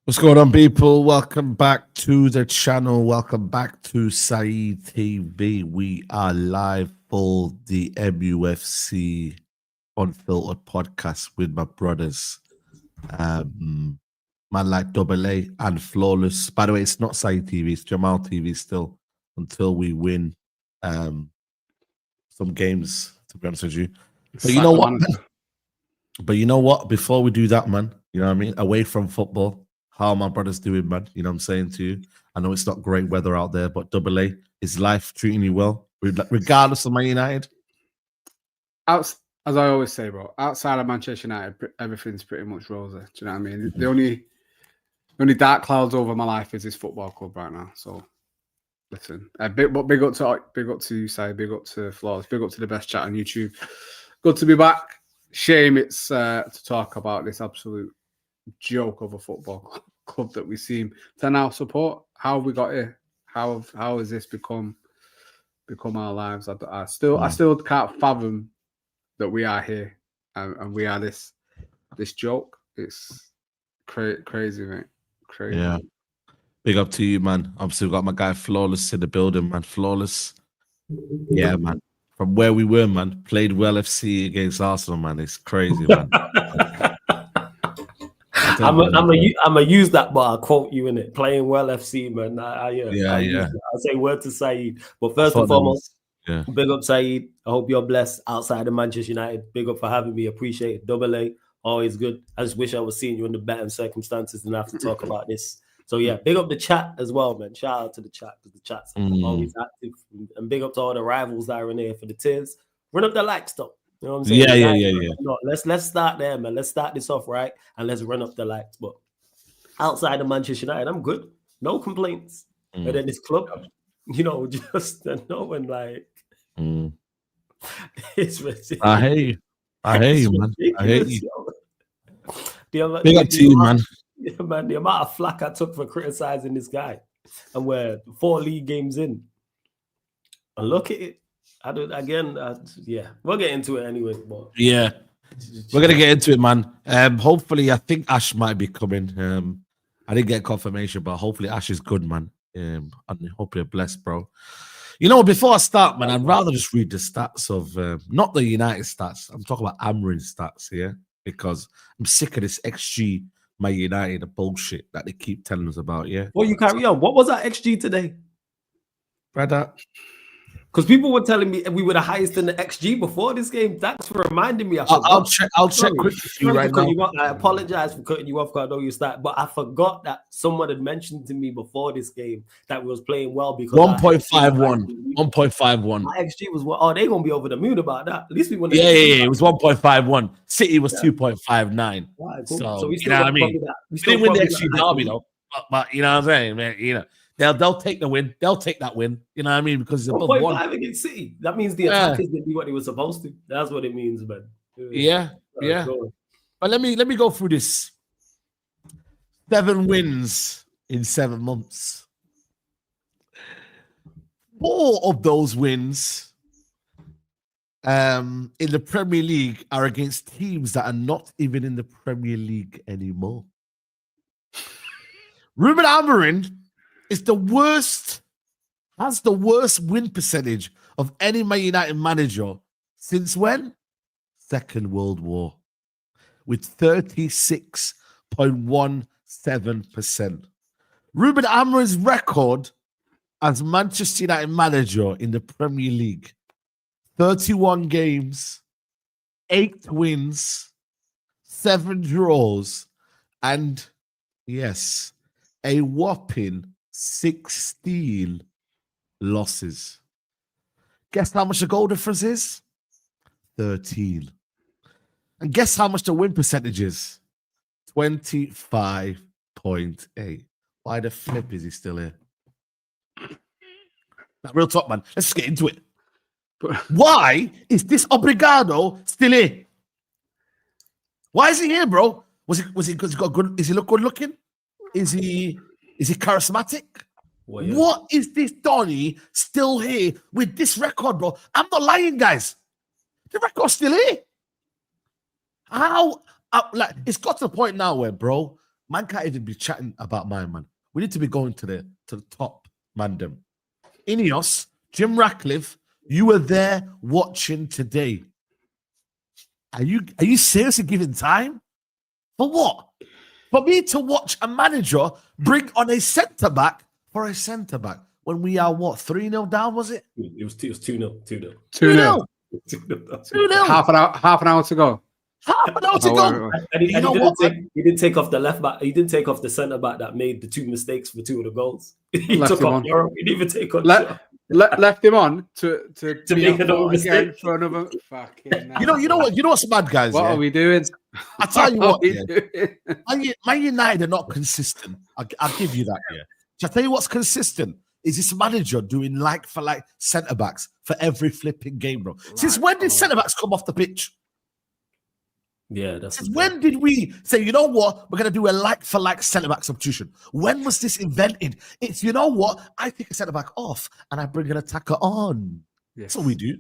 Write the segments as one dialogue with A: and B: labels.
A: What's going on, people? Welcome back to the channel. Welcome back to Saeed TV. We are live for the MUFC Unfiltered podcast with my brothers, man like Double A and Flawless. By the way, it's not Saeed TV, it's Jamal TV still until we win some games, to be honest with you. But you know what? Before we do that, man, you know what I mean? Away from football, how are my brothers doing, man? You know what I'm saying to you? I know it's not great weather out there, but Double A, is life treating you well, regardless of Man United?
B: As I always say, bro, outside of Manchester United, everything's pretty much rosy. Do you know what I mean? The only dark clouds over my life is this football club right now. So, listen, big up to you, Saeed, big up to Flawless, big up to the best chat on YouTube. Good to be back. Shame it's to talk about this absolute joke of a football club that we seem to now support. How have we got here? How has this become our lives? I still can't fathom that we are here and we are this joke. It's crazy, mate. Crazy.
A: Yeah. Big up to you, man. Obviously, we've got my guy Flawless in the building, man. Flawless. Yeah, man. From where we were, man. Played well FC against Arsenal, man. It's crazy, man.
C: I'm gonna use that, but I'll quote you in it. Playing well, FC, man. I'll say word to Saeed. But first and foremost, big up Saeed. I hope you're blessed outside of Manchester United. Big up for having me. Appreciate it. Double A, always good. I just wish I was seeing you in the better circumstances and have to talk about this. So yeah, big up the chat as well, man. Shout out to the chat because the chat's always active. And big up to all the rivals that are in here for the tears. Run up the likes, though. You know what I'm saying?
A: Yeah.
C: No, let's start there, man. Let's start this off right and let's run up the likes. But outside of Manchester United, I'm good. No complaints. And then this club, you know, just knowing like it's ridiculous.
A: I hate you, man. I hate you.
C: Big
A: up to you, man.
C: Yeah, man, the amount of flack I took for criticizing this guy, and we're 4 league games in, and look at it. We'll get into it anyway. But
A: yeah, we're gonna get into it, man. Hopefully, I think Ash might be coming. I didn't get confirmation, but hopefully Ash is good, man. And hopefully blessed, bro. You know, before I start, man, I'd rather just read the stats of not the United stats. I'm talking about Amorim's stats here because I'm sick of this XG. My United bullshit that they keep telling us about, yeah.
C: Well, you carry on. What was our XG today?
A: Brother?
C: Because people were telling me we were the highest in the XG before this game. Thanks for reminding me.
A: I'll check quickly right now.
C: I apologize for cutting you off because I know you start, but I forgot that someone had mentioned to me before this game that we was playing well because
A: 1.51. 1.51.
C: My XG was what? Oh, they're gonna be over the moon about that. At least we won.
A: Yeah. It was 1.51. City was 2.59.
C: Right, cool.
A: So we you know what I mean? We didn't win the XG derby though. But you know what I'm saying, man. You know. They'll take the win. They'll take that win. You know what I mean? Because it's above 1
C: against City. That means the attackers didn't do what they were supposed to. That's what it means, man.
A: Yeah. But let me go through this. 7 wins in 7 months. 4 of those wins in the Premier League are against teams that are not even in the Premier League anymore. Ruben Amorim has the worst win percentage of any Man United manager since when? Second World War, with 36.17%. Ruben Amorim's record as Manchester United manager in the Premier League: 31 games, 8 wins, 7 draws, and yes, a whopping 16 losses. Guess how much the goal difference is? 13. And guess how much the win percentage is? 25.8. Why the flip is he still here? Now, real talk, man. Let's just get into it. Why is this Obrigado still here? Why is he here, bro? Was he because he got good? Is he look good looking? Is he charismatic? Well, yeah. What is this Donny still here with this record, bro? I'm not lying, guys. The record's still here. How? Like, it's got to the point now where, bro, Man can't even be chatting about mine, man. We need to be going to the top, mandem. Ineos, Jim Ratcliffe, you were there watching today. Are you seriously giving time? For what? For me to watch a manager bring on a centre-back for a centre-back when we are, what, 3-0 down, was it?
C: It was 2-0. 2-0.
B: 2-0.
A: 2-0.
B: Half an hour to go.
A: Half an hour to go.
C: And he didn't take off the left back. He didn't take off the centre back that made the 2 mistakes for 2 of the goals. He took off Euro. He didn't even take on.
B: Left him on to
C: make another mistake
B: for another fucking.
A: You know what's mad, guys?
B: What are we doing?
A: I tell you what, Man United are not consistent. I'll give you that. Yeah. Shall I tell you what's consistent? Is this manager doing like for like centre backs for every flipping game, bro? Since when did centre backs come off the pitch?
C: Yeah, that's.
A: Since when did we say, you know what, we're going to do a like for like centre back substitution? When was this invented? It's, you know what, I take a centre back off and I bring an attacker on. Yes. That's what we do.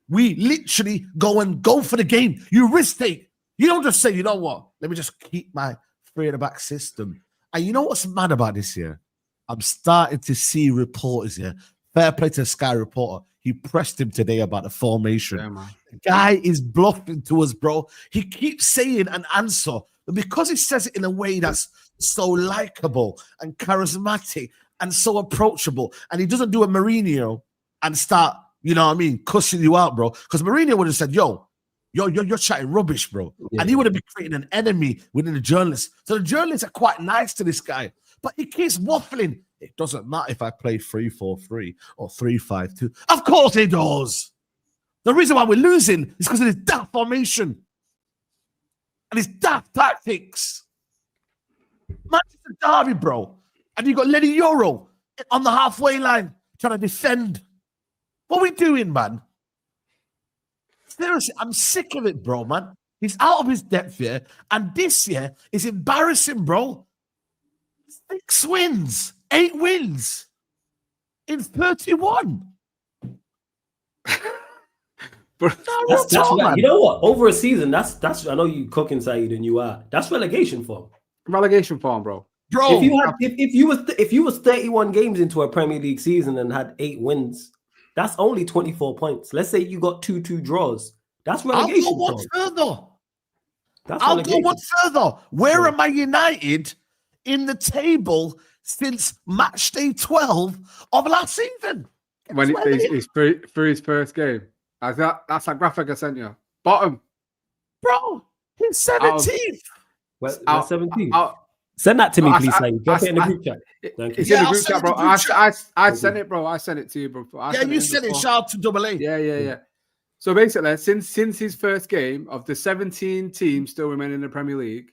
A: We literally go for the game. You risk take. You don't just say, you know what, let me just keep my 3 at the back system. And you know what's mad about this year? I'm starting to see reporters here. Fair play to Sky reporter. He pressed him today about the formation. Yeah, the guy is bluffing to us, bro. He keeps saying an answer. But because he says it in a way that's so likable and charismatic and so approachable, and he doesn't do a Mourinho and start, you know what I mean, cussing you out, bro. Because Mourinho would have said, you're chatting rubbish, bro. Yeah. And he would have been creating an enemy within the journalists. So the journalists are quite nice to this guy. But he keeps waffling. It doesn't matter if I play 3-4-3 or 3-5-2. Of course it does. The reason why we're losing is because of his daft formation and his daft tactics. Manchester Derby, bro. And you got Lenny Euro on the halfway line trying to defend. What are we doing, man? Seriously, I'm sick of it, bro, man. He's out of his depth here. And this year is embarrassing, bro. 6 wins, 8 wins in 31.
C: That's you know what? Over a season, that's. I know you cooking, Saeed, and you are. That's relegation form.
B: Relegation form, bro.
C: Bro, if you was 31 games into a Premier League season and had 8 wins, that's only 24 points. Let's say you got 2 draws. That's relegation.
A: I'll go one further. Where am I United in the table since match day 12 of last season?
B: When he's through his first game. That's a graphic I sent you. Bottom.
A: Bro, he's 17th.
C: Well, 17th. Send that to me, please. Drop it in the group chat. Thank you.
B: It's in the group chat, bro. I sent it, bro. I sent it to you, bro.
A: You sent it. Shout out to Double A.
B: Yeah. So basically, since his first game, of the 17 teams still remaining in the Premier League,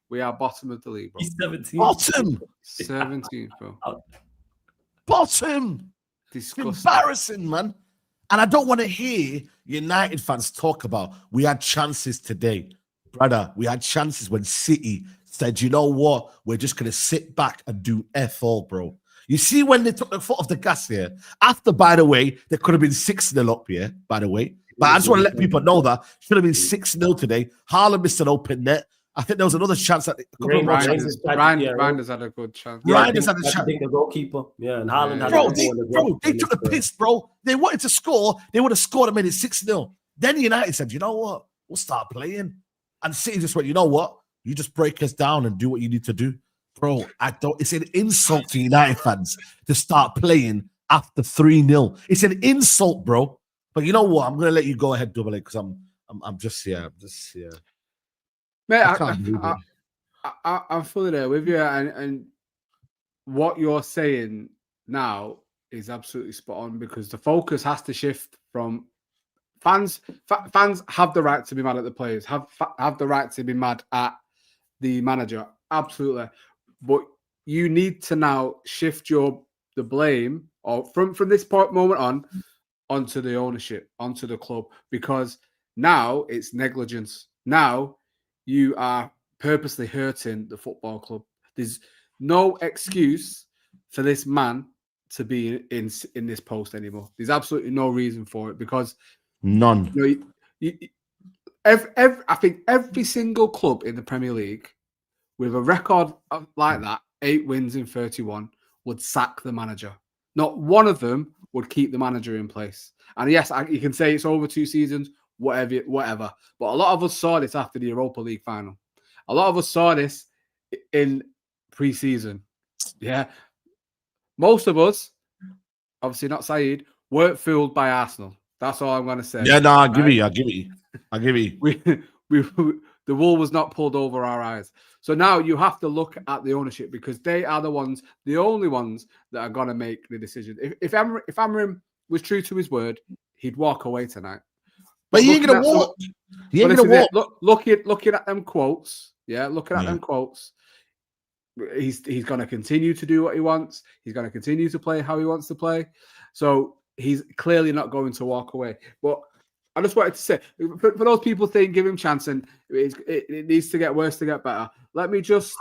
B: we are bottom of the league, bro.
C: He's 17.
A: Bottom.
B: 17th, bro.
A: Bottom.
B: Disgusting.
A: Embarrassing, man. And I don't want to hear United fans talk about, we had chances today. Brother, we had chances when City said, you know what? We're just going to sit back and do F all, bro. You see when they took the foot off the gas here? After, by the way, they could have been 6-0 up here, by the way. But I just want to let people know that. Should have been 6-0 today. Haaland missed an open net. I think there was another chance that
B: Reinders had a good chance.
A: Reinders had a chance.
C: I think the goalkeeper. Yeah, and Haaland had
A: they took the piss, bro. They wanted to score. They would have scored and made it 6-0. Then United said, you know what? We'll start playing. And City just went, you know what? You just break us down and do what you need to do. Bro, it's an insult to United fans to start playing after 3-0. It's an insult, bro. But you know what? I'm going to let you go ahead, Double A, because I'm just here.
B: Mate, I'm fully there with you, and what you're saying now is absolutely spot on, because the focus has to shift from fans. Fans have the right to be mad at the players, have the right to be mad at the manager, absolutely. But you need to now shift the blame, or from this moment on, onto the ownership, onto the club, because now it's negligence. Now you are purposely hurting the football club. There's no excuse for this man to be in this post anymore. There's absolutely no reason for it, because
A: none.
B: I think every single club in the Premier League with a record like that, 8 wins in 31, would sack the manager. Not one of them would keep the manager in place. And yes, you can say it's over 2 seasons, whatever. But a lot of us saw this after the Europa League final. A lot of us saw this in pre-season. Yeah. Most of us, obviously not Saeed, weren't fooled by Arsenal. That's all I'm going to say.
A: Yeah, no, I'll give you.
B: The wool was not pulled over our eyes. So now you have to look at the ownership, because they are the only ones that are going to make the decision. If Amorim was true to his word, he'd walk away tonight.
A: But he ain't going to walk. He ain't going to walk.
B: Looking at them quotes, them quotes, he's going to continue to do what he wants. He's going to continue to play how he wants to play. So he's clearly not going to walk away. But I just wanted to say, for those people saying give him chance and it needs to get worse to get better, let me just...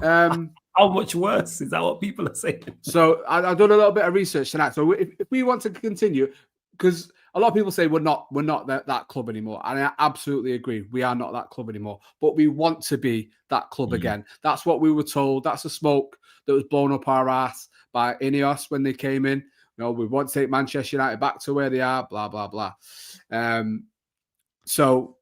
C: How much worse? Is that what people are saying?
B: So I've done a little bit of research tonight. So if we want to continue, because a lot of people say we're not that club anymore. And I absolutely agree. We are not that club anymore. But we want to be that club again. That's what we were told. That's the smoke that was blown up our ass by Ineos when they came in. You know, we want to take Manchester United back to where they are, blah, blah, blah. So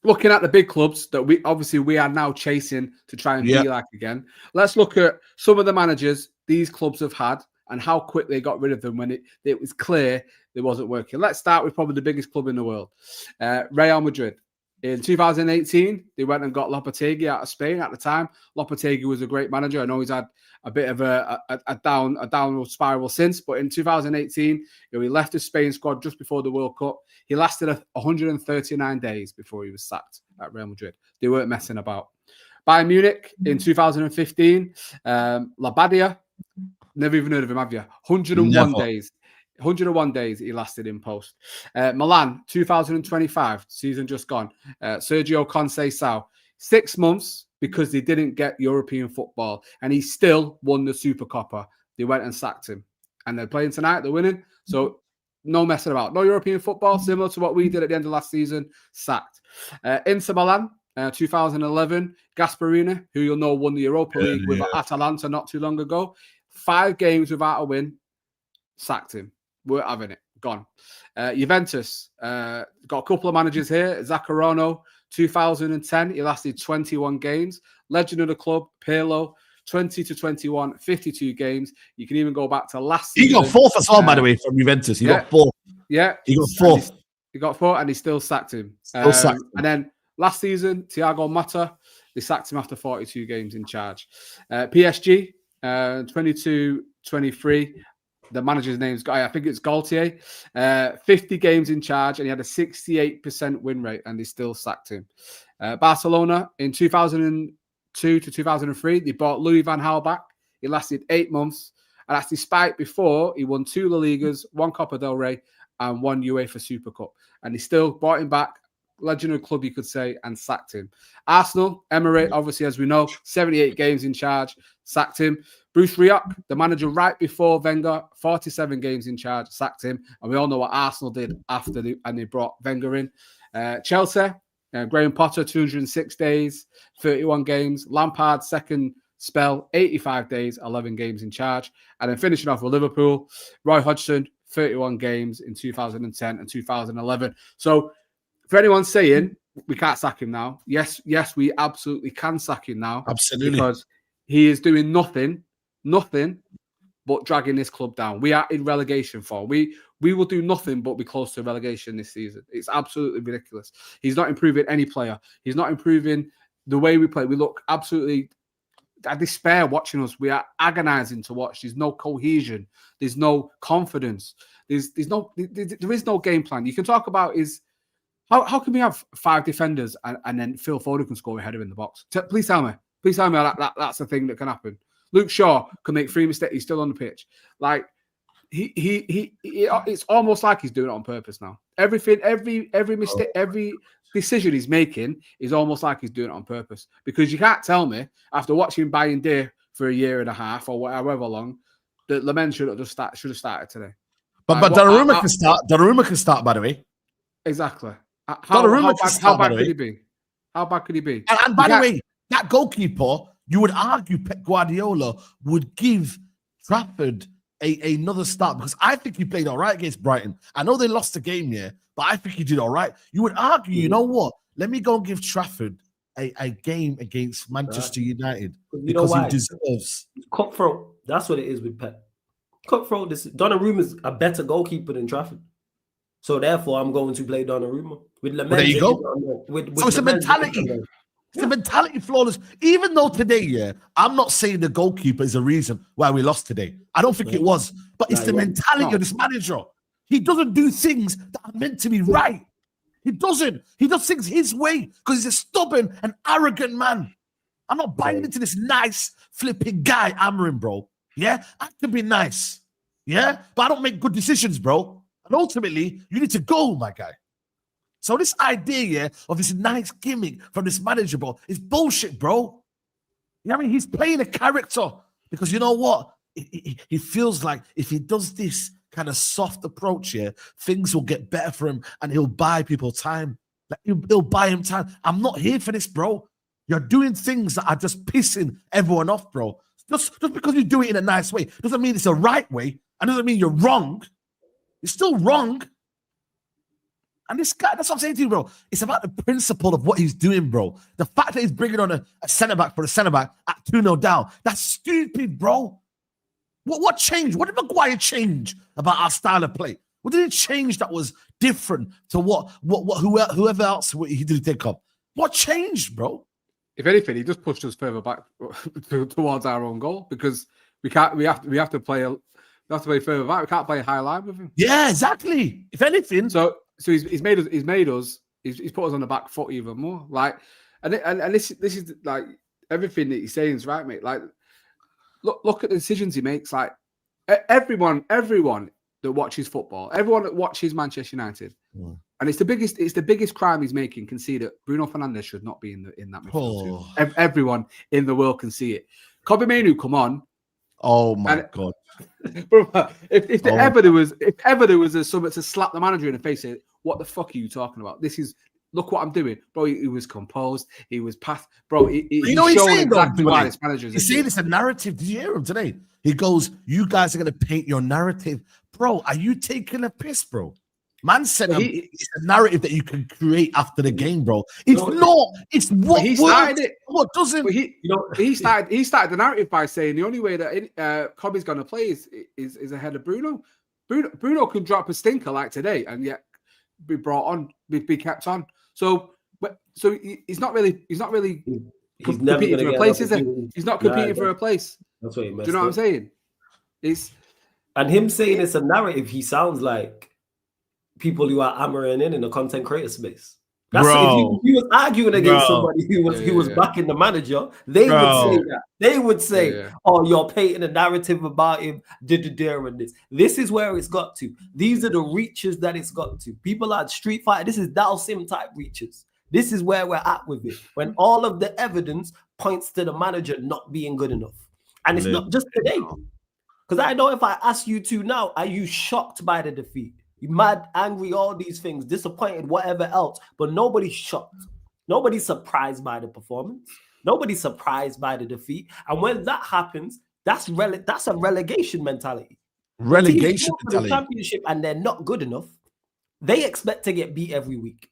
B: looking at the big clubs that we are now chasing to try and be like again, let's look at some of the managers these clubs have had and how quick they got rid of them when it was clear it wasn't working. Let's start with probably the biggest club in the world, Real Madrid. In 2018, they went and got Lopetegui out of Spain. At the time, Lopetegui was a great manager. I know he's had a bit of a downward spiral since, but in 2018, he left the Spain squad just before the World Cup. He lasted 139 days before he was sacked at Real Madrid. They weren't messing about. Bayern Munich in 2015, Labadia, never even heard of him, have you? 101 days. 101 days he lasted in post. Milan, 2025, season just gone. Sergio Conceição, 6 months because they didn't get European football, and he still won the Supercoppa. They went and sacked him. And they're playing tonight, they're winning. So no messing about. No European football, similar to what we did at the end of last season, sacked. Inter Milan, 2011, Gasperini, who you'll know won the Europa League with Atalanta not too long ago. 5 games without a win, sacked him. We're having it. Gone. Juventus, got a couple of managers here. Zaccarano, 2010. He lasted 21 games. Legend of the club, Pirlo, 20 to 21, 52 games. You can even go back to last season.
A: He got 4th as well, by the way, from Juventus. He got 4th.
B: Yeah.
A: He got 4th.
B: He got 4th and he still sacked him.
A: And
B: then last season, Thiago Motta, they sacked him after 42 games in charge. PSG, 22-23. The manager's name's I think it's Gaultier. 50 games in charge, and he had a 68% win rate, and they still sacked him. Barcelona in 2002 to 2003, they bought Louis van Gaal back. He lasted 8 months, and that's despite before he won 2 La Ligas, 1 Copa del Rey, and 1 UEFA Super Cup, and they still bought him back. Legend of the club, you could say, and sacked him. Arsenal, Emery, obviously, as we know, 78 games in charge, sacked him. Bruce Rioch, the manager right before Wenger, 47 games in charge, sacked him. And we all know what Arsenal did after they brought Wenger in. Chelsea, Graham Potter, 206 days, 31 games. Lampard, second spell, 85 days, 11 games in charge. And then finishing off with Liverpool, Roy Hodgson, 31 games in 2010 and 2011. So, for anyone saying we can't sack him now, yes, we absolutely can sack him now.
A: Absolutely.
B: Because he is doing nothing but dragging this club down. We are in relegation form. We will do nothing but be close to relegation this season. It's absolutely ridiculous. He's not improving any player. He's not improving the way we play. We look absolutely... I despair watching us. We are agonizing to watch. There's no cohesion. There's no confidence. There is no game plan. You can talk about how can we have 5 defenders and then Phil Foden can score a header in the box? Please tell me. Please tell me that's a thing that can happen. Luke Shaw can make 3 mistakes. He's still on the pitch. Like it's almost like he's doing it on purpose now. Every mistake, every decision he's making is almost like he's doing it on purpose. Because you can't tell me after watching Bayern Day for a year and a half or however long that Lemon should have started today.
A: But Donnarumma can start. Donnarumma can start, by the way.
B: Exactly. How bad could he be? How bad could he be?
A: And by the way, That goalkeeper, you would argue Pep Guardiola would give Trafford another start, because I think he played all right against Brighton. I know they lost the game, yeah, but I think he did all right. You would argue, you know what? Let me go and give Trafford a game against Manchester United, because he deserves.
C: Cutthroat. That's what it is with Pep. Cutthroat. Donnarumma is a better goalkeeper than Trafford. So therefore, I'm going to play Donnarumma.
A: There you go. So it's a mentality. It's a mentality flawless. Even though today, yeah, I'm not saying the goalkeeper is the reason why we lost today. I don't think it was. But it's the mentality of this manager. He doesn't do things that are meant to be right. He doesn't. He does things his way because he's a stubborn and arrogant man. I'm not buying into this nice flipping guy, Amorim, bro. Yeah? I can be nice. Yeah? But I don't make good decisions, bro. And ultimately, you need to go, my guy. So this idea, yeah, of this nice gimmick from this manager, bro, is bullshit, bro. You know what I mean? He's playing a character because you know what? He feels like if he does this kind of soft approach here, things will get better for him and he'll buy people time. Like he'll buy him time. I'm not here for this, bro. You're doing things that are just pissing everyone off, bro. Just because you do it in a nice way doesn't mean it's a right way and doesn't mean you're wrong. It's still wrong. And this guy, that's what I'm saying to you, bro. It's about the principle of what he's doing, bro. The fact that he's bringing on a centre-back for the centre-back at 2-0 down, that's stupid, bro. What changed? What did Maguire change about our style of play? What did it change that was different to whoever else he did take up? What changed, bro?
B: If anything, he just pushed us further back towards our own goal because we have to play further back. We can't play a high line with him.
A: Yeah, exactly. If anything,
B: so he's put us on the back foot even more. Like, and this is like everything that he's saying is right, mate. Like, look at the decisions he makes. Like, everyone that watches football, everyone that watches Manchester United, and it's the biggest crime he's making can see that Bruno Fernandes should not be in that midfield. Everyone in the world can see it. Kobbie Mainoo come on.
A: Oh my God.
B: Bro, if ever there was a something to slap the manager in the face, say, what the fuck are you talking about? Look what I'm doing, bro. He was composed. He was past, bro. He's showing exactly why this manager is.
A: He's saying it's a narrative. Did you hear him today? He goes, "You guys are gonna paint your narrative, bro. Are you taking a piss, bro?" Man said it's a narrative that you can create after the game, bro. It's not. It's what
B: he started it.
A: What doesn't?
B: He started the narrative by saying the only way that Kobbie's going to play is ahead of Bruno. Bruno can drop a stinker like today and yet be brought on, be kept on. So he's not really competing for a place, is he? He's not competing for a place.
C: That's what he messed.
B: Do you know what I'm saying?
C: And him saying it's a narrative, he sounds like people who are hammering in the content creator space. That's if he was arguing against somebody who was backing the manager, they would say that. They would say, "Oh, you're painting a narrative about him." And this. This is where it's got to. These are the reaches that it's got to. People are Street Fighter. This is Dalsim type reaches. This is where we're at with it. When all of the evidence points to the manager not being good enough, and it's not just today. Because I know if I ask you two now, are you shocked by the defeat? You mad, angry, all these things, disappointed, whatever else, but nobody's shocked. Nobody's surprised by the performance. Nobody's surprised by the defeat. And when that happens, that's a relegation mentality.
A: Relegation mentality.
C: The championship and they're not good enough. They expect to get beat every week.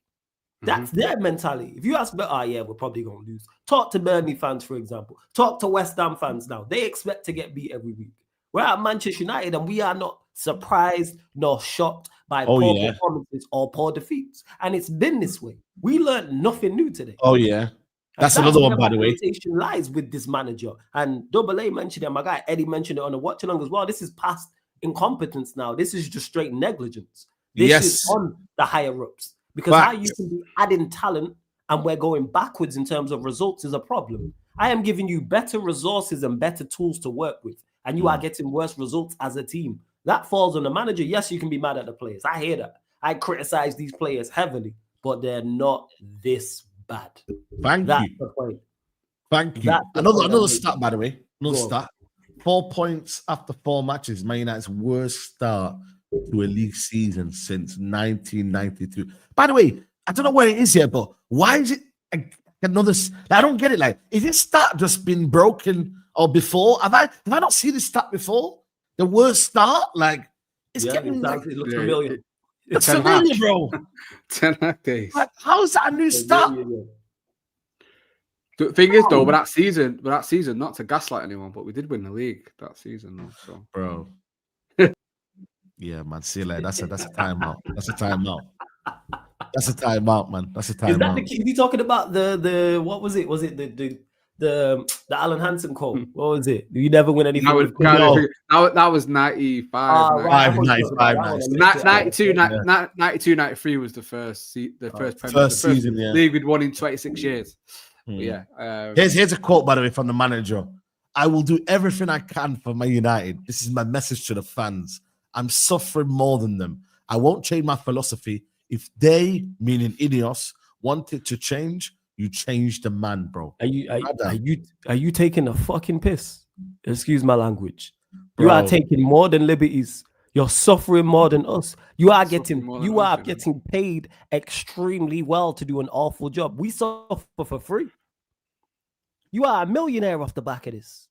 C: That's their mentality. If you ask me, we're probably going to lose. Talk to Burnley fans, for example. Talk to West Ham fans now. They expect to get beat every week. We're at Manchester United and we are not surprised nor shocked by poor performances or poor defeats. And it's been this way. We learned nothing new today.
A: Oh, yeah. That's another one, by the way.
C: Lies with this manager. And Double A mentioned it. My guy Eddie mentioned it on the watch along as well. This is past incompetence now. This is just straight negligence. This is on the higher ups. Because how you can be adding talent and we're going backwards in terms of results is a problem. I am giving you better resources and better tools to work with. And you are getting worse results as a team. That falls on the manager. Yes, you can be mad at the players. I hear that. I criticize these players heavily, but they're not this bad.
A: Thank you. Another stat, by the way. Another stat. 4 points after 4 matches. Man United's worst start to a league season since 1992. By the way, I don't know where it is yet, but why is it another. I don't get it. Like, is this stat just been broken or before? Have I not seen this stat before? The worst start, like, it's getting.
C: It looks familiar.
A: It's familiar, bro.
B: 10 days.
A: Like, how is that a new stat?
B: The thing is, though, with that season, not to gaslight anyone, but we did win the league that season, though. So,
A: bro. Yeah, man. See you later. That's a timeout. That's a timeout. That's a timeout, man. That's a timeout.
C: Is that is he talking about the what was it? Was it the Alan Hansen quote? What was it? You never win anything.
B: That was 95. 92, 93 was the first
A: season,
B: league we'd won in 26 years. Yeah.
A: Here's a quote, by the way, from the manager. I will do everything I can for Man United. This is my message to the fans. I'm suffering more than them. I won't change my philosophy. If they, meaning Ineos, wanted to change, you change the man, bro.
C: Are you taking a fucking piss? Excuse my language. Bro. You are taking more than liberties. You're suffering more than us. You are getting paid extremely well to do an awful job. We suffer for free. You are a millionaire off the back of this.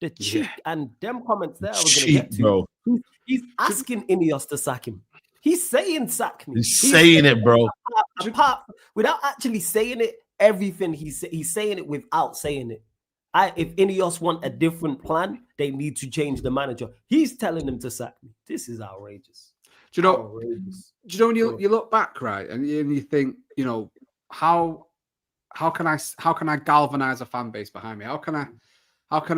C: The cheek and them comments there I was going to get to. Bro. He's asking Ineos to sack him. He's saying sack me.
A: He's saying it, bro.
C: Without actually saying it, everything he's saying it without saying it. If Ineos want a different plan, they need to change the manager. He's telling them to sack me. This is outrageous.
B: Do you know when you look back, right, and you think, you know, how can I galvanize a fan base behind me? How can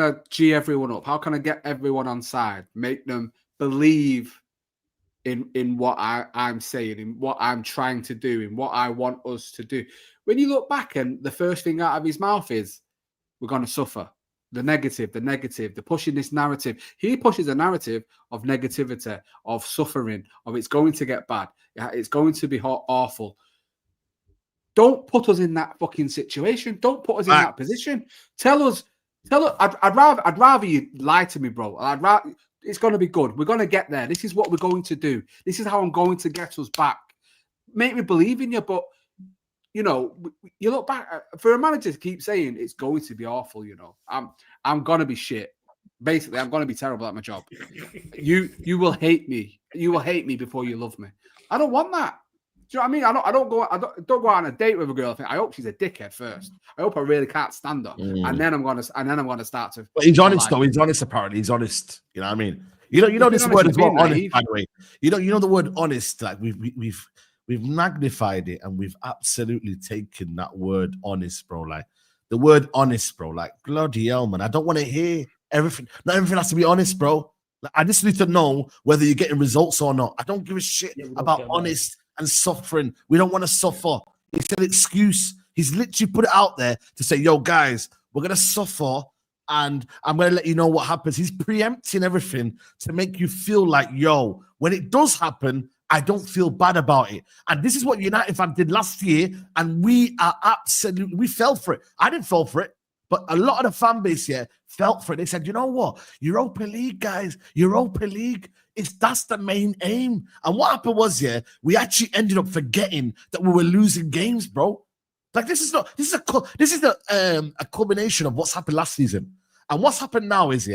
B: I G everyone up? How can I get everyone on side? Make them believe in what I'm saying, in what I'm trying to do, in what I want us to do. When you look back and the first thing out of his mouth is, we're going to suffer. The negative, they're pushing this narrative. He pushes a narrative of negativity, of suffering, of it's going to get bad. It's going to be awful. Don't put us in that fucking situation. Don't put us in that position. Tell us, I'd rather you lie to me, bro. It's going to be good. We're going to get there. This is what we're going to do. This is how I'm going to get us back. Make me believe in you, but you know, you look back for a manager to keep saying it's going to be awful. You know, I'm going to be shit. Basically, I'm going to be terrible at my job. You will hate me. You will hate me before you love me. I don't want that. Do you know what I mean? I don't go out on a date with a girl. I hope she's a dickhead first. I hope I really can't stand her, and then I'm gonna start to.
A: But he's honest though. He's honest. Apparently, he's honest. You know what I mean? You know this word as well. Honest, by the way. You know the word honest. Like we've magnified it, and we've absolutely taken that word honest, bro. Like the word honest, bro. Like bloody hell, man. I don't want to hear everything. Not everything has to be honest, bro. Like, I just need to know whether you're getting results or not. I don't give a shit about honest and suffering. We don't want to suffer. It's an excuse. He's literally put it out there to say, yo, guys, we're going to suffer and I'm going to let you know what happens. He's preempting everything to make you feel like, yo, when it does happen, I don't feel bad about it. And this is what United fans did last year, and we fell for it. I didn't fall for it, but a lot of the fan base here felt for it. They said, you know what? Europa League, guys, Europa League, that's the main aim. And what happened was, we actually ended up forgetting that we were losing games, bro. Like this is a culmination of what's happened last season. And what's happened now is,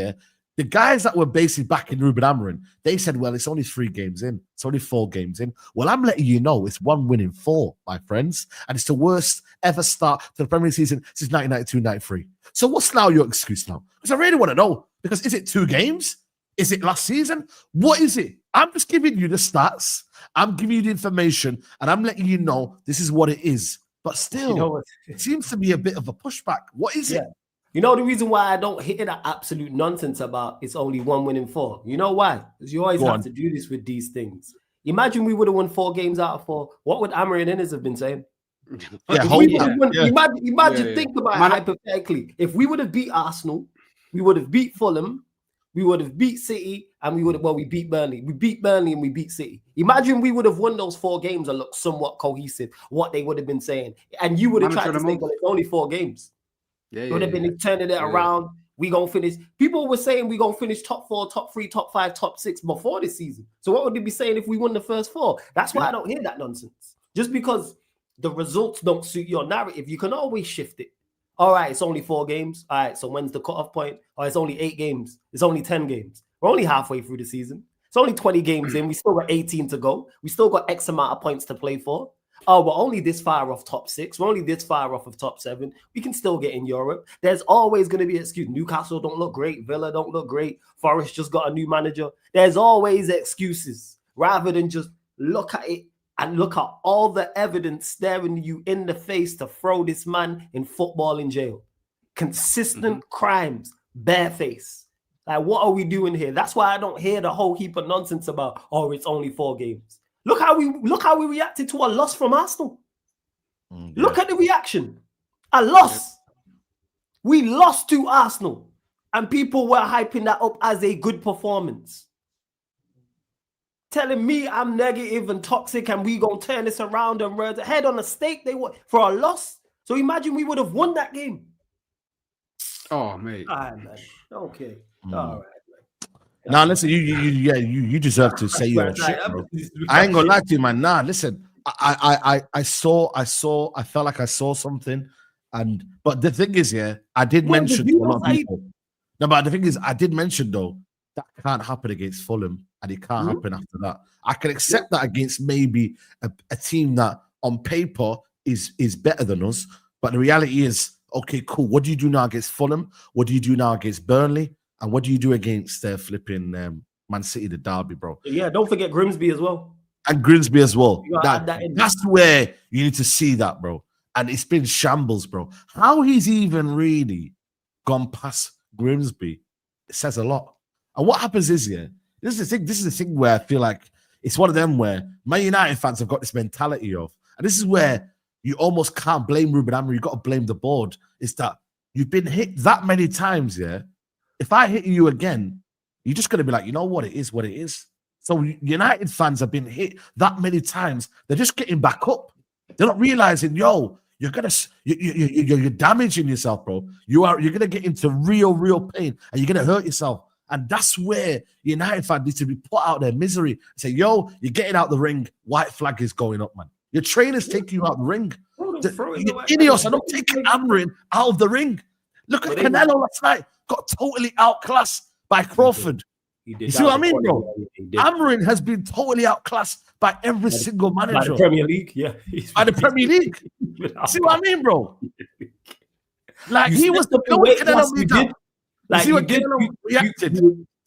A: the guys that were basically backing Ruben Amorim, they said, well, it's only 3 games in. It's only 4 games in. Well, I'm letting you know it's 1 win in 4, my friends. And it's the worst ever start to the Premier League season since 1992-93. So what's now your excuse now? Because I really want to know. Because is it 2 games? Is it last season? What is it? I'm just giving you the stats. I'm giving you the information. And I'm letting you know this is what it is. But still, it seems to be a bit of a pushback. What is it?
C: You know the reason why I don't hit that absolute nonsense about it's only 1 win in 4? You know why? Because you always have to do this with these things. Imagine we would have won 4 games out of 4. What would Amorim and Innes have been saying? Imagine think about it hypothetically. If we would have beat Arsenal, we would have beat Fulham, we would have beat City, and we beat Burnley. We beat Burnley and we beat City. Imagine we would have won those 4 games and looked somewhat cohesive, what they would have been saying. And you would have tried to say, well, it's only 4 games. It would have been turning it around. We gonna finish. People were saying we gonna finish top 4, top 3, top 5, top 6 before this season. So what would they be saying if we won the first 4? That's why I don't hear that nonsense. Just because the results don't suit your narrative, you can always shift it. All right, it's only 4 games. All right, so when's the cutoff point? Oh, it's only 8 games. It's only 10 games. We're only halfway through the season. It's only 20 games in. We still got 18 to go. We still got X amount of points to play for. Oh, we're only this far off top 6. We're only this far off of top 7. We can still get in Europe. There's always going to be an excuse. Newcastle don't look great. Villa don't look great. Forest just got a new manager. There's always excuses rather than just look at it and look at all the evidence staring you in the face to throw this man in football in jail. Consistent crimes, bareface. Like, what are we doing here? That's why I don't hear the whole heap of nonsense about, oh, it's only 4 games. Look how we reacted to a loss from Arsenal. Look at the reaction. A loss. We lost to Arsenal, and people were hyping that up as a good performance. Telling me I'm negative and toxic, and we gonna turn this around and we're head on a stake. They were for a loss. So imagine we would have won that game.
B: Oh, mate.
C: All right, man. Okay. All right.
A: Now listen, you deserve to say your shit, bro. I ain't gonna lie to you, man. Nah, listen, I felt like I saw something, but the thing is, I did mention to a lot of people. No, but the thing is, I did mention though that can't happen against Fulham, and it can't happen after that. I can accept that against maybe a team that on paper is better than us, but the reality is, okay, cool. What do you do now against Fulham? What do you do now against Burnley? And what do you do against flipping Man City, the derby, bro?
C: Yeah, don't forget Grimsby as well.
A: And Grimsby as well. That's where you need to see that, bro. And it's been shambles, bro. How he's even really gone past Grimsby, it says a lot. And what happens is, this is the thing where I feel like it's one of them where Man United fans have got this mentality of, and this is where you almost can't blame Ruben Amorim. You've got to blame the board. It's that you've been hit that many times, If I hit you again, you're just going to be like, you know what? It is what it is. So United fans have been hit that many times. They're just getting back up. They're not realizing, you're damaging yourself, bro. You're going to get into real pain, and you're going to hurt yourself. And that's where United fans need to be put out their misery. Say, you're getting out the ring. White flag is going up, man. Your trainers taking you out the ring. The idiots are not taking Amorim out of the ring. Look at Canelo last night. Got totally outclassed by Crawford. You see what I mean, bro? Amorim has been totally outclassed by every single manager.
C: By the Premier League,
A: By the Premier League. See what I mean, bro? Like, he was the weight class you did.
C: Like, you reacted.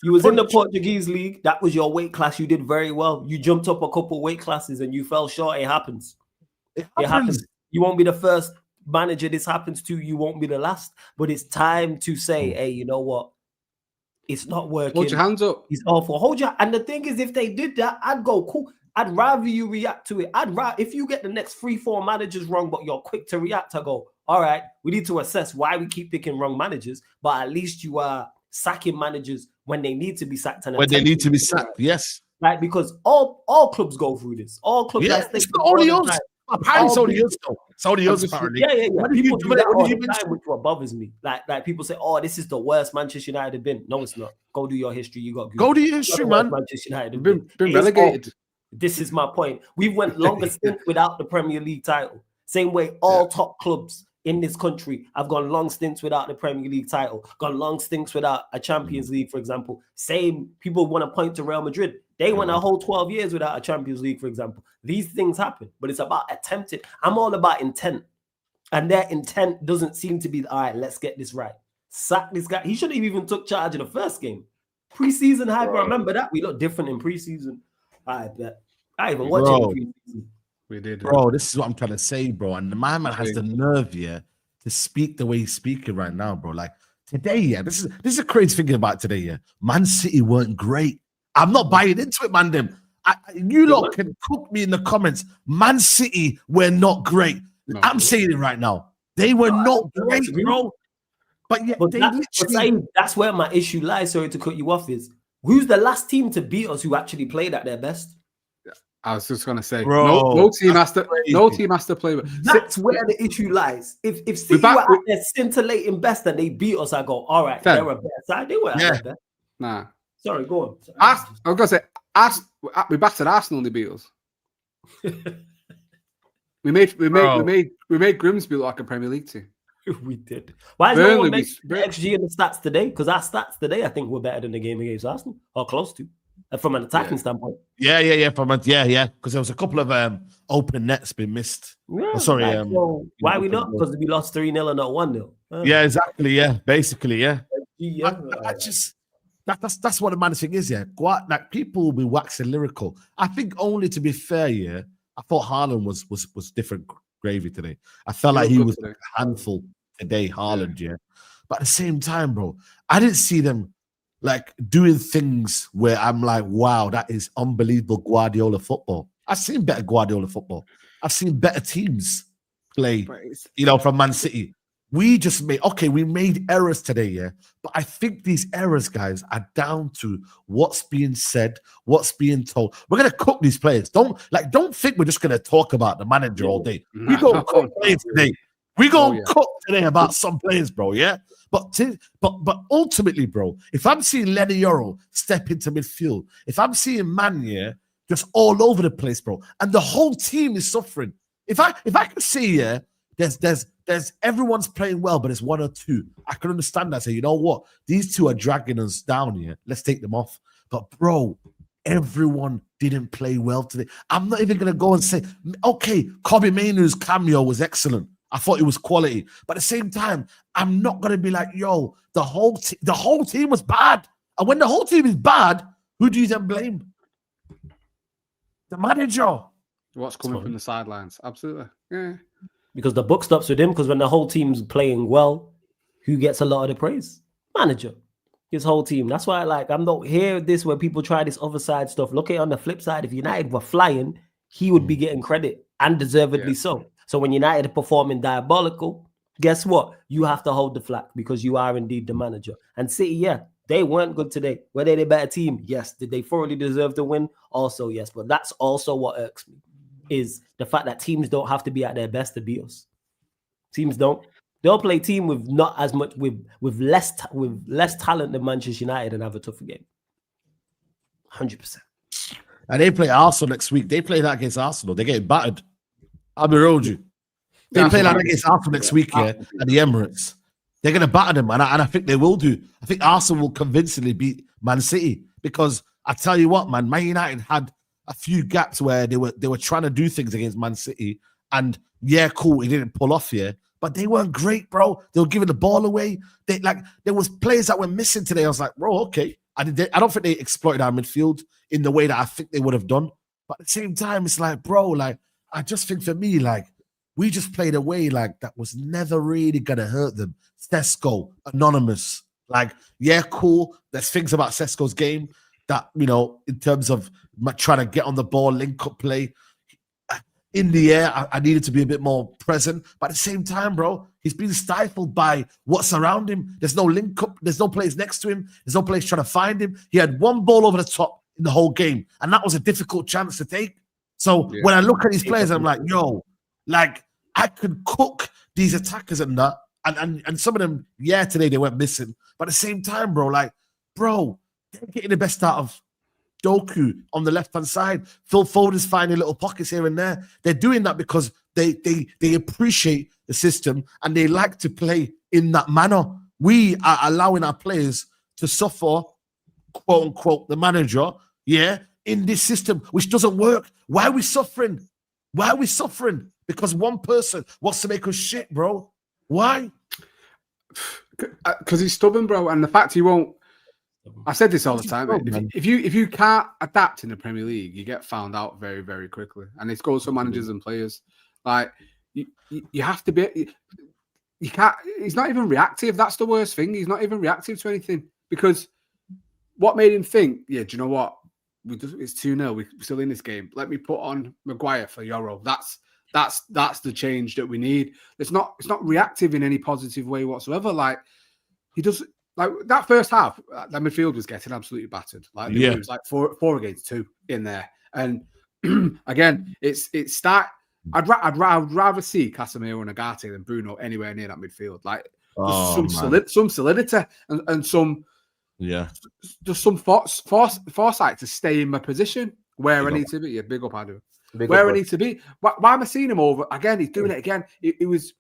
C: You was in the Portuguese league. That was your weight class. You did very well. You jumped up a couple weight classes and you fell short. It happens. It happens. You won't be the first manager this happens to. You won't be the last. But it's time to say, hey, you know what? It's not working.
B: Hold your hands up.
C: It's awful. Hold your. And the thing is, if they did that, I'd go, cool. I'd rather you react to it. If you get the next 3-4 managers wrong, but you're quick to react, I go, all right, we need to assess why we keep picking wrong managers, but at least you are sacking managers when they need to be sacked.
A: When they need to be sacked, yes.
C: Like, because all clubs go through this. All clubs.
A: Yeah, it's not only us. Apparently, it's only us, though. It's only us, apparently.
C: Yeah. People do that all the time, which what bothers me. Like people say, oh, this is the worst Manchester United have been. No, it's not. Go do your history. You got
A: Google. Go do your history, man.
C: Manchester United have
B: been relegated.
C: This is my point. We went longer stint without the Premier League title. Same way all top clubs in this country have gone long stints without the Premier League title, gone long stints without a Champions League, for example. Same people want to point to Real Madrid. They went a whole 12 years without a Champions League, for example. These things happen, but it's about attempted. I'm all about intent. And their intent doesn't seem to be, all right, let's get this right. Sack this guy. He should have even took charge of the first game. Preseason hype, I remember that. We look different in preseason. I bet. I even watched it in preseason.
B: We did.
A: Bro, this is what I'm trying to say, bro. And my man has the nerve here to speak the way he's speaking right now, bro. Like today, this is a crazy thing about today, Man City weren't great. I'm not buying into it, man. You lot can cook me in the comments. Man City were not great. No, I'm saying it right now. They were not great, bro. But
C: that's where my issue lies. Sorry to cut you off. Is who's the last team to beat us who actually played at their best?
B: I was just gonna say, bro, no team has to play.
C: That's where the issue lies. If City were at their scintillating best and they beat us, I go, all right, they're a better side. They were at their best.
B: Nah.
C: Sorry, go on.
B: I was gonna say, we battered Arsenal and they beat us. We made Grimsby look like a Premier League team.
C: We did. Why is no one making XG in the stats today? Because our stats today, I think, were better than the game against Arsenal, or close to, from an attacking standpoint.
A: Yeah. Because there was a couple of open nets been missed.
C: Yeah, so why we not? Because we lost 3-0 and not 1-0.
A: Yeah, exactly. Yeah, basically, yeah. That's what the man thing is. Yeah, like people will be waxing lyrical. I think only to be fair, yeah. I thought Haaland was different gravy today. I felt like he was a handful today, Haaland, yeah. But at the same time, bro, I didn't see them like doing things where I'm like, wow, that is unbelievable Guardiola football. I've seen better Guardiola football. I've seen better teams play, from Man City. We made errors today, yeah. But I think these errors, guys, are down to what's being said, what's being told. We're gonna cook these players. Don't think we're just gonna talk about the manager all day. We gonna cook players today. We gonna cook today about some players, bro. Yeah. But ultimately, bro, if I'm seeing Lenny Yoro step into midfield, if I'm seeing Mania just all over the place, bro, and the whole team is suffering. If I can see, yeah, there's everyone's playing well, but it's one or two. I can understand that. Say, you know what? These two are dragging us down here. Let's take them off. But bro, everyone didn't play well today. I'm not even gonna go and say, okay, Kobe Mainoo's cameo was excellent. I thought it was quality. But at the same time, I'm not gonna be like, yo, the whole team was bad. And when the whole team is bad, who do you then blame? The manager.
B: What's coming from the sidelines? Absolutely. Yeah.
C: Because the book stops with him, because when the whole team's playing well, who gets a lot of the praise? Manager. His whole team. That's why I'm not hearing this where people try this other side stuff. Look at it on the flip side. If United were flying, he would be getting credit, and deservedly so. So when United are performing diabolical, guess what? You have to hold the flag because you are indeed the manager. And City, they weren't good today. Were they the better team? Yes. Did they thoroughly deserve the win? Also, yes. But that's also what irks me, is the fact that teams don't have to be at their best to beat us. Teams don't. They'll play team with not as much with less talent than Manchester United and have a tougher game. 100%.
A: And they play Arsenal next week. They play that against Arsenal. They're getting battered. I'll be real with you. They play that against Arsenal next week, at the Emirates. They're going to batter them, and I think they will do. I think Arsenal will convincingly beat Man City, because I tell you what, man, Man United had a few gaps where they were trying to do things against Man City, and cool, it didn't pull off here, but they weren't great, bro. They were giving the ball away. There was players that were missing today. I was like, bro, okay. I don't think they exploited our midfield in the way that I think they would have done. But at the same time, it's like, bro, I just think for me, we just played a way that was never really gonna hurt them. Sesko, anonymous, cool. There's things about Sesko's game that, in terms of trying to get on the ball, link up play. In the air, I needed to be a bit more present. But at the same time, bro, he's been stifled by what's around him. There's no link up. There's no players next to him. There's no players trying to find him. He had one ball over the top in the whole game, and that was a difficult chance to take. So when I look at these players, I'm like, yo, I could cook these attackers and that. And some of them, today they went missing. But at the same time, bro, they're getting the best out of Doku on the left-hand side. Phil Foden's finding little pockets here and there. They're doing that because they appreciate the system and they like to play in that manner. We are allowing our players to suffer, quote-unquote, the manager, in this system, which doesn't work. Why are we suffering? Because one person wants to make us shit, bro. Why?
B: Because he's stubborn, bro. And the fact he won't... I said this all the time. If you can't adapt in the Premier League, you get found out very, very quickly. And it goes for managers and players. You have to be... You can't... He's not even reactive. That's the worst thing. He's not even reactive to anything. Because what made him think, do you know what? It's 2-0. We're still in this game. Let me put on Maguire for Yoro. That's the change that we need. It's not reactive in any positive way whatsoever. He does that first half. The midfield was getting absolutely battered. It was 4 against 2 in there. And again, it's start. I'd rather see Casemiro and Agate than Bruno anywhere near that midfield. Some solidity and some.
A: Yeah,
B: just some foresight to stay in my position where I need to be. Big up, I do. where I need to be. Why am I seeing him over again? He's doing it again. He was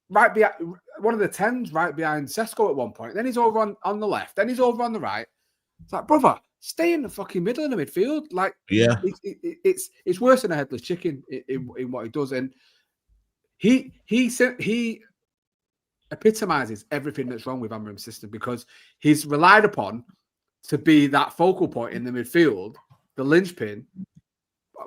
B: right behind one of the 10s, right behind Sesko at one point. Then he's over on the left. Then he's over on the right. It's like, brother, stay in the fucking middle of the midfield. Like, it's worse than a headless chicken in what he does. And he epitomizes everything that's wrong with Amorim's system, because he's relied upon to be that focal point in the midfield, the linchpin,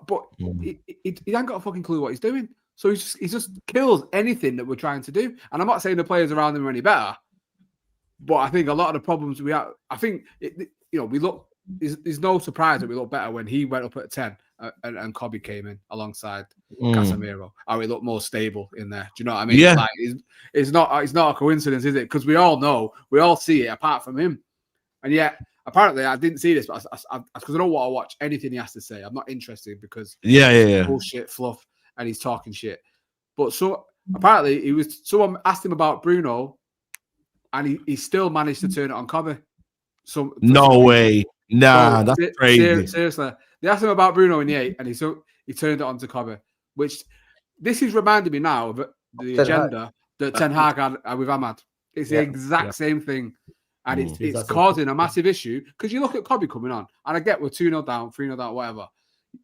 B: but he ain't got a fucking clue what he's doing. So he just kills anything that we're trying to do. And I'm not saying the players around him are any better, but I think a lot of the problems we have, I think, we look, there's no surprise that we look better when he went up at 10 and Kobe came in alongside Casemiro. Or we look more stable in there. Do you know what I mean?
A: Yeah.
B: Like, it's not a coincidence, is it? Because we all see it apart from him. And yet, apparently, I didn't see this, but because I don't want to watch anything he has to say. I'm not interested because bullshit, fluff, and he's talking shit. But so apparently, someone asked him about Bruno, and he still managed to turn it on Kobe.
A: No way. Nah, that's crazy.
B: Seriously. They asked him about Bruno in the 8, and he turned it on to Kobe, which this is reminding me now of the agenda that Ten Hag had with Ahmad. It's the exact same thing. And it's causing a massive issue, because you look at Kobe coming on, and I get we're 2-0 down, 3-0 down, whatever.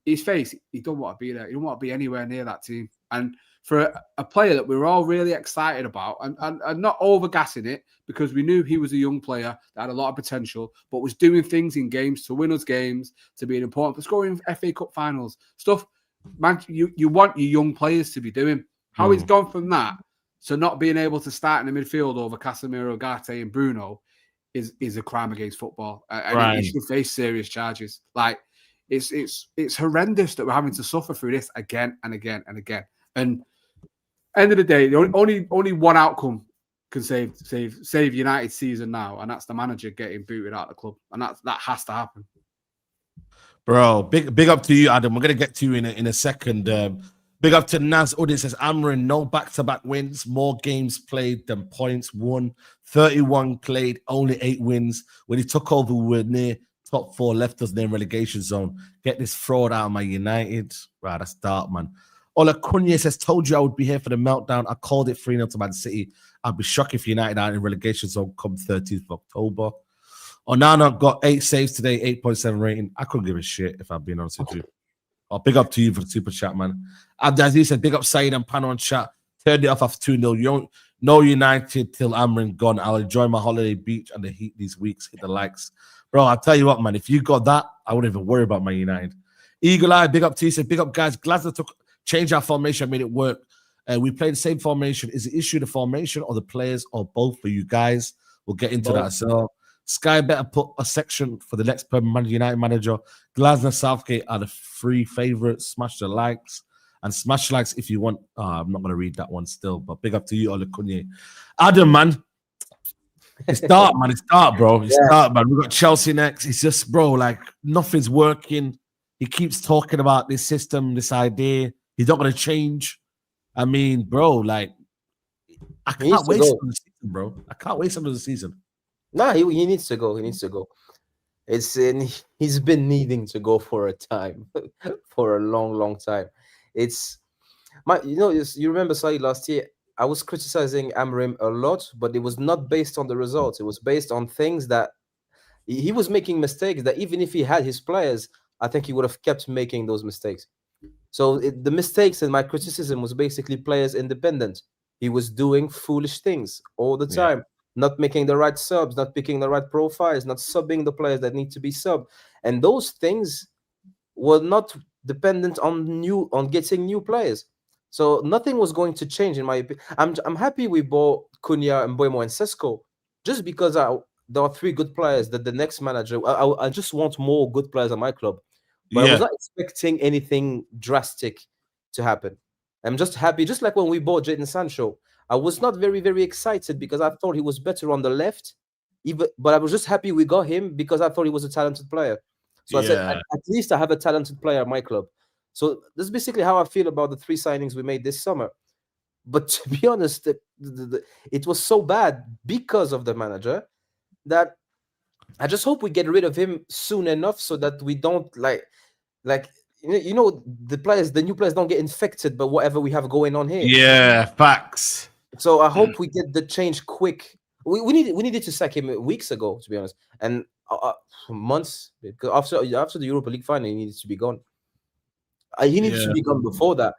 B: His face, he don't want to be there. He don't want to be anywhere near that team. And for a player that we were all really excited about, and not over-gassing it, because we knew he was a young player that had a lot of potential, but was doing things in games to win us games, to be important, for scoring FA Cup finals, stuff, man, you want your young players to be doing. How he's gone from that to not being able to start in the midfield over Casemiro, Garte, and Bruno is a crime against football. And he should face serious charges. Like, it's horrendous that we're having to suffer through this again and again and again. And end of the day, only one outcome can save United's season now, and that's the manager getting booted out of the club, and that has to happen.
A: Bro, big up to you, Adam. We're gonna get to you in a second. Big up to Naz Udin, says Amorim, no back-to-back wins, more games played than points won. 31 played, only 8 wins. When he took over, we were near top 4, left us near relegation zone. Get this fraud out of my United. Right, that's dark, man. Ola Cunha says, told you I would be here for the meltdown. I called it 3-0 to Man City. I'd be shocked if United are in relegation zone come 13th of October. Onana got 8 saves today, 8.7 rating. I couldn't give a shit, if I'm being honest with you. Oh, big up to you for the super chat, man. Abdaziz said, big up Saeed and Pano on chat. Turned it off after 2-0. You don't know United till Amorim gone. I'll enjoy my holiday beach and the heat these weeks. Hit the likes. Bro, I'll tell you what, man. If you got that, I wouldn't even worry about my United. Eagle Eye, big up to you. Said, big up, guys. Glasgow changed our formation, made it work. We played the same formation. Is the issue the formation or the players or both for you guys? We'll get into that as well. Sky better put a section for the next United manager. Glasner, Southgate are the 3 favourites. Smash the likes. And smash likes if you want. I'm not going to read that one still, but big up to you, Ole Cunha. Adam, man. It's dark, man. It's dark, bro. It's dark, man. We've got Chelsea next. It's just, bro, like, nothing's working. He keeps talking about this system, this idea. He's not going to change. I mean, bro, like, I can't wait another season, bro. I can't wait another season.
D: Nah, he needs to go. He needs to go. He's been needing to go for a time, for a long time. You remember, Saeed, last year, I was criticizing Amorim a lot, but it was not based on the results. It was based on things that he was making mistakes that even if he had his players, I think he would have kept making those mistakes. So the mistakes in my criticism was basically players independent. He was doing foolish things all the time. Not making the right subs, not picking the right profiles, not subbing the players that need to be subbed. And those things were not dependent on getting new players. So nothing was going to change in my opinion. I'm happy we bought Cunha and Mbeumo and Sesko just because there are 3 good players that the next manager, I just want more good players at my club. But I was not expecting anything drastic to happen. I'm just happy, just like when we bought Jadon Sancho. I was not very, very excited because I thought he was better on the left. But I was just happy we got him because I thought he was a talented player. So I said, at least I have a talented player at my club. So that's basically how I feel about the 3 signings we made this summer. But to be honest, it was so bad because of the manager that I just hope we get rid of him soon enough so that we don't like the new players don't get infected by whatever we have going on here.
A: Yeah, facts.
D: So I hope we get the change quick. We needed to sack him weeks ago, to be honest, and months, because after the Europa League final, he needed to be gone. He needed to be gone before that.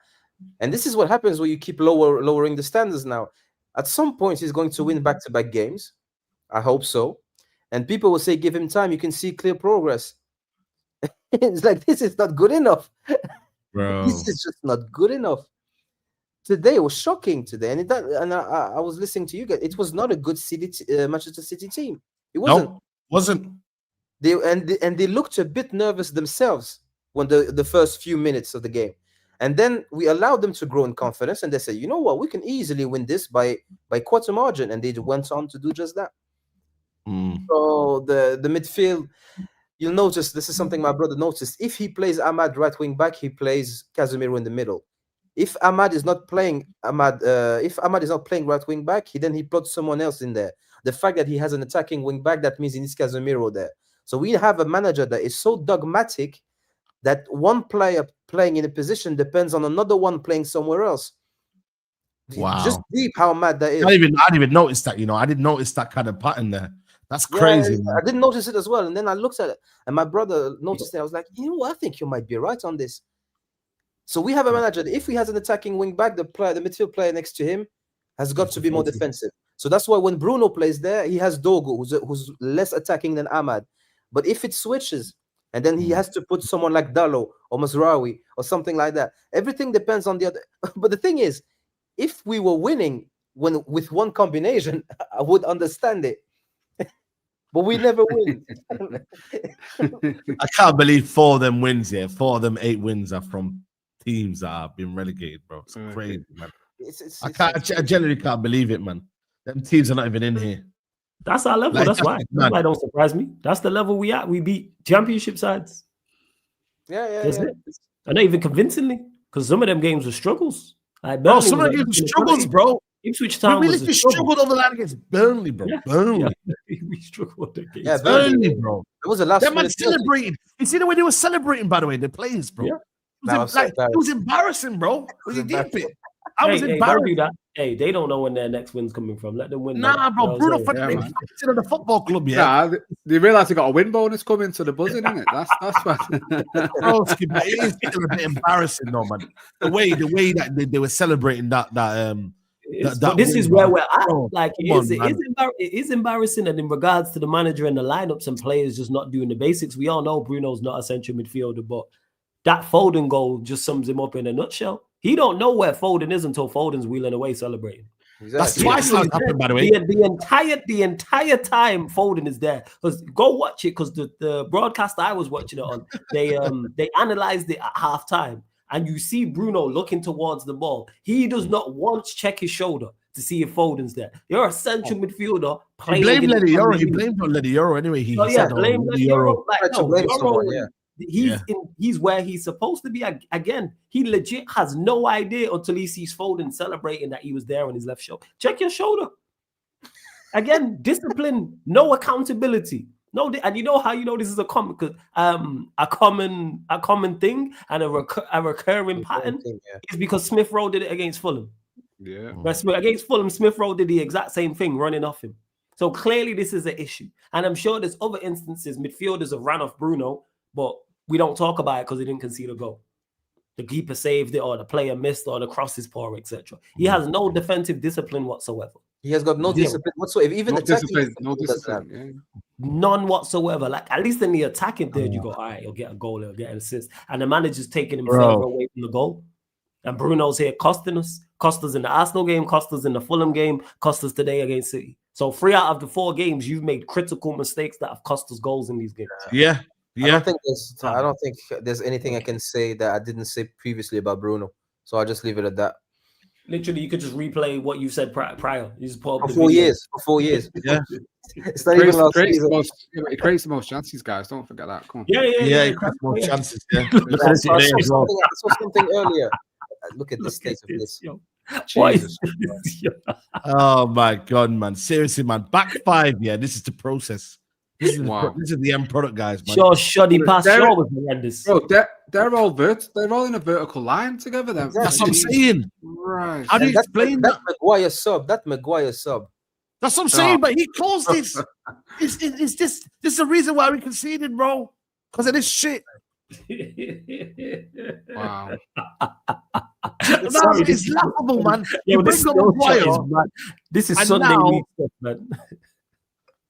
D: And this is what happens when you keep lowering the standards now. At some point, he's going to win back-to-back games. I hope so. And people will say, give him time. You can see clear progress. It's like, this is not good enough.
A: Bro.
D: This is just not good enough. Today, it was shocking today. And I was listening to you guys. It was not a good Manchester City team. It wasn't.
A: No, wasn't.
D: They looked a bit nervous themselves when the first few minutes of the game. And then we allowed them to grow in confidence, and they said, you know what, we can easily win this by quarter margin. And they went on to do just that. So the midfield, you'll notice, this is something my brother noticed. If he plays Ahmad right wing back, he plays Casemiro in the middle. If Ahmad is not playing right wing back, he puts someone else in there. The fact that he has an attacking wing back, that means he needs Casemiro there. So we have a manager that is so dogmatic that one player playing in a position depends on another one playing somewhere else.
A: Wow.
D: Just deep how mad that is.
A: I didn't even notice that, I didn't notice that kind of pattern there. That's crazy.
D: Yeah, I didn't notice it as well. And then I looked at it, and my brother noticed it. I was like, you know what? I think you might be right on this. So we have a manager that if he has an attacking wing back, the midfield player next to him has got to be more defensive. So that's why when Bruno plays there, he has Dogo, who's less attacking than Ahmad. But if it switches, and then he has to put someone like Dallo or Mazraoui or something like that, everything depends on the other. But the thing is, if we were winning with one combination, I would understand it. But we never win.
A: I can't believe 4 of them wins here. 4 of them 8 wins are from teams that have been relegated, bro. It's crazy, man. I generally can't believe it, man. Them teams are not even in here.
C: That's our level. That's why it don't surprise me. That's the level we at. We beat championship sides.
D: Yeah.
C: And not even convincingly, because some of them games were struggles.
A: Like some of them games were struggles, bro.
C: Ipswich Town
A: we really struggled on the line against Burnley, bro.
C: Yeah.
A: Burnley.
C: Yeah. We struggled against
A: Burnley, bro.
D: It was the last
A: them man celebrating. You see the way they were celebrating, by the way, the players, bro.
C: Yeah.
A: It was embarrassing, bro. Was it deep it? I was embarrassed.
C: Hey, they don't know when their next win's coming from. Let them win.
A: Nah, bro. Bruno Fernandes in the football club,
B: they realize they got a win bonus coming, so they're buzzing, isn't it? That's what.
A: Bro, it is a bit embarrassing, though, man. The way that they were celebrating that
C: this is where we're at. Like it is embarrassing, and in regards to the manager and the lineups and players just not doing the basics, we all know Bruno's not a central midfielder, but that Foden goal just sums him up in a nutshell. He don't know where Foden is until Foden's wheeling away celebrating.
D: Exactly.
A: That's twice that's happened, by the way.
C: The entire time Foden is there. Because go watch it, because the broadcast I was watching it on, they analyzed it at halftime, and you see Bruno looking towards the ball. He does not once check his shoulder to see if Foden's there. You're a central midfielder playing.
A: He blamed Lady Euro. He blamed on Lady Euro anyway. He said,
C: blame Lady Euro. Like, no,
D: Euro,
C: he's where he's supposed to be. Again, he legit has no idea until he sees Foden celebrating that he was there on his left shoulder. Check your shoulder. Again, discipline, no accountability. No, and you know how you know this is a common thing and a recurring pattern is because Smith Rowe did it against Fulham.
B: Yeah,
C: against Fulham, Smith Rowe did the exact same thing, running off him. So clearly, this is an issue, and I'm sure there's other instances midfielders have ran off Bruno, but we don't talk about it because he didn't concede a goal. The keeper saved it, or the player missed, or the cross is poor, etc. He has no defensive discipline whatsoever.
D: He has got no discipline whatsoever. Even
B: no discipline. Yeah.
C: None whatsoever. Like, at least in the attacking third, you go, all right, he'll get a goal, he'll get an assist. And the manager's taking him further away from the goal. And Bruno's here costing us. Cost us in the Arsenal game, cost us in the Fulham game, cost us today against City. So 3 out of the 4 games, you've made critical mistakes that have cost us goals in these games.
A: Yeah.
D: I don't think there's anything I can say that I didn't say previously about Bruno. So I'll just leave it at that.
C: Literally, you could just replay what you said prior. You just put up
D: for 4 years. For 4 years.
A: Yeah.
B: It's not even it creates the most chances, guys. Don't forget that. Come on.
C: Yeah.
A: It creates more chances. Yeah.
D: I saw something earlier. Look at the state of this.
A: Oh my God, man! Seriously, man. Back 5. Yeah, this is the process. This is the end product, guys. Man.
C: Shoddy pass. Was horrendous.
B: Bro, they're all in a vertical line together. Then
A: That's what I'm saying.
B: Right.
A: How do you explain that?
D: Maguire sub. That Maguire sub.
A: That's what I'm saying. But he caused this. It's this the reason why we conceded, bro. Because of this shit.
B: Wow.
A: It's laughable, man. You bring up Maguire.
C: This is Sunday week stuff, man.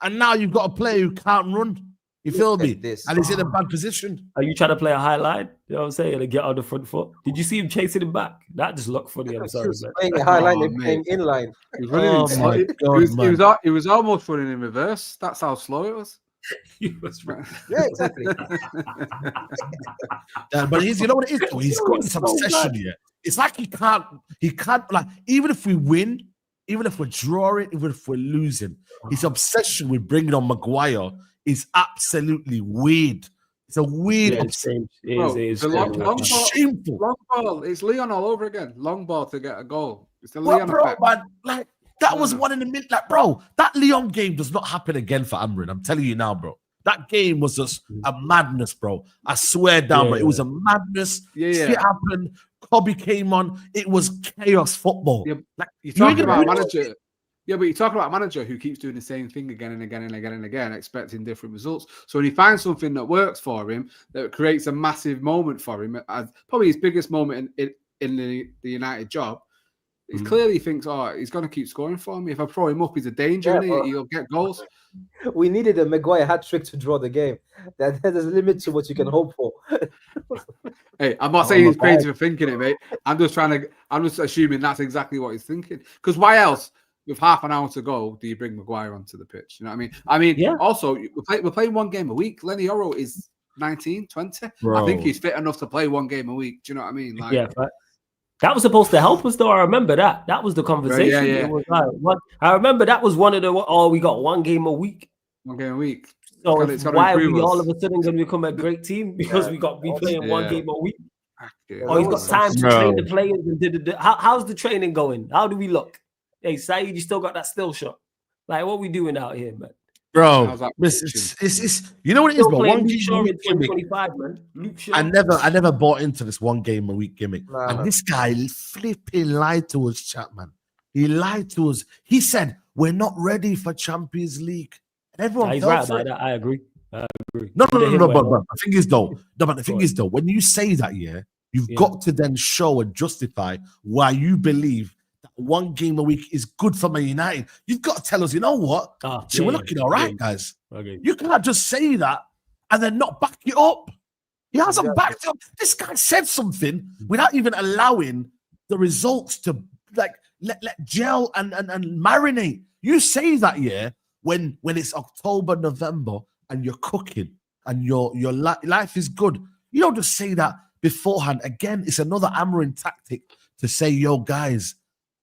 A: And now you've got a player who can't run. You feel me?
D: This.
A: And he's in a bad position.
C: Are you trying to play a high line? You know what I'm saying? And get on the front foot. Did you see him chasing him back? That just looked funny. I'm sorry, man.
D: Playing a high line and playing in line.
B: He was almost running in reverse. That's how slow it was.
C: He was right.
D: Yeah, exactly.
A: But you know what it is? Though? He's got this obsession here. It's like he can't like, even if we win, even if we're drawing, even if we're losing, his obsession with bringing on Maguire is absolutely weird. It's a weird obsession.
C: It's
B: long ball. It's Leon all over again. Long ball to get a goal. It's the Leon effect.
A: Man, like that was one in a minute. Like, bro, that Leon game does not happen again for Amorim. I'm telling you now, bro. That game was just a madness, bro. I swear down, but it was a madness. Shit happened. Kobe came on. It was chaos football.
B: Yeah, like, you're talking about a manager. Yeah, but you're talking about a manager who keeps doing the same thing again and again and again and again, expecting different results. So when he finds something that works for him, that creates a massive moment for him, as probably his biggest moment in the United job, he clearly thinks, oh, he's going to keep scoring for me. If I throw him up, he's a danger, he'll get goals.
D: We needed a Maguire hat trick to draw the game. There's a limit to what you can hope for.
B: Hey, I'm not saying he's crazy for thinking it, mate. I'm just assuming that's exactly what he's thinking. Because why else, with half an hour to go, do you bring Maguire onto the pitch? You know what I mean? Also, we're playing one game a week. Lenny Oro is 19, 20. Bro. I think he's fit enough to play one game a week. Do you know what I mean? Like,
C: but that was supposed to help us, though. I remember that. That was the conversation.
B: Yeah.
C: It was like, I remember that was one of the, we got one game a week.
B: One game a week.
C: So why are we all of a sudden going to become a great team? Because we got to be playing one game a week. Or he's got time to train the players. And how's the training going? How do we look? Hey, Saeed, you still got that still shot. Like, what we doing out here, man?
A: Bro, it's you know what it is, bro. One game a week gimmick.
C: Man.
A: I never bought into this one game a week gimmick. And this guy flipping lied to us, chat, man. He lied to us. He said, we're not ready for Champions League. And everyone
C: he's right about that. I agree.
A: No, but the thing is, though, when you say that, you've got to then show and justify why you believe that one game a week is good for Man United. You've got to tell us, you know what? We're looking all right, guys. Okay. You can't just say that and then not back it up. He hasn't backed up. This guy said something without even allowing the results to like let gel and marinate. You say that, when it's October, November, and you're cooking and your life is good. You don't just say that beforehand. Again, it's another Amorim tactic to say, yo, guys,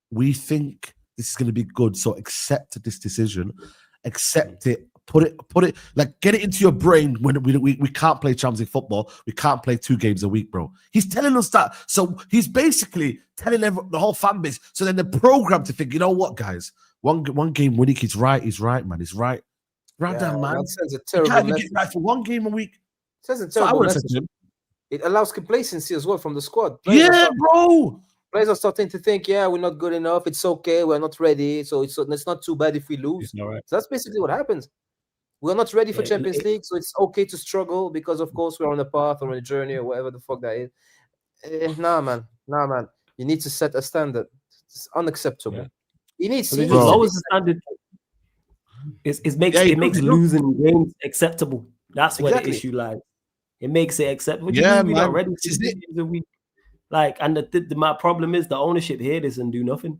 A: we think this is going to be good, so accept this decision, accept it, put it, like get it into your brain. When we can't play Champions League football, we can't play 2 games a week, bro. He's telling us that, so he's basically telling the whole fan base. So then they're programmed to think, you know what, guys, one game a week is right, man, it's right. Right down, man.
D: That sends a terrible
A: you can't even get right for one game a week.
D: It sends a terrible message. It allows complacency as well from the squad.
A: Bro.
D: Players are starting to think, we're not good enough. It's okay. We're not ready. So it's not too bad if we lose.
C: Right.
D: So that's basically what happens. We're not ready for Champions League, so it's okay to struggle because, of course, we're on a path or on a journey or whatever the fuck that is. Nah, man. You need to set a standard. It's unacceptable. Yeah. You need to
C: always the standard. It makes losing games acceptable. That's where the issue lies. It makes it acceptable. We're not ready for games a week. Like, and my problem is the ownership here doesn't do nothing.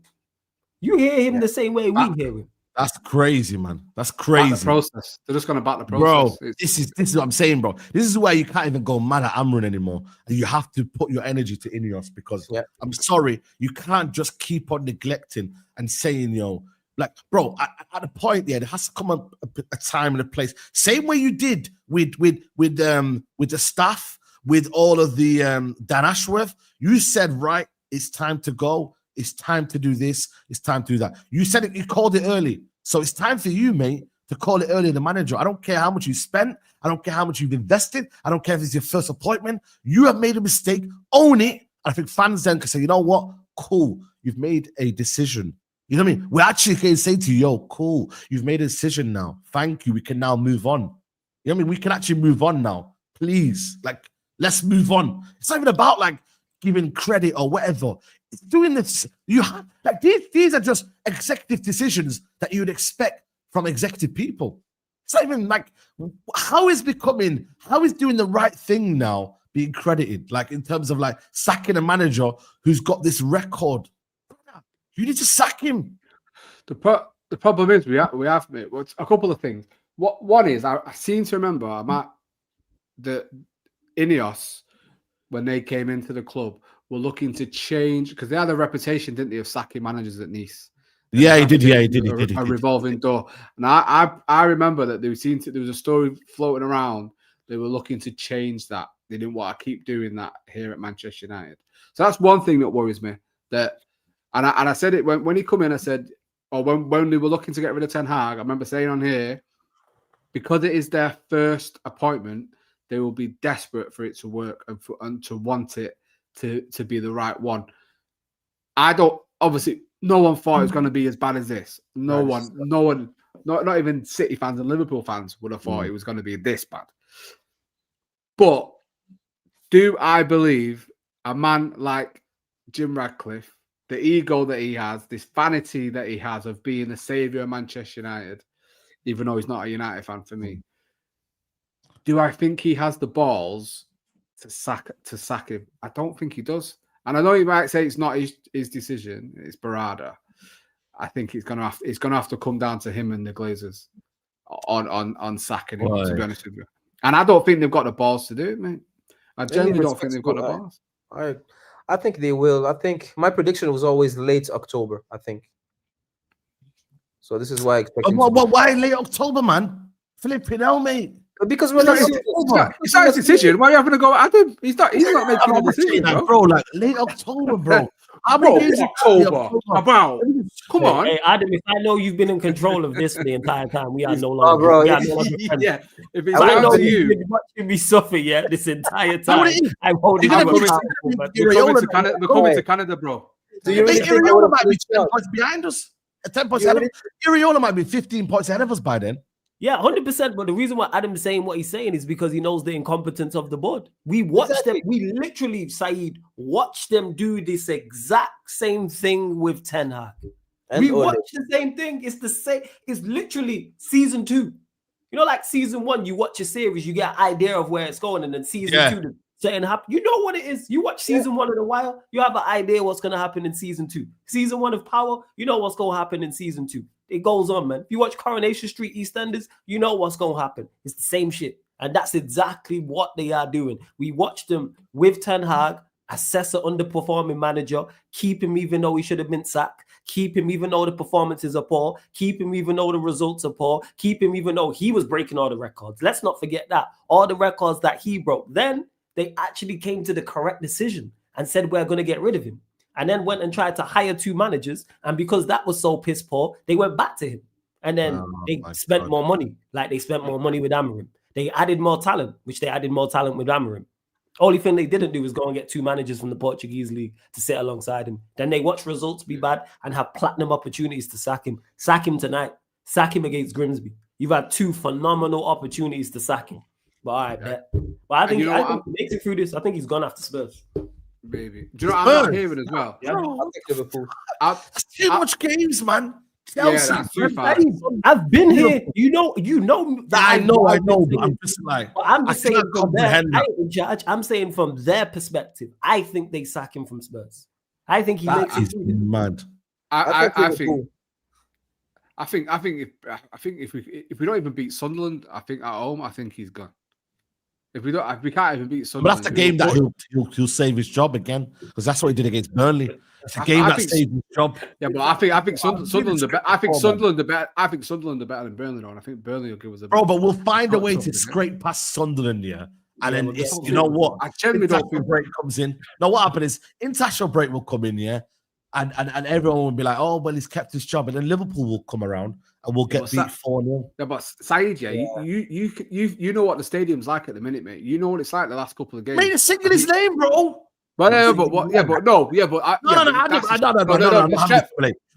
C: You hear him the same way we hear him.
A: That's crazy, man. That's crazy.
B: The process. They're just going to back the process.
A: Bro, this is what I'm saying, bro. This is why you can't even go mad at Amorim anymore. You have to put your energy to Ineos because I'm sorry, you can't just keep on neglecting and saying, like, bro, at the point there has to come a time and a place. Same way you did with the staff, with all of the Dan Ashworth. You said, right, it's time to go. It's time to do this. It's time to do that. You said it. You called it early. So it's time for you, mate, to call it earlier the manager. I don't care how much you spent. I don't care how much you've invested. I don't care if it's your first appointment. You have made a mistake. Own it. I think fans then can say, you know what? Cool. You've made a decision. You know what I mean? We actually can say to you, yo, cool. You've made a decision now. Thank you. We can now move on. You know what I mean? We can actually move on now. Please. Like, let's move on. It's not even about like giving credit or whatever. It's doing this. You have like these are just executive decisions that you would expect from executive people. It's not even like how is doing the right thing now being credited, like in terms of like sacking a manager who's got this record. You need to sack him.
B: The problem is we have mate, a couple of things. One is I seem to remember I'm at the Ineos when they came into the club were looking to change because they had a reputation, didn't they, of sacking managers at Nice.
A: Yeah, he did. Yeah, he did.
B: A revolving door. And I remember that there was a story floating around. They were looking to change that. They didn't want to keep doing that here at Manchester United. So that's one thing that worries me. And I said it when he come in. I said, or when they were looking to get rid of Ten Hag, I remember saying on here, because it is their first appointment, they will be desperate for it to work and to want it to be the right one. Obviously, no one thought it was going to be as bad as this. No one, not even City fans and Liverpool fans would have thought it was going to be this bad. But do I believe a man like Jim Ratcliffe, the ego that he has, this vanity that he has of being the saviour of Manchester United, even though he's not a United fan for me, do I think he has the balls to sack him? I don't think he does. And I know you might say it's not his decision, it's Barada. I think it's gonna have to come down to him and the Glazers on sacking him, to be honest with you. And I don't think they've got the balls to do it, mate. I genuinely don't think they've got the balls.
D: I think they will. I think my prediction was always late October, I think. So this is why I expect
A: why late October, man? Flipping hell, mate.
D: Because we're not.
B: It's not his decision. Why are you having to go at him? He's not making a decision,
A: bro. Like late October, bro.
B: How many days October? About. Come on.
C: Hey, Adam, if I know you've been in control of this the entire time, we are no longer. Bro.
B: Yeah. If it's down to you,
C: you've been watching me suffer, this entire time. I'm holding you accountable.
B: We're coming to Canada, bro.
A: Do you really think Iriola might be 10 points behind us? 10 points ahead of us. Iriola might be 15 points ahead of us by then.
C: Yeah, 100%. But the reason why Adam's saying what he's saying is because he knows the incompetence of the board. We watched them. We literally, Saeed, watched them do this exact same thing with Ten Hag. We watched the same thing. It's the same. It's literally season 2. You know, like season 1, you watch a series, you get an idea of where it's going, and then season 2, something happen. You know what it is. You watch season 1 in a while, you have an idea what's going to happen in season 2. Season 1 of Power, you know what's going to happen in season 2. It goes on, man. If you watch Coronation Street, EastEnders, you know what's going to happen. It's the same shit. And that's exactly what they are doing. We watched them with Ten Hag, assess an underperforming manager, keep him even though he should have been sacked, keep him even though the performances are poor, keep him even though the results are poor, keep him even though he was breaking all the records. Let's not forget that. All the records that he broke. Then they actually came to the correct decision and said, we're going to get rid of him. And then went and tried to hire 2 managers. And because that was so piss poor, they went back to him. And then they spent more money. Like they spent more money with Amorim. They added more talent, which they added more talent with Amorim. Only thing they didn't do was go and get 2 managers from the Portuguese league to sit alongside him. Then they watch results be bad and have platinum opportunities to sack him. Sack him tonight. Sack him against Grimsby. You've had 2 phenomenal opportunities to sack him. But all right, bet. But I think he makes it through this. I think he's gone after Spurs.
B: Maybe. Do you know what I'm not hearing as well?
C: Yeah.
D: I'll take Liverpool.
A: That's too much games, man.
B: Chelsea, that's too far.
C: I've been here. You know.
A: I know. But I'm just like,
C: I'm just saying from their, I ain't in charge. I'm saying from their perspective, I think they sack him from Spurs. I think he makes it
A: mad.
B: I think if we don't even beat Sunderland, I think at home, I think he's gone. If we can't even beat Sunderland.
A: But that's the game that he'll save his job again, because that's what he did against Burnley. It's a game that saved his job.
B: Yeah, but I think Sunderland are better. I think Sunderland are better than Burnley, though. And I think Burnley will give us a
A: bro. But we'll find a way to scrape past Sunderland, and then you know what?
B: I generally don't think
A: break comes in. Now what happened is international break will come in, and everyone will be like, oh, well, he's kept his job. And then Liverpool will come around and we'll get beat 4-0.
B: Yeah, but Saeed, you know what the stadium's like at the minute, mate. You know what it's like the last couple of games.
A: Mate, it's singing his name, bro.
B: But no.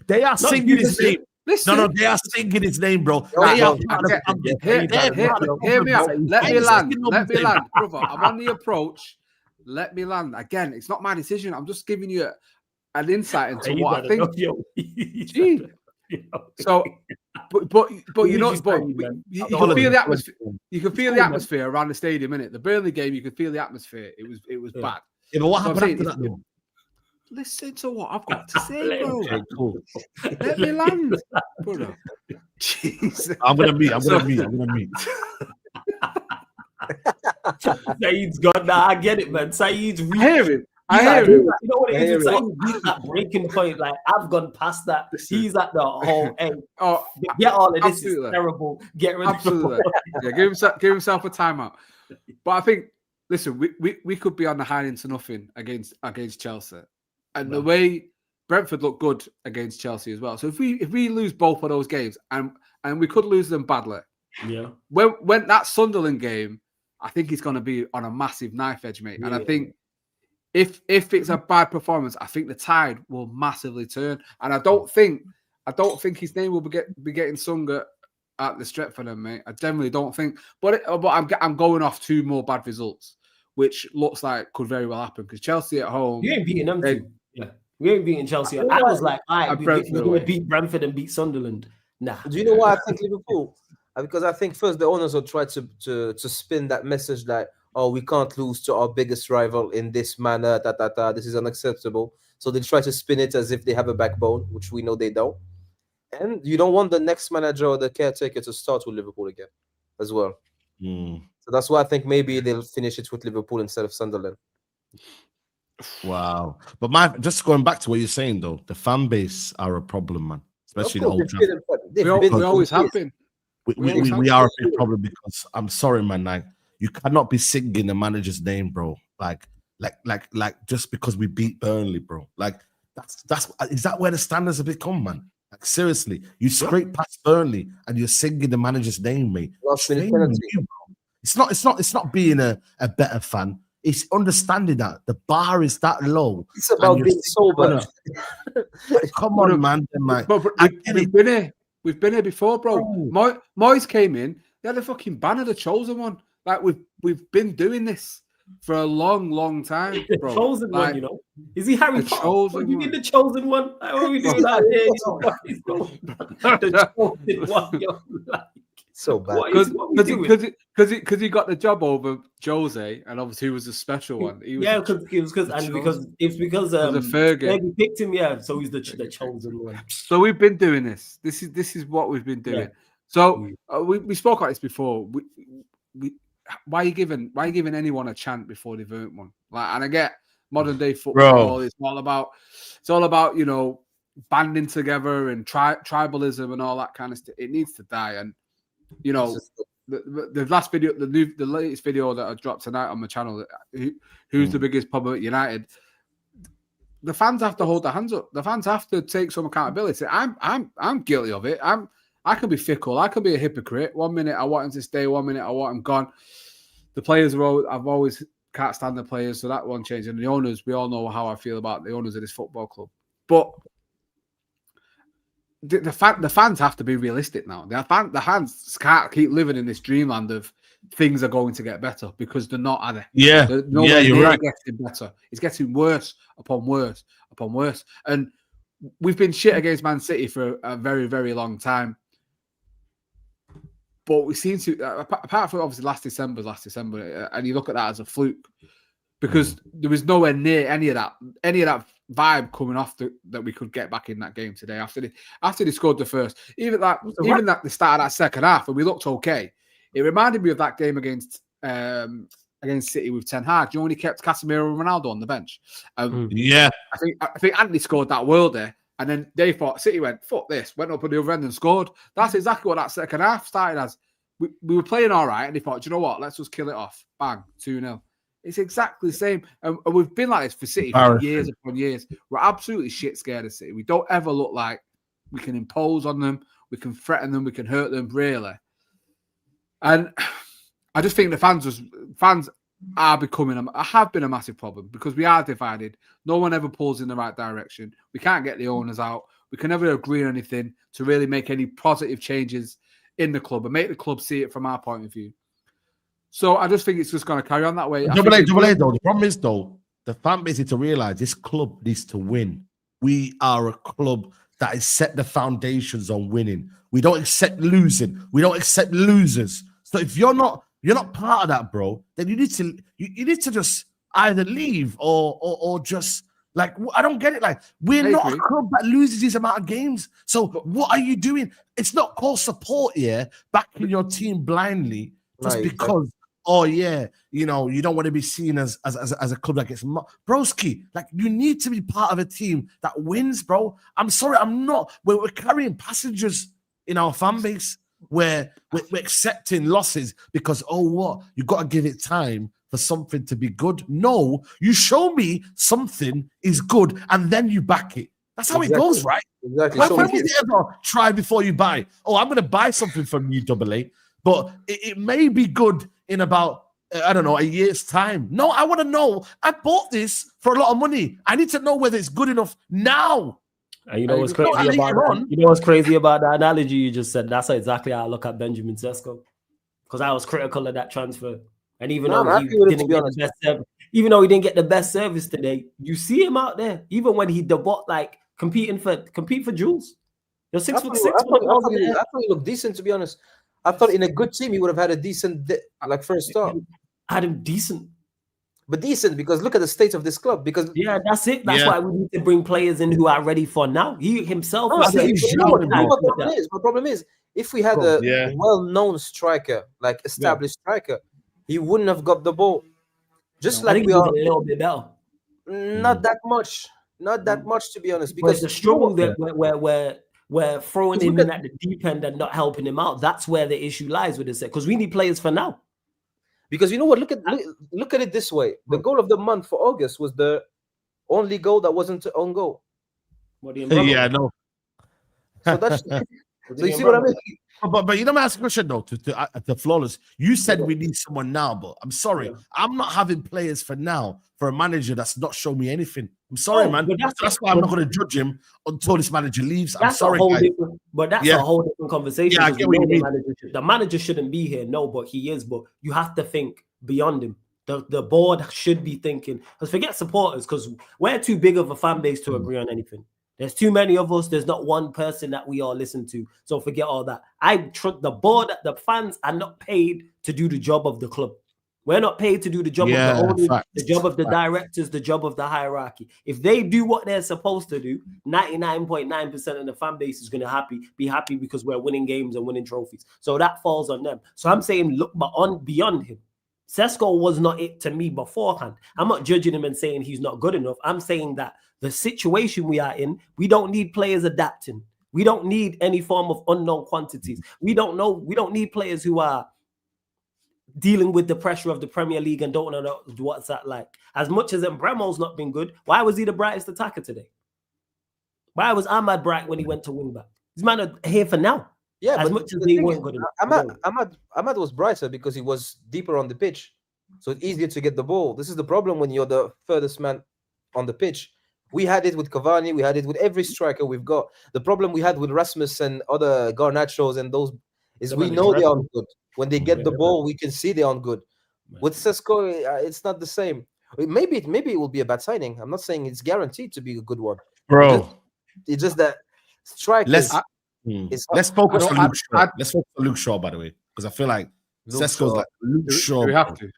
A: They are singing his name.
B: Listen.
A: No, they are singing his name, bro.
B: Hear me out. Let me land, brother. I'm on the approach. Let me land. Again, it's not my decision. I'm just giving you an insight into what I think. So, but you know, you can feel the atmosphere. You can feel the atmosphere around the stadium, innit? The Burnley game, you could feel the atmosphere. It was bad.
A: Yeah, but what happened after that, though?
B: Listen to what I've got to say, bro.
A: Okay, cool.
B: Let me land, brother. Jeez.
A: I'm gonna meet.
C: Saeed's gone now. I get it, man. Saeed's
B: I hear him. You
C: know what it is? He's at that breaking point. Like, I've gone past that. He's at the whole end. Get all of this is terrible. Get rid of it.
B: Yeah, give himself a timeout. But I think, listen, we could be on the high into nothing against Chelsea. And the way Brentford looked good against Chelsea as well. So if we lose both of those games, and we could lose them badly.
C: Yeah.
B: When that Sunderland game, I think it's going to be on a massive knife edge, mate. And I think if it's a bad performance, I think the tide will massively turn. And I don't think his name will be getting sung at the Stretford, mate. I generally don't think. But I'm going off 2 more bad results, which looks like could very well happen because Chelsea at home.
C: You ain't beating them two. Yeah, we ain't beating Chelsea. I was like, we're going to beat Brentford and beat Sunderland. Nah.
D: Do you know why I think Liverpool? Because I think first the owners will try to spin that message like, oh, we can't lose to our biggest rival in this manner. This is unacceptable. So they try to spin it as if they have a backbone, which we know they don't. And you don't want the next manager or the caretaker to start with Liverpool again, as well. So that's why I think maybe they'll finish it with Liverpool instead of Sunderland.
A: Wow. But just going back to what you're saying, though, the fan base are a problem, man. Especially the Old Trafford.
B: We always have been.
A: We are a big problem because I'm sorry, man. Like, you cannot be singing the manager's name, bro. Like just because we beat Burnley, bro. Like, is that where the standards have become, man? Like, seriously, you scrape past Burnley and you're singing the manager's name, mate. It's not being a better fan. It's understanding that the bar is that low.
D: It's about being sober.
A: Come on, man.
B: We've been here before, bro. Moyes came in. They had a fucking banner, the chosen one. Like, we've been doing this for a long time, bro.
C: The chosen one, you know. Is he Harry Potter? You mean the chosen one? Like, what are we doing out here? The chosen one, yo. Like,
D: so bad
B: because he got the job over Jose, and obviously he was a special one.
C: Because Fergie picked him. Yeah, so he's the chosen one.
B: So we've been doing this. This is what we've been doing. Yeah. So we spoke about this before. Why are you giving anyone a chant before they've earned one? Like, and I get modern day football. It's all about you know, banding together and tribalism and all that kind of stuff. It needs to die. And you know, the last video, the latest video that I dropped tonight on my channel, who's the biggest pub at United? The fans have to hold their hands up. The fans have to take some accountability. I'm guilty of it. I can be fickle. I can be a hypocrite. 1 minute I want him to stay. 1 minute I want him gone. The players I've always can't stand the players, so that won't change. And the owners, we all know how I feel about the owners of this football club. But the fans have to be realistic now. The fans can't keep living in this dreamland of things are going to get better, because they're not, are they?
A: Yeah, you're right.
B: Getting better. It's getting worse upon worse upon worse. And we've been shit against Man City for a very, very long time. But we seem to, apart from obviously last December, and you look at that as a fluke, because there was nowhere near any of that vibe coming off that we could get back in that game today after they scored the first. Even at the start of that second half, and we looked okay. It reminded me of that game against City with Ten Hag. You only kept Casemiro and Ronaldo on the bench.
A: Yeah,
B: I think Anthony scored that worlder. And then they thought, City went, fuck this, went up on the other end and scored. That's exactly what that second half started as. We were playing all right, and they thought, do you know what, let's just kill it off. Bang, 2-0. It's exactly the same. And we've been like this for City for years upon years. We're absolutely shit scared of City. We don't ever look like we can impose on them. We can threaten them. We can hurt them, really. And I just think the fans are have been a massive problem because we are divided. No one ever pulls in the right direction. We can't get the owners out. We can never agree on anything to really make any positive changes in the club and make the club see it from our point of view. So I just think it's just going to carry on that way.
A: Double A, though. The problem is, though, the fan base need to realize this club needs to win. We are a club that has set the foundations on winning. We don't accept losing. We don't accept losers. So if you're not part of that, bro, then you need to just either leave or just like, I don't get it. Like, we're not a club that loses this amount of games. So what are you doing? It's not called support here, backing your team blindly just because. Oh yeah, you don't want to be seen as a club that gets broski. Like, you need to be part of a team that wins, bro. I'm sorry, I'm not. We're carrying passengers in our fan base where we're accepting losses because you got to give it time for something to be good. No, you show me something is good and then you back it. That's how it goes, right?
D: Exactly.
A: When was it ever try before you buy? Oh, I'm going to buy something from you, Double A, but it may be good in about, I don't know, a year's time. No, I want to know. I bought this for a lot of money. I need to know whether it's good enough now.
C: And you know what's crazy about that? You know what's crazy about the analogy you just said? That's exactly how I look at Benjamin Sesko. Because I was critical of that transfer. And even though he didn't get the best service, even though he didn't get the best service today, you see him out there. Even when he compete for Jules. You're 6'6". I
D: thought he looked decent, to be honest. I thought in a good team he would have had a decent first start.
C: Had him decent.
D: But decent because look at the state of this club. Because
C: that's it. That's why we need to bring players in who are ready for now. He himself.
D: My problem is if we had a well-known striker, like established striker, he wouldn't have got the ball. Just like we are
C: a little bit better.
D: Not that much. Not that much, to be honest. Because
C: the struggle that we're throwing him in at the deep end and not helping him out. That's where the issue lies with this. Because we need players for now.
D: Because you know what? Look at it this way. The goal of the month for August was the only goal that wasn't an own goal.
C: What do you mean?
A: Yeah, no.
D: So that's so you see what I mean?
A: But you know, my ask a question though to Flawless. You said we need someone now, but I'm sorry, I'm not having players for now for a manager that's not showing me anything. I'm sorry, man. That's why I'm not going to judge him until this manager leaves. I'm sorry,
C: but that's a whole different conversation.
A: Yeah, I get what you mean.
C: The manager shouldn't be here, no, but he is. But you have to think beyond him. The board should be thinking. Because forget supporters, because we're too big of a fan base to agree on anything. There's too many of us. There's not one person that we all listen to. So forget all that. The board, the fans are not paid to do the job of the club. We're not paid to do the job of the owners, the job of the directors, the job of the hierarchy. If they do what they're supposed to do, 99.9% of the fan base is going to be happy because we're winning games and winning trophies. So that falls on them. So I'm saying look beyond him. Sesko was not it to me beforehand. I'm not judging him and saying he's not good enough. I'm saying that the situation we are in, we don't need players adapting. We don't need any form of unknown quantities. We don't need players who are dealing with the pressure of the Premier League and don't know what's that like. As much as Mbremo's not been good, why was he the brightest attacker today? Why was Ahmad bright when he went to wing back? These men are here for now.
D: Yeah,
C: as much as they weren't good enough.
D: Ahmad was brighter because he was deeper on the pitch. So it's easier to get the ball. This is the problem when you're the furthest man on the pitch. We had it with Cavani. We had it with every striker we've got. The problem we had with Rasmus and other Garnachos and those is we know they aren't good. When they get the ball, we can see they aren't good. With Sesko, it's not the same. Maybe it will be a bad signing. I'm not saying it's guaranteed to be a good one.
A: Bro.
D: It's just that strikers...
A: Let's focus on Luke Shaw. Let's focus on Luke Shaw, by the way, because I feel like Sesko's like Luke Shaw.
B: We have to.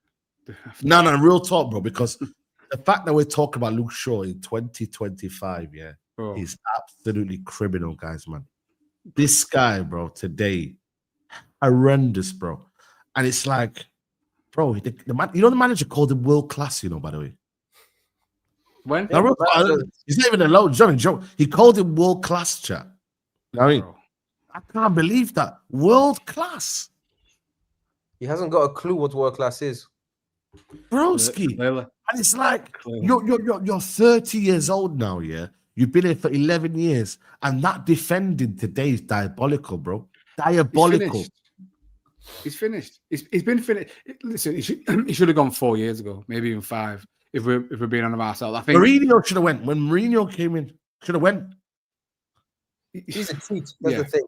A: No, real talk, bro, because the fact that we're talking about Luke Shaw in 2025, is absolutely criminal, guys, man. This guy, bro, today, horrendous, bro. And it's like, bro, the manager called him world class, by the way.
B: When?
A: He's not even a joke. He called him world class, chat. I mean, I can't believe that. World class.
D: He hasn't got a clue what world class is.
A: Broski. And it's like you're 30 years old now, yeah. You've been here for 11 years, and that defending today is diabolical, bro. Diabolical.
B: He's finished. He's been finished. Listen, he should have gone 4 years ago, maybe even 5. If we're being on ourselves, I think
A: Mourinho should have went when Mourinho came in. Should have went.
D: He's a treat. That's the thing.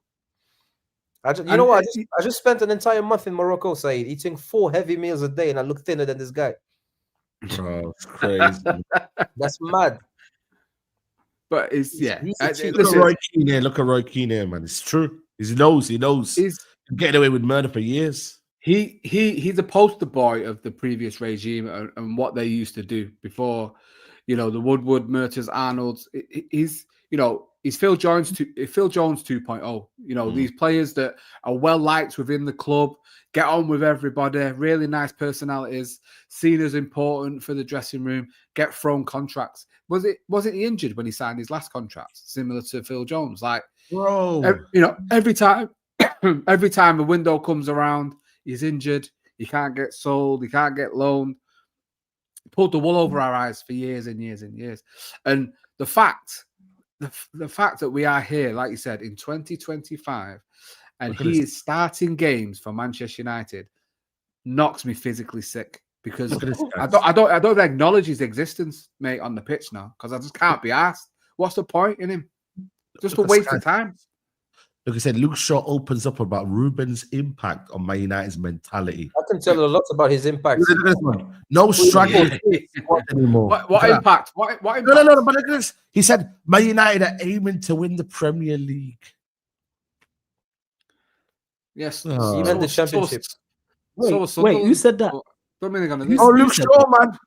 D: You know what? I just spent an entire month in Morocco, Saeed, eating 4 heavy meals a day, and I look thinner than this guy.
A: Bro, it's crazy.
D: That's mad.
B: But it's
A: Look at Roy Keane here, man. It's true. He knows. He's getting away with murder for years.
B: He's a poster boy of the previous regime and what they used to do before, the Woodward, Mertens, Arnold's. He's Phil Jones 2.0. These players that are well liked within the club, get on with everybody, really nice personalities, seen as important for the dressing room, get thrown contracts. Wasn't he injured when he signed his last contract, similar to Phil Jones? Like,
A: bro,
B: every time a window comes around, he's injured. He can't get sold. He can't get loaned. Pulled the wool over our eyes for years and years and years. And the fact that we are here, like you said, in 2025, and he is starting games for Manchester United, knocks me physically sick because I don't even acknowledge his existence, mate, on the pitch now because I just can't be asked. What's the point in him? Just a waste of time.
A: Like I said, Luke Shaw opens up about Ruben's impact on Man United's mentality.
D: I can tell a lot about his impact.
A: No struggling anymore.
B: What impact? What impact?
A: No. But look at this. He said Man United are aiming to win the Premier League.
B: Yes,
D: even the championship.
C: Wait, who said that?
A: Luke Shaw, man.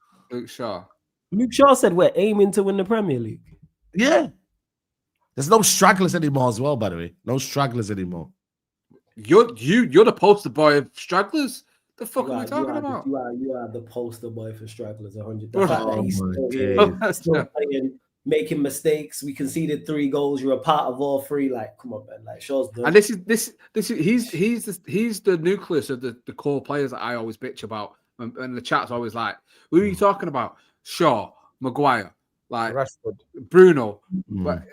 B: Luke
C: Shaw said we're aiming to win the Premier League.
A: Yeah. There's no stragglers anymore as well, by the way. No stragglers anymore.
B: You're the poster boy of stragglers. The fuck are we talking about?
C: You are the poster boy for stragglers. 100.
A: The fact that he's
C: still playing, making mistakes. We conceded 3 goals. You're a part of all 3. Like, come on, man. Like, Shaw's done.
B: And this is he's the nucleus of the core players that I always bitch about. And the chat's always like, who are you talking about? Shaw, Maguire. Like
D: Rashford.
B: Bruno.
A: But,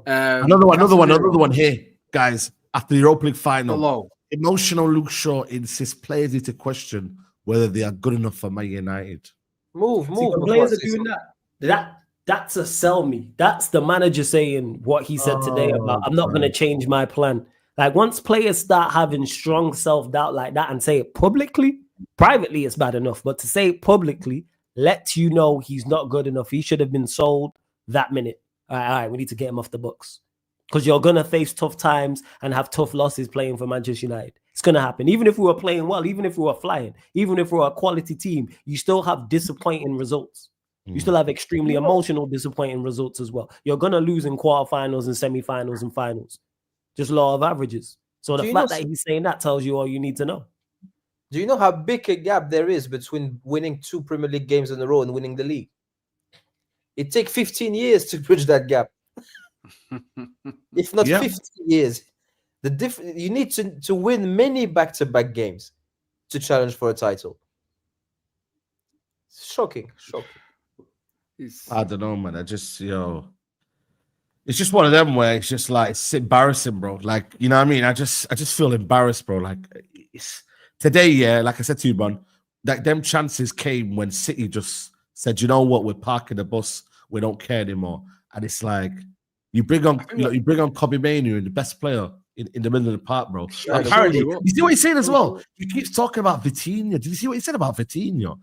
A: another one here, guys. After the Europa League final, emotional Luke Shaw insists players need to question whether they are good enough for Man United.
D: Move.
C: Players are doing that's a sell me. That's the manager saying what he said today about I'm not going to change my plan. Like once players start having strong self-doubt like that and say it publicly, privately it's bad enough, but to say it publicly lets you know he's not good enough. He should have been sold that minute. All right, we need to get him off the books. Because you're going to face tough times and have tough losses playing for Manchester United. It's going to happen. Even if we were playing well, even if we were flying, even if we were a quality team, you still have disappointing results. You still have extremely emotional, disappointing results as well. You're going to lose in quarterfinals and semi-finals and finals. Just law of averages. So the fact that he's saying that tells you all you need to know.
D: Do you know how big a gap there is between winning 2 Premier League games in a row and winning the league? It takes 15 years to bridge that gap. If not 50 years. You need to win many back-to-back games to challenge for a title. Shocking.
A: I don't know, man. It's just one of them where it's just like it's embarrassing, bro. Like, you know what I mean? I just feel embarrassed, bro. Like today, like I said to you, man, like them chances came when City just said, you know what, we're parking the bus, we don't care anymore. And it's like you bring on Kobe Mainoo, the best player in the middle of the park, bro. Apparently, you see what he's saying as well? He keeps talking about Vitinha. Did you see what he said about Vitinha?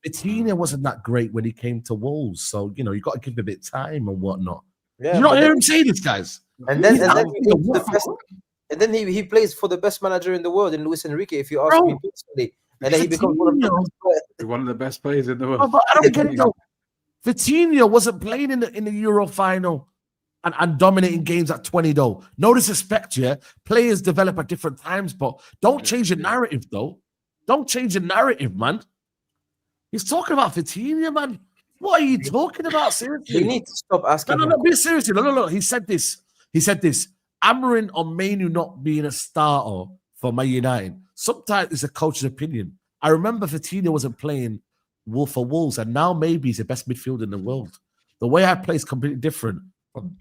A: Vitinha wasn't that great when he came to Wolves, so you got to give him a bit of time and whatnot. Yeah, you not hear him say this, guys.
D: And then he plays for the best manager in the world in Luis Enrique, if you ask me personally. And then he becomes
B: one of the best players in the world.
A: But I don't get it though. Vitinha wasn't playing in the Euro final and dominating games at 20 though. No disrespect, yeah. Players develop at different times, but don't change the narrative though. Don't change the narrative, man. He's talking about Vitinha, man. What are you talking about? Seriously,
D: you need to stop asking.
A: No, be seriously. No. He said this. Amorim or Mainoo not being a starter for Man United. Sometimes it's a coach's opinion. I remember Vitinha wasn't playing for Wolves, and now maybe he's the best midfielder in the world. The way I play is completely different from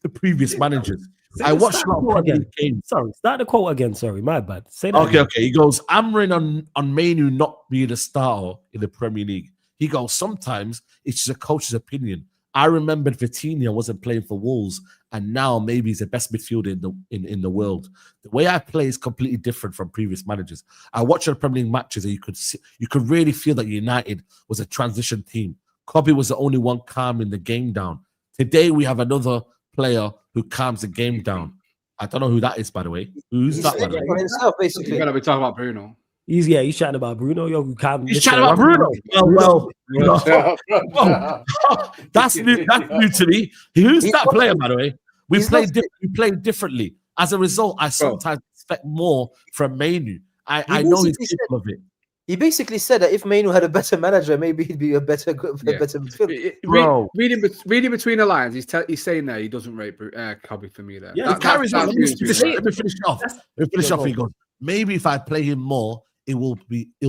A: the previous managers. I watched a lot of Premier League games.
C: Sorry, start the quote again. Sorry, my bad. Say that.
A: Okay. He goes, Amorim on Mainoo not being a starter in the Premier League. He goes, sometimes it's just a coach's opinion. I remembered Vitinha wasn't playing for Wolves, and now maybe he's the best midfielder in the world. The way I play is completely different from previous managers. I watched the Premier League matches, and you could really feel that United was a transition team. Kobe was the only one calming the game down. Today we have another player who calms the game down. I don't know who that is, by the way. Who's that? By the way?
D: Himself, basically.
B: You're gonna be talking about Bruno.
C: He's chatting about Bruno.
A: He's chatting about Bruno. That's new. That's new to me. Who's that player, by the way? We played differently. As a result, I sometimes expect more from Mainoo. I know he's capable of it.
D: He basically said that if Mainoo had a better manager, maybe he'd be a better midfielder.
B: Reading between the lines, he's saying that he doesn't rate Kobe for me there.
A: Yeah, he carries on. Let me finish off. He goes, maybe if I play him more, it'll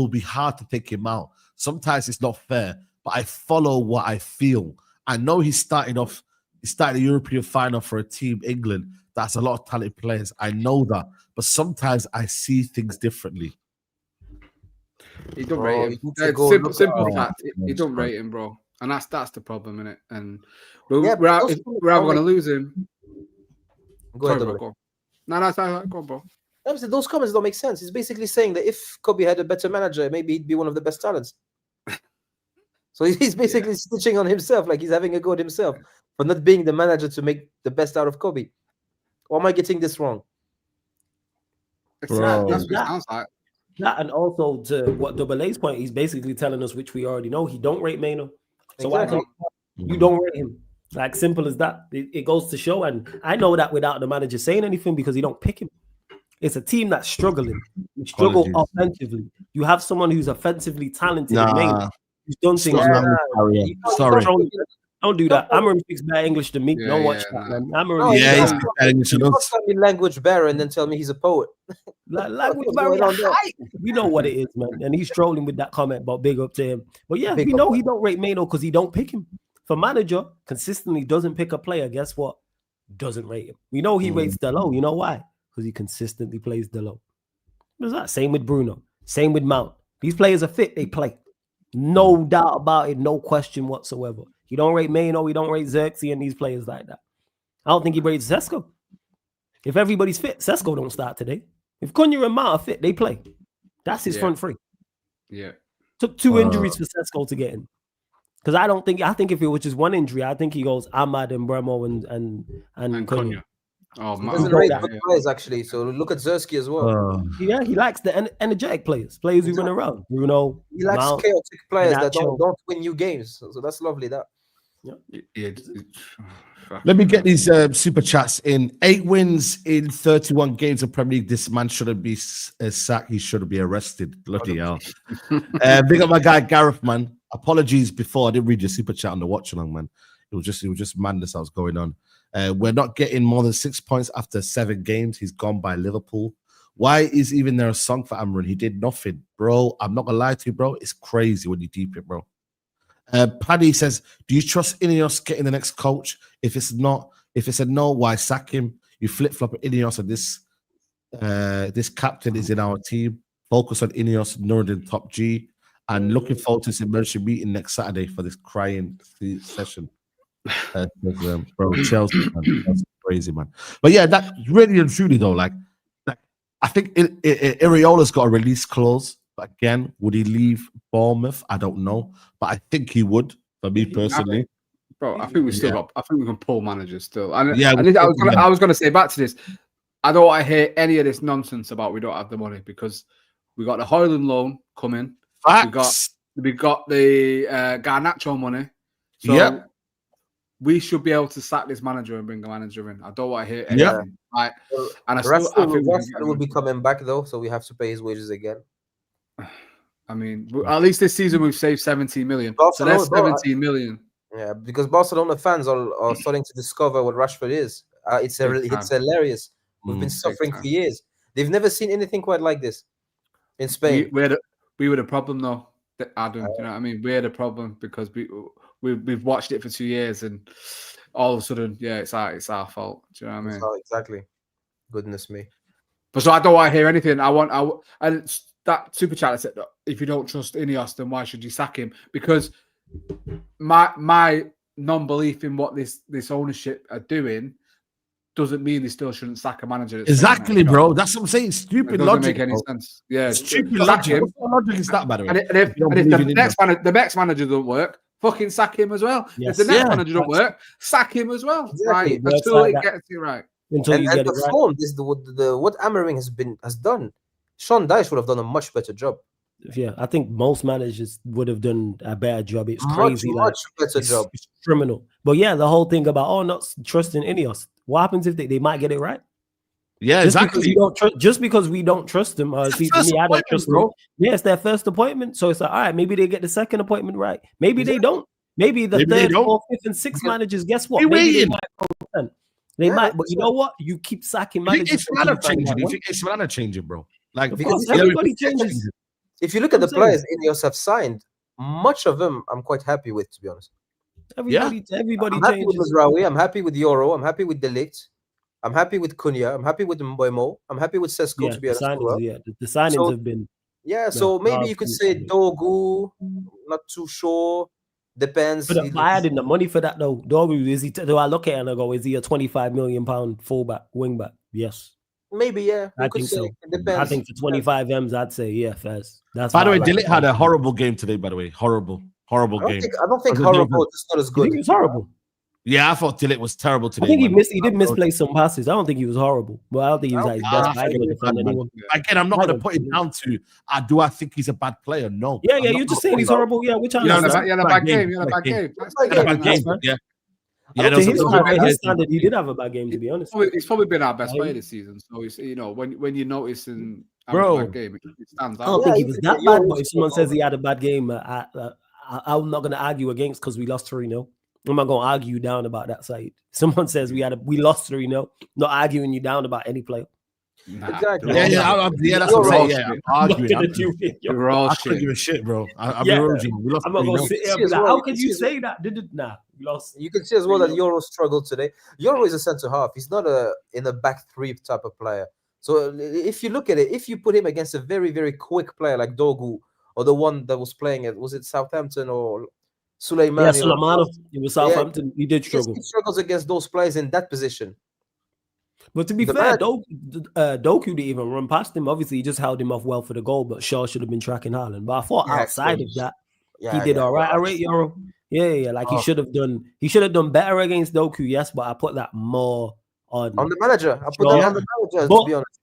A: be hard to take him out. Sometimes it's not fair, but I follow what I feel. I know he started the European final for a team, England. That's a lot of talented players. I know that, but sometimes I see things differently.
B: He don't rate him. Simple fact. He don't rate him, bro, and that's the problem, innit? And we're going to lose him.
D: Go ahead, bro.
B: No, go on, bro.
D: Those comments don't make sense. He's basically saying that if Kobe had a better manager, maybe he'd be one of the best talents. So he's basically stitching on himself, like he's having a go at himself for not being the manager to make the best out of Kobe. Or am I getting this wrong?
B: That's what it sounds like.
C: That, and also to what Double A's point, he's basically telling us, which we already know, he don't rate Mainoo. So exactly. You don't rate him. Like, simple as that. It goes to show, and I know that without the manager saying anything because he don't pick him. It's a team that's struggling. You struggle offensively. You have someone who's offensively talented. Who's done things. Sorry. Don't do that. Amorim speaks better English than me. Don't watch that, man. Amorim
A: he's better English than us.
D: Tell me language better and then tell me he's a poet.
C: Language barrier. We know what it is, man. And he's trolling with that comment, but big up to him. But yeah, we know he don't rate Mainoo because he don't pick him. For manager, consistently doesn't pick a player, guess what? Doesn't rate him. We know he rates the low. You know why? Because he consistently plays the low. What's that? Same with Bruno. Same with Mount. These players are fit, they play. No doubt about it, no question whatsoever. He don't rate Mainoo, he don't rate Xerxes and these players like that. I don't think he rates Sesko. If everybody's fit, Sesko don't start today. If Cunha and Mount are fit, they play. That's his front three.
B: Yeah.
C: Took 2 injuries for Sesko to get in. Because I think if it was just one injury, I think he goes Ahmad and Bremo and Cunha.
B: Oh,
D: man. He doesn't rate good players, actually. So look at Xerxes as well.
C: Yeah, he likes the energetic players who run around. Bruno.
D: He likes
C: Mount,
D: chaotic players that don't win you games. So that's lovely, that.
B: Yeah.
A: Let me get these super chats in. 8 wins in 31 games of Premier League. This man shouldn't be sacked. He should be arrested. Bloody hell. Big up my guy Gareth, man. Apologies before I didn't read your super chat on the watch along, man. It was just madness that was going on. We're not getting more than 6 points after 7 games. He's gone by Liverpool. Why is even there a song for Amorim? He did nothing, bro. I'm not gonna lie to you, bro. It's crazy when you deep it, bro. Paddy says, do you trust Ineos getting the next coach? If it's a no, why sack him? You flip-flop at Ineos and this captain is in our team. Focus on Ineos, Norden top G. And looking forward to this emergency meeting next Saturday for this crying session. Bro, Chelsea, man. That's crazy, man. But yeah, that really and truly, though, like I think Iriola's got a release clause. But again, would he leave Bournemouth? I don't know, but I think he would. For me personally,
B: I think we still got. I think we can pull managers still. And I was going to say back to this. I don't want to hear any of this nonsense about we don't have the money because we got the Hoyland loan coming.
A: Facts.
B: We got the Garnacho money. So we should be able to sack this manager and bring a manager in. I don't want to hear anything. Right? And I
D: think will be coming back though, so we have to pay his wages again.
B: I mean, at least this season we've saved 17 million. So that's 17 million.
D: Yeah, because Barcelona fans are starting to discover what Rashford is. It's hilarious. We've been suffering for years. They've never seen anything quite like this in Spain.
B: We we were the problem though, Adam. Do you know what I mean? We're the problem because we've watched it for 2 years and all of a sudden, it's our fault. Do you know what I mean?
D: Exactly. Goodness me.
B: But so I don't want to hear anything. And that super chat said, if you don't trust Ineos, then why should you sack him? Because my non-belief in what this ownership are doing doesn't mean they still shouldn't sack a manager.
A: Exactly, bro. That's what I'm saying. Stupid logic.
B: Doesn't make any sense. Yeah,
A: stupid logic. What logic is that, by the way?
B: And if the next manager doesn't work, fucking sack him as well.
C: Yes.
B: If the next manager doesn't work, sack him as well.
D: Exactly.
B: Right? Until it gets it right.
C: Until you get
D: the
C: it right.
D: form, this what Amorim has done. Sean Dyche would have done a much better job.
C: Yeah, I think most managers would have done a bad job. It's crazy,
D: much better job.
C: It's criminal. But yeah, the whole thing about not trusting Ineos. What happens if they might get it right?
A: Yeah, exactly.
C: Just because we don't trust them, I don't trust them. Yeah, it's their first appointment, so it's like, all right, maybe they get the second appointment right. Maybe they don't. Maybe the third, fourth, fifth, and sixth managers. Guess what? Maybe they might go 10. They might, but you know what? You keep sacking managers.
A: It's Solana changing, bro. Like
C: because everybody changes.
D: If you look at the players Ineos have signed, much of them I'm quite happy with, to be honest.
C: Everybody
D: I'm happy with Mazraoui, I'm happy with Yoro, I'm happy with De Ligt, I'm happy with Cunha, I'm happy with Mbeumo, I'm happy with Sesko, to be honest.
C: The signings have been.
D: Yeah, so maybe you could say Dogu, not too sure. Depends.
C: But I adding the money for that though. Dogu, do I look at it and I go, is he a £25 million fullback, wingback? Yes.
D: Maybe, yeah.
C: I think so. It depends. I think for 25 M's, I'd say, yeah, first. That's
A: by the way, De Ligt had a horrible game today, by the way. Horrible game.
D: I don't think horrible, just not as good.
C: You think he was horrible?
A: Yeah, I thought De Ligt was terrible today.
C: I think he did misplay some passes. I don't think he was horrible. But I don't think he was like his best player.
A: Again, I'm not going to put it down to, do I think he's a bad player? No.
C: Yeah, you're just saying he's horrible. Yeah, which
B: he had a bad game.
A: Yeah.
C: Yeah, to his standard, he did have a bad game, to be honest.
B: He's probably been our best player this season. So it's, when you notice in a bad game, it stands out.
C: I don't think he was that bad, but if someone says he had a bad game, I'm not going to argue against because we lost 3-0. I'm not going to argue you down about that side. Someone says we lost 3-0, not arguing you down about any player.
D: Exactly.
A: Yeah, that's what I'm saying. Yeah, I'm arguing.
B: You're all
A: I
B: shit.
A: couldn't give a shit, bro. I'm eroding. We lost.
C: I'm not going to sit here and be like, how could you say that? Nah, we lost.
D: You can see as well that Yoro struggled today. Yoro is a centre half. He's not in a back three type of player. So if you look at it, if you put him against a very, very quick player like Dogu or the one that was playing at, was it Southampton or Suleimani?
C: Yeah, Suleimani. It was Southampton. He did struggle.
D: He struggles against those players in that position.
C: But to be fair, Doku didn't even run past him. Obviously, he just held him off well for the goal, but Shaw should have been tracking Haaland. But I thought outside of that, he did all right. I rate Euro. Yeah. Like he should have done better against Doku, yes, but I put that more on
D: the manager. I put that on the manager, to be honest.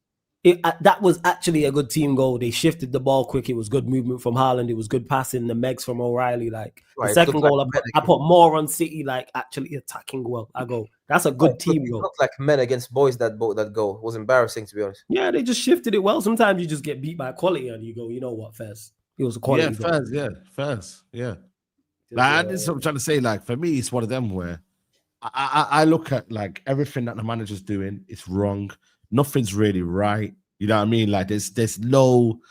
C: That was actually a good team goal. They shifted the ball quick. It was good movement from Haaland. It was good passing. The Megs from O'Reilly. Like the second goal, I put more on City, like actually attacking well. I go, that's a good team goal.
D: It looked like men against boys that goal. It was embarrassing, to be honest.
C: Yeah, they just shifted it well. Sometimes you just get beat by quality and you go, you know what, Fez? It was a quality goal.
A: Fez. That's what I'm trying to say. Like for me, it's one of them where I look at like everything that the manager's doing, it's wrong. Nothing's really right. You know what I mean? Like there's nothing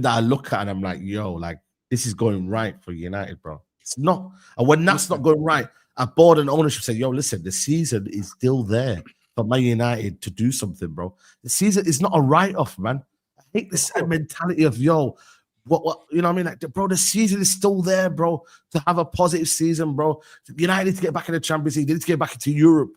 A: that I look at and I'm like, yo, like this is going right for United, bro. It's not. And when that's not going right, a board and ownership say, yo, listen, the season is still there for Man United to do something, bro. The season is not a write-off, man. I hate this mentality of, yo, what you know what I mean? Like, bro, the season is still there, bro, to have a positive season, bro. United need to get back in the Champions League. They need to get back into Europe.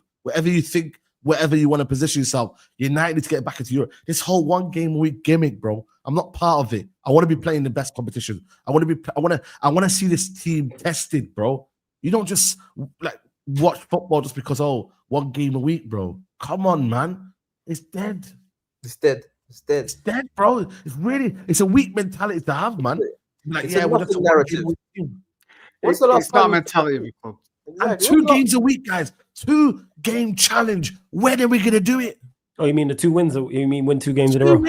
A: Wherever you want to position yourself, United need to get back into Europe. This whole 1 game a week gimmick, bro. I'm not part of it. I want to be playing the best competition. I want to see this team tested, bro. You don't just like watch football just because 1 game a week, bro. Come on, man. It's dead.
D: It's dead,
A: bro. It's a weak mentality to have, man. Like,
D: it's a narrative.
B: It's not a mentality of a club.
A: And 2 games a week, guys. 2-game challenge. When are we gonna do it?
C: Oh, you mean the 2 wins? You mean win 2 games in a row?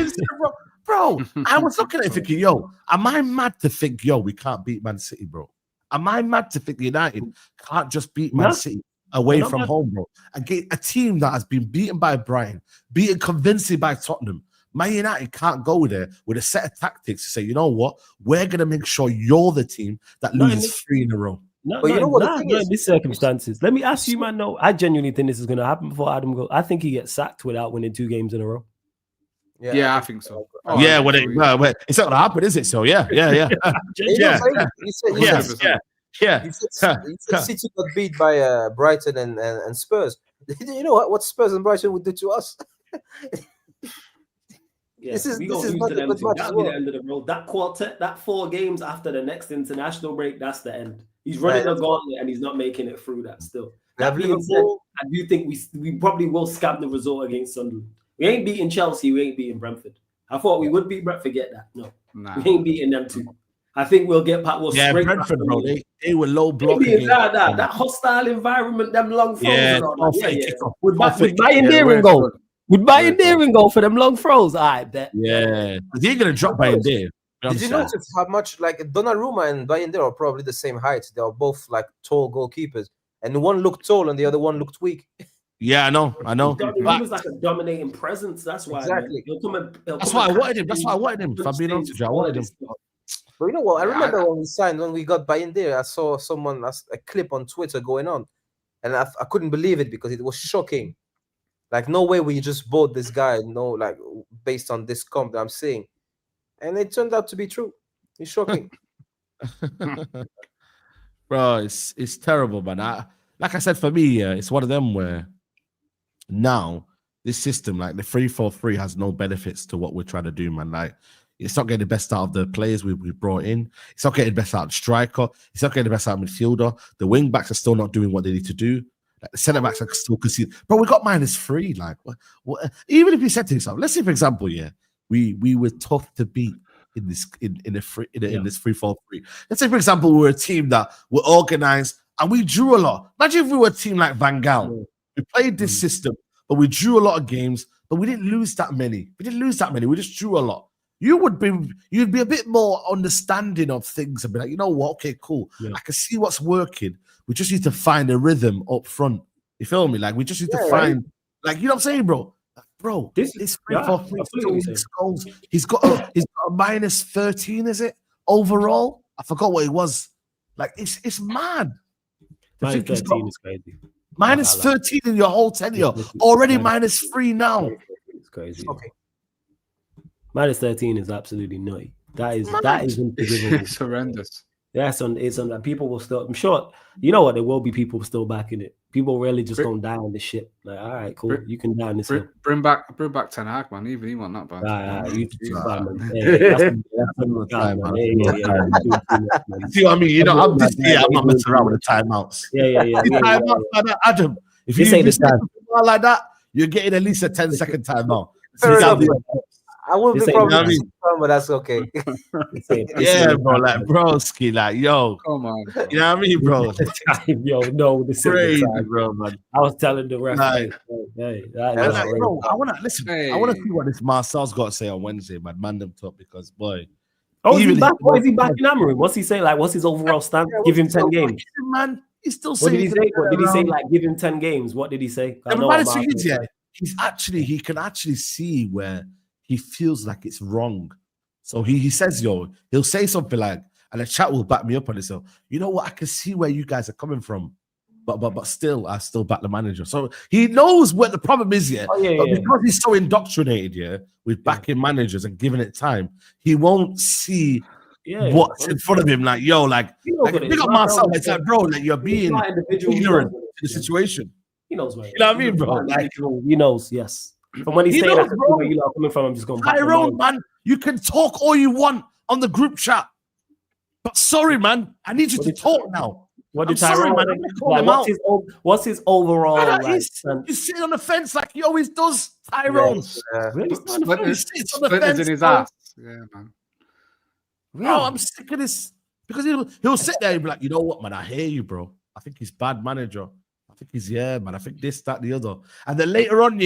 A: Bro, I was looking at it thinking, yo, am I mad to think, yo, we can't beat Man City, bro? Am I mad to think United can't just beat Man City away from home, bro? Against a team that has been beaten by Brighton, beaten convincingly by Tottenham, Man United can't go there with a set of tactics to say, you know what, we're going to make sure you're the team that loses 3 in a row.
C: No,
D: but you know what the thing
C: not
D: is?
C: in these circumstances. Let me ask you, man. No, I genuinely think this is going to happen before Adam goes. I think he gets sacked without winning 2 games in a row.
B: Yeah, I think so.
A: Yeah, well, it's not going to happen, is it? So, yeah.
D: Yeah.
A: He
D: said City got beat by Brighton and Spurs. You know what Spurs and Brighton would do to us?
C: Yeah,
D: this is
C: not
D: a good match.
C: That'll be the end of the road. That quartet, that 4 games after the next international break, that's the end. He's running the gauntlet and he's not making it through that still. That being said, I do think we probably will scam the result against Sunderland. We ain't beating Chelsea, we ain't beating Brentford. I thought we would beat Brentford, forget that. No, we ain't beating them too. I think we'll get back.
A: Brentford, bro. They were low blocking.
C: That hostile environment, them long throws. With
A: Bayern
C: Deering goal. Would Bayern Deering go for them long throws? I bet.
A: Yeah. They're going to drop Bayern Deering.
D: Did you notice how much like Donnarumma and Bayern Deering are probably the same height? They are both like tall goalkeepers. And one looked tall and the other one looked weak.
A: Yeah, I know.
C: He was like a dominating presence. That's why.
D: Exactly.
A: That's why I wanted him. That's why I wanted him. If I'm being honest with you, I wanted him.
D: But you know what? I remember when we got Bayern Deering, I saw a clip on Twitter going on. And I couldn't believe it because it was shocking. Like, no way we just bought this guy, like based on this comp that I'm seeing. And it turned out to be true. It's shocking.
A: Bro, it's terrible, man. Like I said, for me, it's one of them where now this system, like the 3-4-3, has no benefits to what we're trying to do, man. Like, it's not getting the best out of the players we brought in. It's not getting the best out of the striker. It's not getting the best out of midfielder. The wing backs are still not doing what they need to do. Like, the centre backs are still conceding. But we got -3. Like, even if you said to yourself, let's say, for example, we were tough to beat in this 3-4-3. Let's say, for example, we were a team that were organised and we drew a lot. Imagine if we were a team like Van Gaal. We played this system, but we drew a lot of games, but we didn't lose that many. We just drew a lot. You'd be a bit more understanding of things and be like, you know what? Okay, cool. Yeah. I can see what's working. We just need to find a rhythm up front. You feel me? Like, we just need to find, like, you know what I'm saying, bro? Bro, this 3-4-3 goals. He's got a -13, is it? Overall? I forgot what it was. Like, it's mad.
C: -13 is crazy.
A: -13 in your whole tenure. Already -3 now.
C: It's crazy.
D: Okay.
C: -13 is absolutely nutty. That is unforgivable.
B: It's horrendous.
C: Yeah, it's on that. People will still. I'm sure. You know what? There will be people still backing it. People really just gonna die on this shit. Like, all right, cool. You can die on this.
B: Bring back Ten Hag, man. Even he wasn't that bad.
A: See what I mean? You know, I'm not messing around with the timeouts.
C: Yeah.
A: Adam, if you say this like that, you're getting at least a 10-second timeout.
D: I wouldn't be probably, but that's okay.
A: Yeah, bro, like broski, like yo,
B: come on, bro.
A: You know what I mean, bro?
C: No, this
A: crazy,
C: is the time,
A: bro, man.
C: I was telling the ref,
A: like,
C: bro,
A: I want to listen. I want to see what this Marcel's got to say on Wednesday, man them top, because boy,
C: is he back? What is he back in Amorim? What's he saying? Like, what's his overall stance? Give him 10 games,
A: man. He's still
C: saying. What did he say? Like, give him 10 games. What did he say?
A: He can actually see where he feels like it's wrong. So he says, he'll say something like, and the chat will back me up on it. So, you know what? I can see where you guys are coming from. But still, I still back the manager. So he knows what the problem is, because he's so indoctrinated, with backing managers and giving it time, he won't see what's in front of him. Like, big up Marcel. It's like, bro, like, you're being ignorant to the situation.
C: He knows where.
A: You know what I mean, bro? Like,
C: he knows, yes. From when he's saying that, where you are coming from, I'm just going.
A: Tyrone, man, you can talk all you want on the group chat, but sorry, man, I need you to talk now.
C: What did Tyrone? What's his overall?
A: He's sitting on the fence like he always does. Tyrone,
B: really? He sits on the fence in his ass. Yeah, man.
A: Bro, I'm sick of this, because he'll sit there and be like, you know what, man, I hear you, bro. I think he's bad manager. I think he's man. I think this, that, the other, and then later on,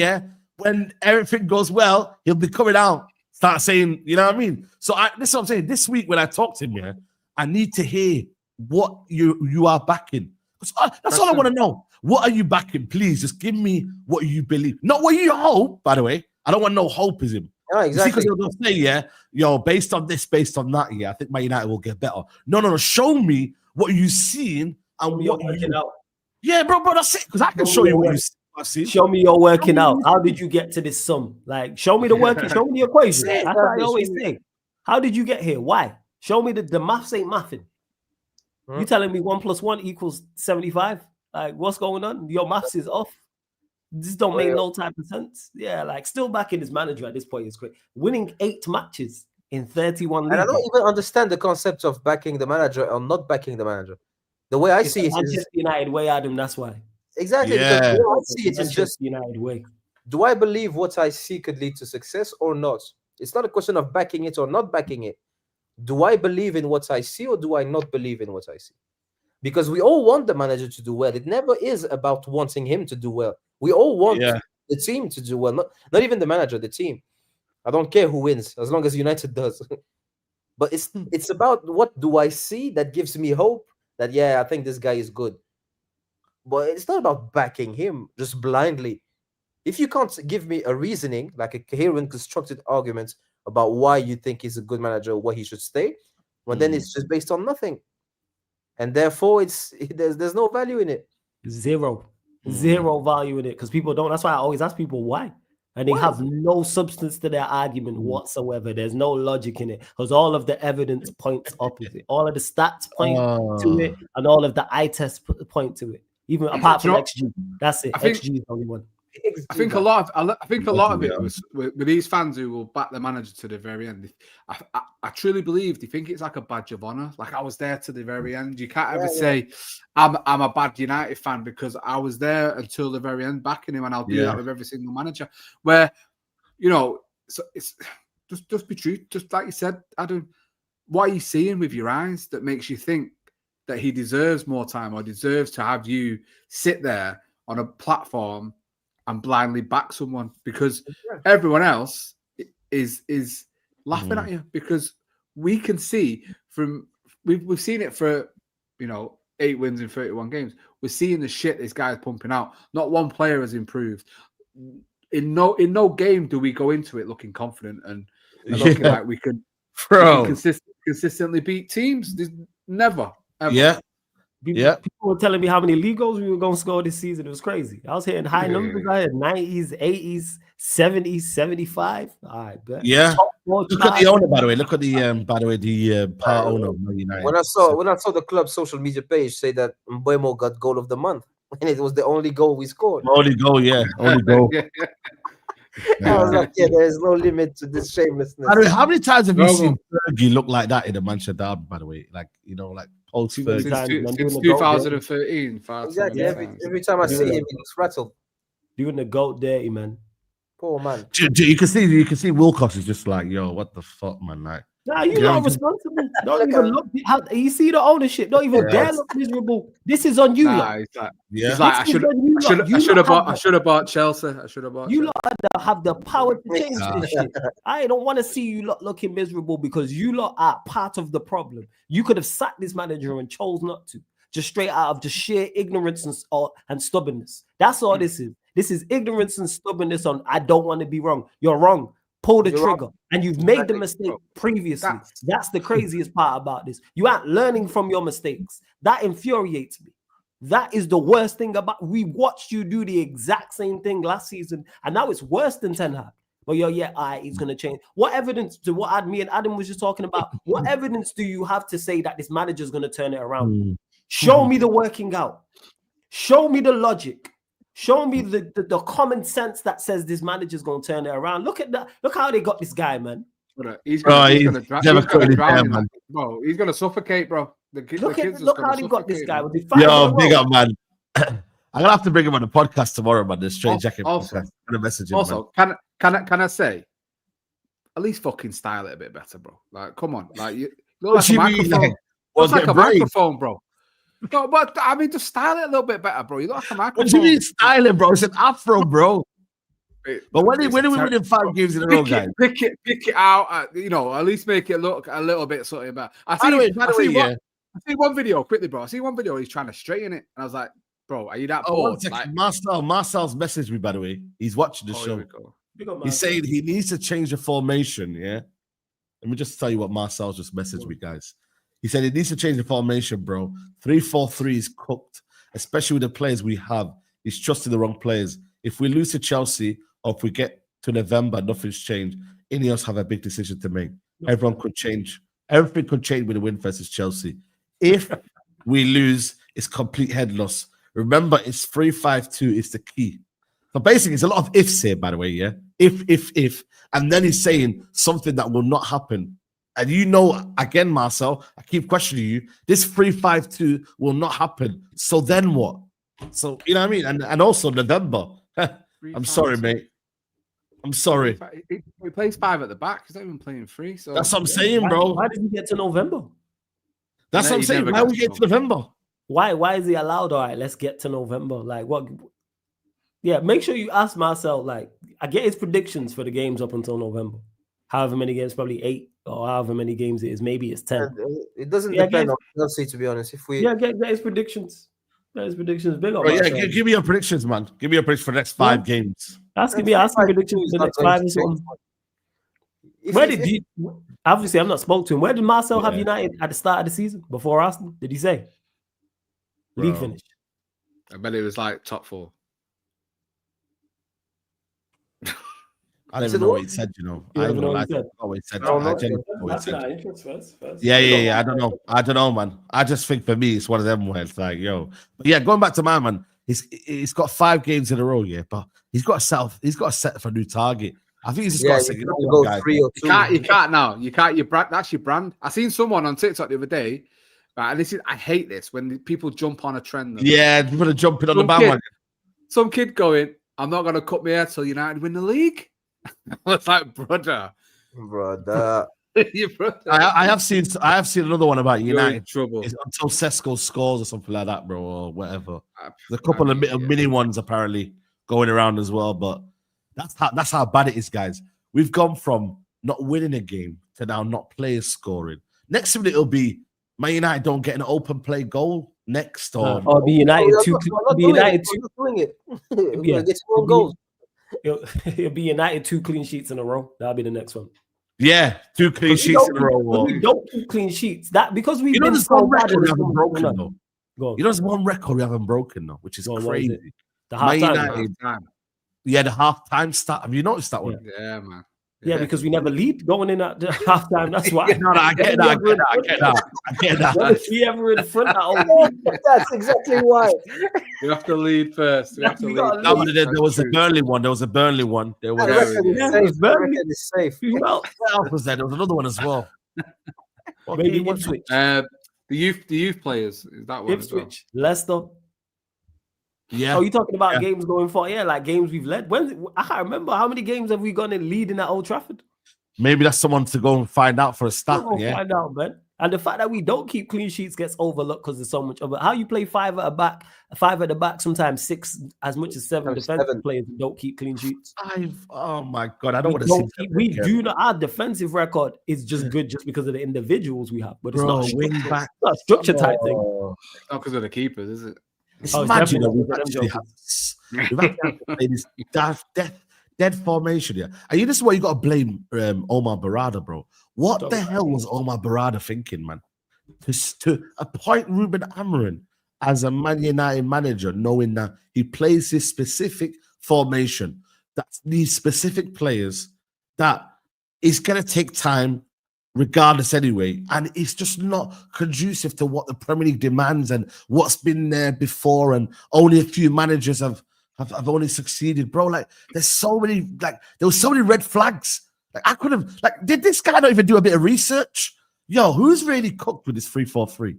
A: when everything goes well, he'll be coming out, start saying, you know what I mean? So this is what I'm saying. This week when I talk to him, I need to hear what you are backing. That's all I want to know. What are you backing? Please just give me what you believe. Not what you hope, by the way. I don't want no hopeism.
D: Yeah, exactly.
A: Because they'll say, yeah, yo, based on this, based on that, yeah, I think Man United will get better. No. Show me what you've seen and
C: You're
A: what
C: working out.
A: Yeah, bro, that's it. Because I can show you what I've seen.
C: Show me you're working out. How did you get to this sum? Like, show me the working. Show me the equation. That's what I always say. How did you get here? Why? Show me the maths ain't mathing. You telling me 1 + 1 = 75? Like, what's going on? Your maths is off. This don't make no type of sense. Yeah, like still backing his manager at this point is great. Winning 8 matches in 31 leagues.
D: And I don't even understand the concept of backing the manager or not backing the manager. The way I see it is
C: Manchester United way, Adam. That's why.
D: Exactly.
A: Yeah.
D: The way I see it is just
C: United way.
D: Do I believe what I see could lead to success or not? It's not a question of backing it or not backing it. Do I believe in what I see or do I not believe in what I see? Because we all want the manager to do well. It never is about wanting him to do well. We all want the team to do well, not even the manager, the team. I don't care who wins, as long as United does. But it's about what do I see that gives me hope that, yeah, I think this guy is good. But it's not about backing him just blindly. If you can't give me a reasoning, like a coherent, constructed argument about why you think he's a good manager or why he should stay, well, then it's just based on nothing. And therefore, there's no value in it.
C: Zero value in it because people don't. That's why I always ask people why, and they have no substance to their argument whatsoever. There's no logic in it because all of the evidence points opposite. All of the stats point to it, and all of the eye tests point to it. Even apart from XG, that's it. XG is the only one.
B: I think a lot of it was with these fans who will back the manager to the very end. I truly believe they think it's like a badge of honor. Like I was there to the very end. You can't ever say I'm a bad United fan because I was there until the very end backing him, and I'll do that with every single manager. Where so it's just be true. Just like you said, Adam, what are you seeing with your eyes that makes you think that he deserves more time or deserves to have you sit there on a platform and blindly back someone because everyone else is laughing at you because we can see from we've seen it for 8 wins in 31 games. We're seeing the shit this guy's pumping out. Not one player has improved. In no game do we go into it looking confident and looking like we can consistently beat teams. There's never ever.
C: People were telling me how many league goals we were going to score this season. It was crazy. I was hitting high numbers. I had 90s, 80s, 70s, 75. All right, bet.
A: Yeah. Look at the owner, by the way. Look at the part owner of Man United.
D: When I saw the club's social media page say that Mbeumo got goal of the month, and it was the only goal we scored.
A: Only goal.
D: I was like, there is no limit to this shamelessness.
A: By the way, how many times have you seen Fergie look like that in the Manchester derby, by the way? Like, post Fergie.
B: Since 2013.
D: Exactly. Every time I see him, he looks rattled.
C: Doing the goat dirty, man.
D: Poor man.
A: You can see Wilcox is just like, yo, what the fuck, man? Like,
C: nah, you're not responsible. Don't even look. You see the ownership. Don't even dare look miserable. This is on you.
B: I should have bought Chelsea. I should have bought.
C: You lot have the power to change this shit. I don't want to see you lot looking miserable because you lot are part of the problem. You could have sacked this manager and chose not to, just straight out of just sheer ignorance and stubbornness. That's all this is. This is ignorance and stubbornness on I don't want to be wrong. You're wrong. Pull the trigger. And you've made the mistake previously. That's the craziest part about this. You aren't learning from your mistakes. That infuriates me. That is the worst thing about. We watched you do the exact same thing last season, and now it's worse than Ten Hag. But he's going to change. What evidence to what me and Adam was just talking about? What evidence do you have to say that this manager is going to turn it around? Show me the working out. Show me the logic. Show me the common sense that says this manager's going to turn it around. Look at that. Look how they got this guy, man.
B: He's going to drown, man. Bro, he's going to suffocate, bro. Look
C: how they got this guy.
A: Yo, big up, man. I'm gonna have to bring him on the podcast tomorrow, man. The Straight Jacket podcast. I'm gonna message him.
B: Also, man. Can I say, at least fucking style it a bit better, bro. Like, come on, like you look like a microphone. Looks like a microphone, bro. No, but I mean, just style it a little bit better, bro. You look like a microphone.
A: What do you mean styling, bro? It's an afro, bro. But when are we winning 5 games in a row, guys?
B: Pick it out. At least make it look a little bit something better. I see one video quickly, bro. I see one video. He's trying to straighten it, and I was like, "Bro, are you that bored?"
A: Marcel's messaged me, by the way. He's watching the show. He's saying he needs to change the formation. Yeah. Let me just tell you what Marcel just messaged me, guys. He said he needs to change the formation, bro. 3-4-3 is cooked, especially with the players we have. He's trusting the wrong players. If we lose to Chelsea or if we get to November, nothing's changed. Ineos have a big decision to make. Everyone could change. Everything could change with the win versus Chelsea. If we lose, it's complete head loss. Remember, it's 3-5-2 is the key. So basically, it's a lot of ifs here, by the way, yeah? If. And then he's saying something that will not happen. And you know, again, Marcel, I keep questioning you. This 3-5-2 will not happen. So then what? So, you know what I mean? And also November. I'm sorry, mate. I'm sorry.
B: He plays 5 at the back. He's not even playing 3. So
A: that's what I'm saying, bro.
C: Why did he get to November?
A: That's what I'm saying. Why we get to November?
C: Why is he allowed? All right, let's get to November. Like what? Yeah, make sure you ask Marcel. Like, I get his predictions for the games up until November. However many games, probably 8 or however many games it is. Maybe it's 10.
D: It doesn't depend on Chelsea, to be honest. If we
C: get his predictions. Get his predictions. Big up.
A: Yeah, give me your predictions, man. Give me your predictions for the next 5 games.
C: Ask me predictions for the next 5 or something. Where did you? Obviously, I've not spoke to him. Where did Marcel have United at the start of the season before Arsenal? Did he say league finish?
B: I bet it was like top 4.
A: I don't even know what he said, you know. I don't know what he said. Yeah. I don't know, man. I just think for me, it's one of them where it's like, yo. But yeah, going back to my man, he's got 5 games in a row, yeah. But he's got to set for a new target. I think he's just got to say,
D: go 3 or 2.
B: You can't now. You can't. That's your brand. I seen someone on TikTok the other day, right, and I hate this when people jump on a trend.
A: Yeah, people are jumping on the bandwagon.
B: Some kid going, I'm not going to cut my hair till United win the league. I was like, brother. Your brother.
A: I have seen another one about United.
B: Trouble.
A: Until Sesko scores or something like that, bro, or whatever. There's a couple of mini ones apparently going around as well, but that's how bad it is, guys. We've gone from not winning a game to now not players scoring. Next minute it'll be Man United don't get an open play goal next, or
C: be United two.
D: Be United two doing it. Yeah, get more goals.
C: It'll be United 2 clean sheets in a row. That'll be the next one.
A: Yeah, 2 clean sheets in a row.
C: We don't keep clean sheets. That because we've been
A: there's one record we haven't broken though. You know, there's one record we haven't broken though, which is crazy.
C: The halftime.
A: Yeah, the halftime stat. Have you noticed that one?
B: Yeah, man.
C: Yeah, because we never lead going in at the halftime. That's why.
A: No, I get that.
C: If we ever in front of
D: that's exactly why.
B: You have to lead first.
A: There was a Burnley one. There was Burnley.
D: It's safe.
A: What else was there? There was another one as well.
C: Maybe Ipswich.
B: The youth players. Is that one?
C: Ipswich, Leicester.
A: Yeah.
C: Oh, you talking about games going forward? Yeah, like games we've led. I can't remember how many games have we gone in leading at Old Trafford.
A: Maybe that's someone to go and find out for a stat.
C: Find out, man. And the fact that we don't keep clean sheets gets overlooked because there's so much of it. How you play 5 at the back, sometimes 6, as much as 7 defensive players who don't keep clean sheets.
A: Oh my God, I don't want to see.
C: We do not. Our defensive record is just good just because of the individuals we have, but it's not
A: wing back.
C: It's not a structure type thing.
B: Not because of the keepers, is it?
A: It's imagine that we've actually had to play this dead formation here. And this is why you got to blame Omar Barada, bro. What the hell was Omar Barada thinking, man? To appoint Ruben Amorim as a Man United manager, knowing that he plays this specific formation, that's these specific players, that is going to take time regardless anyway, and it's just not conducive to what the Premier League demands and what's been there before, and only a few managers have only succeeded, bro. Like there's so many, there was so many red flags. Like I could have, did this guy not even do a bit of research? Yo, who's really cooked with this 3-4-3?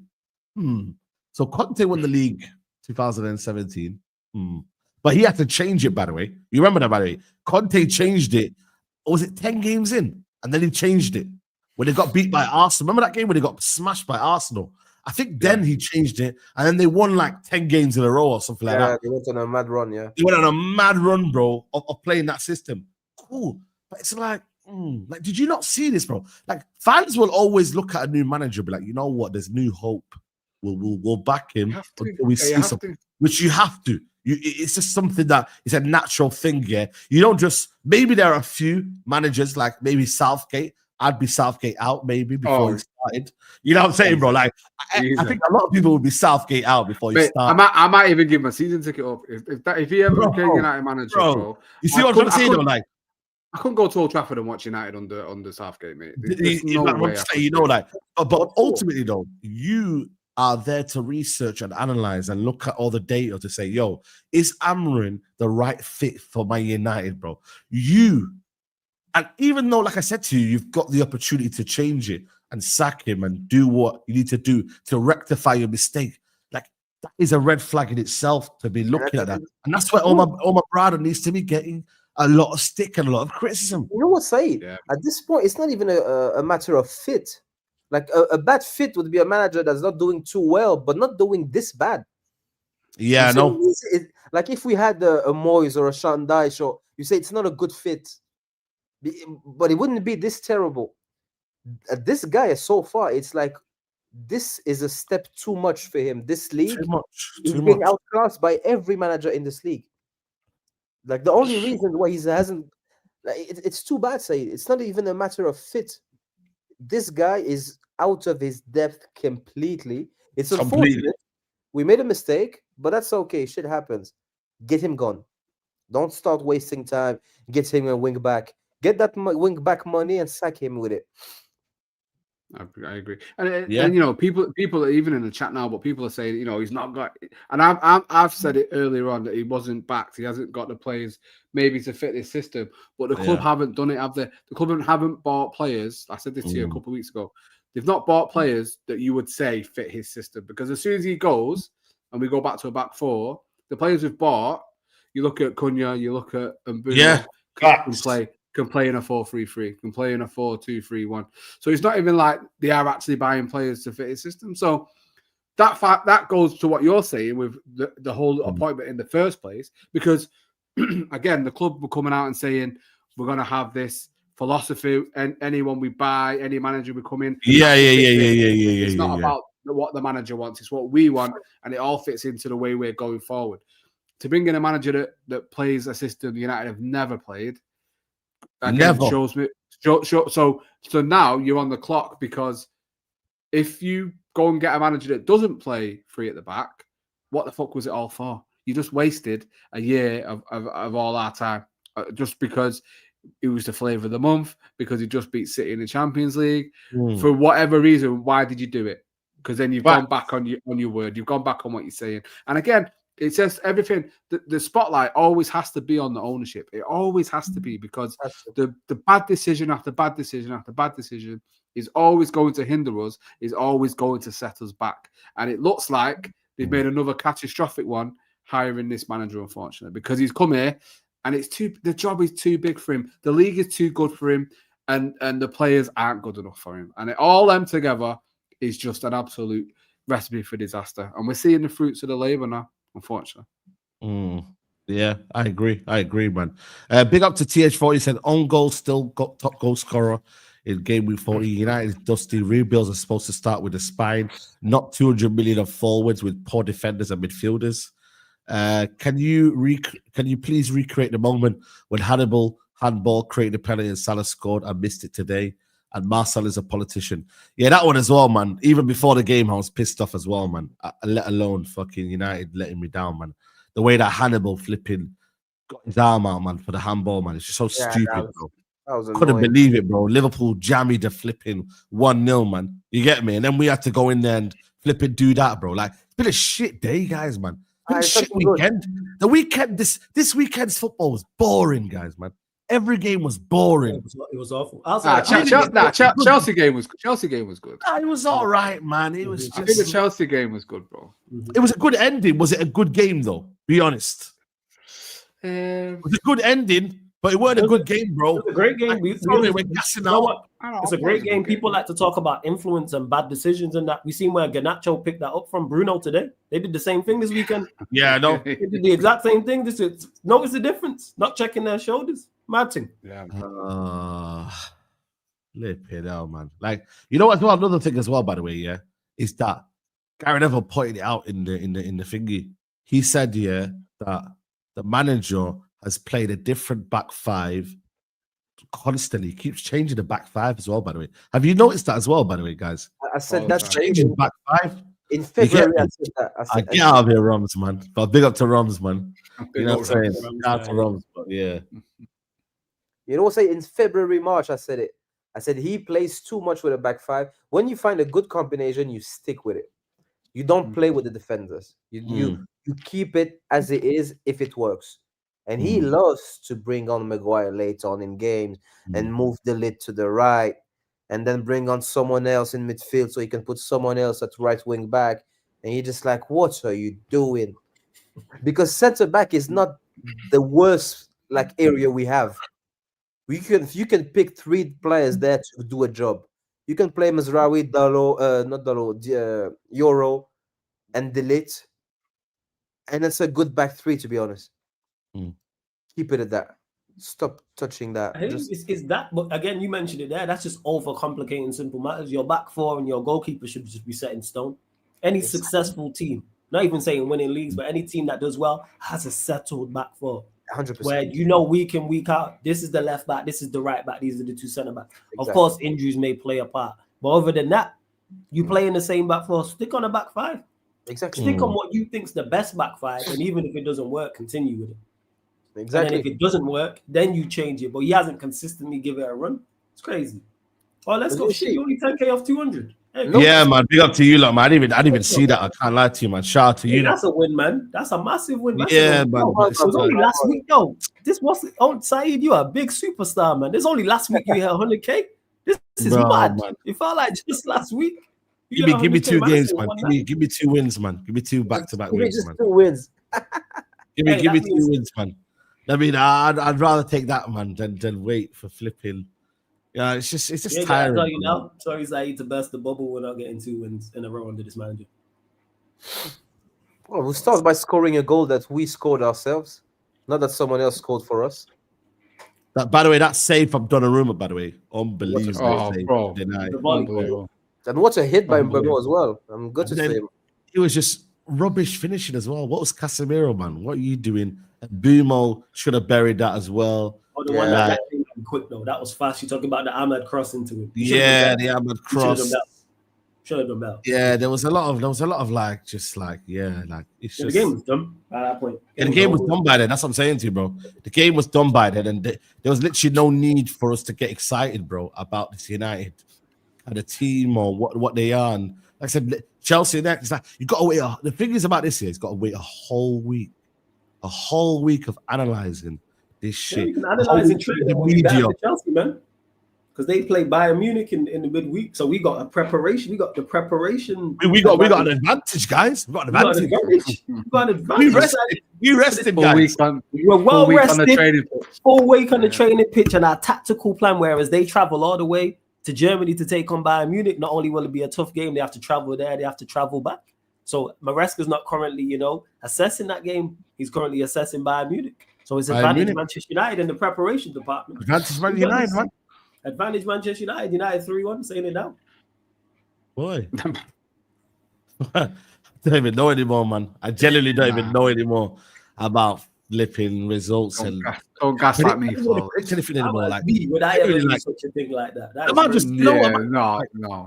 A: So Conte won the league 2017, but he had to change it, by the way. You remember that, by the way? Conte changed it, or was it 10 games in? And then he changed it when they got beat by Arsenal. Remember that game when they got smashed by Arsenal? I think then he changed it, and then they won 10 games in a row or something like that.
D: Yeah, they went on a mad run,
A: They went on a mad run, bro, of playing that system. Cool. But it's did you not see this, bro? Fans will always look at a new manager and be like, you know what, there's new hope. We'll back him until we see something. Which you have to. It's just something that is a natural thing. Yeah, you don't just. Maybe there are a few managers like maybe Southgate. I'd be Southgate out maybe before he started. You know what I'm saying, bro? Like I think a lot of people would be Southgate out before he started.
B: I might even give my season ticket up if he ever became United manager, bro.
A: You see what I'm saying? Though, like
B: I couldn't go to Old Trafford and watch United under Southgate, mate. There's no way.
A: You know, like, but ultimately, though, you are there to research and analyze and look at all the data to say, yo, is Amorim the right fit for Man United, bro? And even though, like I said to you, you've got the opportunity to change it and sack him and do what you need to do to rectify your mistake, like that is a red flag in itself to be looking at that. And that's why Omar Brada needs to be getting a lot of stick and a lot of criticism.
D: You know what, Saeed? Yeah. At this point, it's not even a matter of fit. Like a bad fit would be a manager that's not doing too well, but not doing this bad.
A: Yeah, no.
D: Like if we had a Moyes or a Sean Dyche, or you say it's not a good fit, but it wouldn't be this terrible. This guy, so far, it's like this is a step too much for him. This league, he's being outclassed by every manager in this league. Like the only reason why he hasn't, like, it's too bad. Saeed. It's not even a matter of fit. This guy is out of his depth completely. It's unfortunate. We made a mistake, but that's okay. Shit happens. Get him gone. Don't start wasting time. Get him a wing back. Get that wing back money and sack him with it.
B: I agree, and you know, people are even in the chat now, but people are saying, you know, he's not got. And I've said it earlier on that he wasn't backed. He hasn't got the players maybe to fit this system. But the club haven't done it. Have they? The club haven't bought players. I said this to you a couple of weeks ago. They've not bought players that you would say fit his system, because as soon as he goes and we go back to a back four, the players we've bought, you look at Cunha, you look at Mbumo, can play in a 4-3-3, can play in a 4-2-3-1. So it's not even like they are actually buying players to fit his system. So that goes to what you're saying with the whole appointment in the first place, because again, the club were coming out and saying we're going to have this philosophy, and anyone we buy, any manager we come in. It's not about what the manager wants; it's what we want, and it all fits into the way we're going forward. To bring in a manager that plays a system United have never played. Again, shows me. So now you're on the clock, because if you go and get a manager that doesn't play free at the back, what the fuck was it all for? You just wasted a year of all our time just because it was the flavour of the month, because he just beat City in the Champions League. For whatever reason, why did you do it? Because then you've gone back on your word. You've gone back on what you're saying. And again, it's just everything. The spotlight always has to be on the ownership. It always has to be, because the bad decision after bad decision after bad decision is always going to hinder us, is always going to set us back. And it looks like they've made another catastrophic one hiring this manager, unfortunately, because he's come here and the job is too big for him. The league is too good for him, and the players aren't good enough for him. And all them together is just an absolute recipe for disaster. And we're seeing the fruits of the labour now, unfortunately.
A: Yeah, I agree, man. Big up to TH40. He said own goal still got top goal scorer in game week 40. United's dusty rebuilds are supposed to start with the spine, not 200 million of forwards with poor defenders and midfielders. Can you please recreate the moment when Hannibal handball created a penalty and Salah scored and missed it today? And Marcel is a politician. Yeah, that one as well, man. Even before the game, I was pissed off as well, man. Let alone fucking United letting me down, man. The way that Hannibal flipping got his arm out, man, for the handball, man. It's just so stupid, bro. Couldn't believe it, bro. Liverpool jammy the flipping 1-0, man. You get me? And then we had to go in there and flipping do that, bro. Like, it's been a shit day, guys, man. It's been a shit weekend. The weekend, this weekend's football was boring, guys, man. Every game was boring.
C: It was awful.
B: Chelsea game was good.
A: It was all right, man. It was.
B: I think the Chelsea game was good, bro.
A: It was a good ending. Was it a good game though? Be honest. It was a good ending, but it wasn't a good game, bro.
C: It's a great game.
A: We're gassing out.
C: It's a great game. People like to talk about influence and bad decisions and that. We seen where Garnacho picked that up from Bruno today. They did the same thing this weekend.
A: Yeah, I know.
C: They did the exact same thing. Notice the difference. Not checking their shoulders. Martin.
B: Yeah.
A: Flip it out, man. Like, you know what? Well, another thing as well, by the way, yeah, is that Gary Neville pointed it out in the thingy. He said, yeah, that the manager has played a different back five constantly. He keeps changing the back five as well, by the way. Have you noticed that as well, by the way, guys?
D: I said
B: Oh,
D: that's
A: Changing back five.
D: in February.
A: me?
D: I said that.
A: I get out of here, Roms, man. But big up to Roms, man. You know what I'm saying?
C: Roms,
A: Shout out to Roms, but yeah.
D: You know what? Say in February, March, I said it. I said he plays too much with a back five. When you find a good combination, you stick with it. You don't play with the defenders. You keep it as it is if it works. And he loves to bring on Maguire late on in games and move the lid to the right, and then bring on someone else in midfield so he can put someone else at right wing back. And you're just like, what are you doing? Because centre back is not the worst area we have. You can pick 3 players there to do a job. You can play Mazraoui, Euro, and Delete, and it's a good back 3, to be honest. Keep it at that. Stop touching that.
C: I think it's that, but again, you mentioned it there. That's just overcomplicating simple matters. Your back 4 and your goalkeeper should just be set in stone. Any successful team, not even saying winning leagues, but any team that does well has a settled back 4.
D: 100%.
C: Where you know week in, week out, this is the left back, this is the right back, these are the 2 centre backs.
D: Exactly.
C: Of course, injuries may play a part, but other than that, you play in the same back 4. Stick on a back 5.
D: Exactly.
C: Stick on what you think's the best back 5, and even if it doesn't work, continue with it.
D: Exactly.
C: And then if it doesn't work, then you change it. But he hasn't consistently given it a run. It's crazy. Oh, let's go. Shit, you only 10K off 200. Hey,
A: yeah, man. Big up to you, lot, man. I didn't even see that. I can't lie to you, man. Shout out to you.
C: That's a win, man. That's a massive win.
A: Yeah, man.
C: It was only last week, yo. This was Saeed. You are a big superstar, man. This only last week you had 100K. This is mad. Man. It felt like just last week.
A: Give me 2 games, man. Give me 2 wins, man. Give me 2 back-to-back wins, man.
D: 2 wins.
A: give me 2 wins, man. I mean, I'd rather take that, man, than wait for flipping. Yeah, it's just tiring.
C: I you now. Sorry, Saeed, to burst the bubble. We're not getting 2 wins in a row under this manager.
D: Well, we'll start by scoring a goal that we scored ourselves, not that someone else scored for us.
A: That, by the way, that save from Donnarumma, by the way, unbelievable.
B: Oh, bro.
D: Unbelievable. And what a hit by Mbemo as well. I'm good to say him.
A: He was just rubbish finishing as well. What was Casemiro, man? What are you doing? Bumo should have buried that as well.
C: Oh, the one that came quick though. That was fast. You're talking about the Ahmed cross into him.
A: Yeah, the Ahmed cross.
C: Should have done better.
A: Yeah, there was a lot of it's just
C: the game was done at that point.
A: The game was done by then. That's what I'm saying to you, bro. The game was done by then, and there was literally no need for us to get excited, bro, about this United and the team or what they are. And like I said, Chelsea next. You got to wait. The thing is about this year, it's got to wait a whole week of analyzing this shit.
C: You can analyze the media, Chelsea, man. Because they play Bayern Munich in the midweek, so we got a preparation. We got the preparation.
A: We got an advantage, guys. We got an advantage. We rested, guys.
C: We're well rested. Full week on the training pitch, and our tactical plan. Whereas they travel all the way to Germany to take on Bayern Munich. Not only will it be a tough game, they have to travel there. They have to travel back. So Maresca's not currently, assessing that game. He's currently assessing Bayern Munich. So it's advantage Manchester United in the preparation department.
A: Advantage Manchester United, man.
C: Advantage Manchester United. United 3-1, saying it now.
A: Boy. I don't even know anymore, man. I genuinely don't even know anymore about flipping results.
B: Don't gaslight me.
A: Anything anymore.
C: Would I ever do such a thing like that?
A: I might just, no,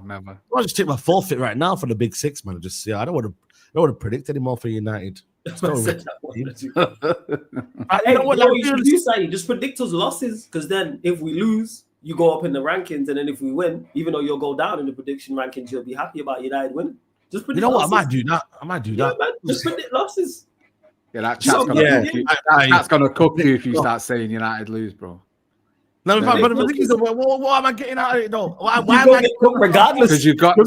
B: never.
A: I'll just take my forfeit right now for the big 6, man. I don't want to predict anymore for United.
C: You should do, Saeed, just predict us losses, because then if we lose, you go up in the rankings, and then if we win, even though you'll go down in the prediction rankings, you'll be happy about United winning. Just predict
A: what?
C: Losses.
A: I might do that.
C: Man, just predict losses.
B: Yeah, that's gonna cook you if you start saying United lose, bro.
A: No, but the thing is, what am I getting out of it though? Why am I
C: regardless?
B: Because you got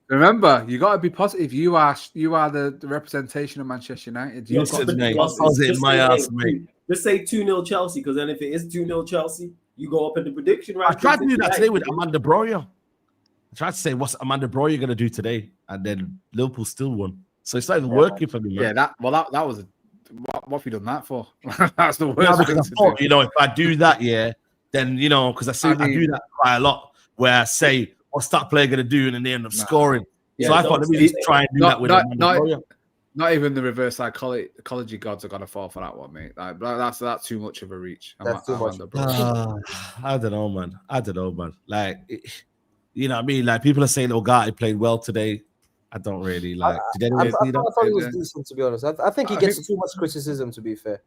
B: remember, you got to be positive. You are the representation of Manchester United.
C: Just say 2-0 Chelsea, because then if it is 2-0 Chelsea, you go up in the prediction. Right?
A: I tried to do that today with Amanda Broyer. I tried to say, what's Amanda Broyer going to do today? And then Liverpool still won. So it's not even working for me, man.
B: Yeah, that was what have you done that for? That's the worst.
A: Because I thought, if I do that, then, because I do that quite a lot, where I say, what's that player going to do? And then they end up scoring. So I thought, let me just try and do that with Amanda Broyer.
B: Not even the reverse psychology gods are gonna fall for that one, mate. Like, that's too much of a reach.
D: That's too much.
A: I don't know, man. Like, you know what I mean? Like, people are saying Ogati played well today. I don't really like. Did anyone see that?
D: I thought he was decent, to be honest. I think he gets too much criticism, to be fair.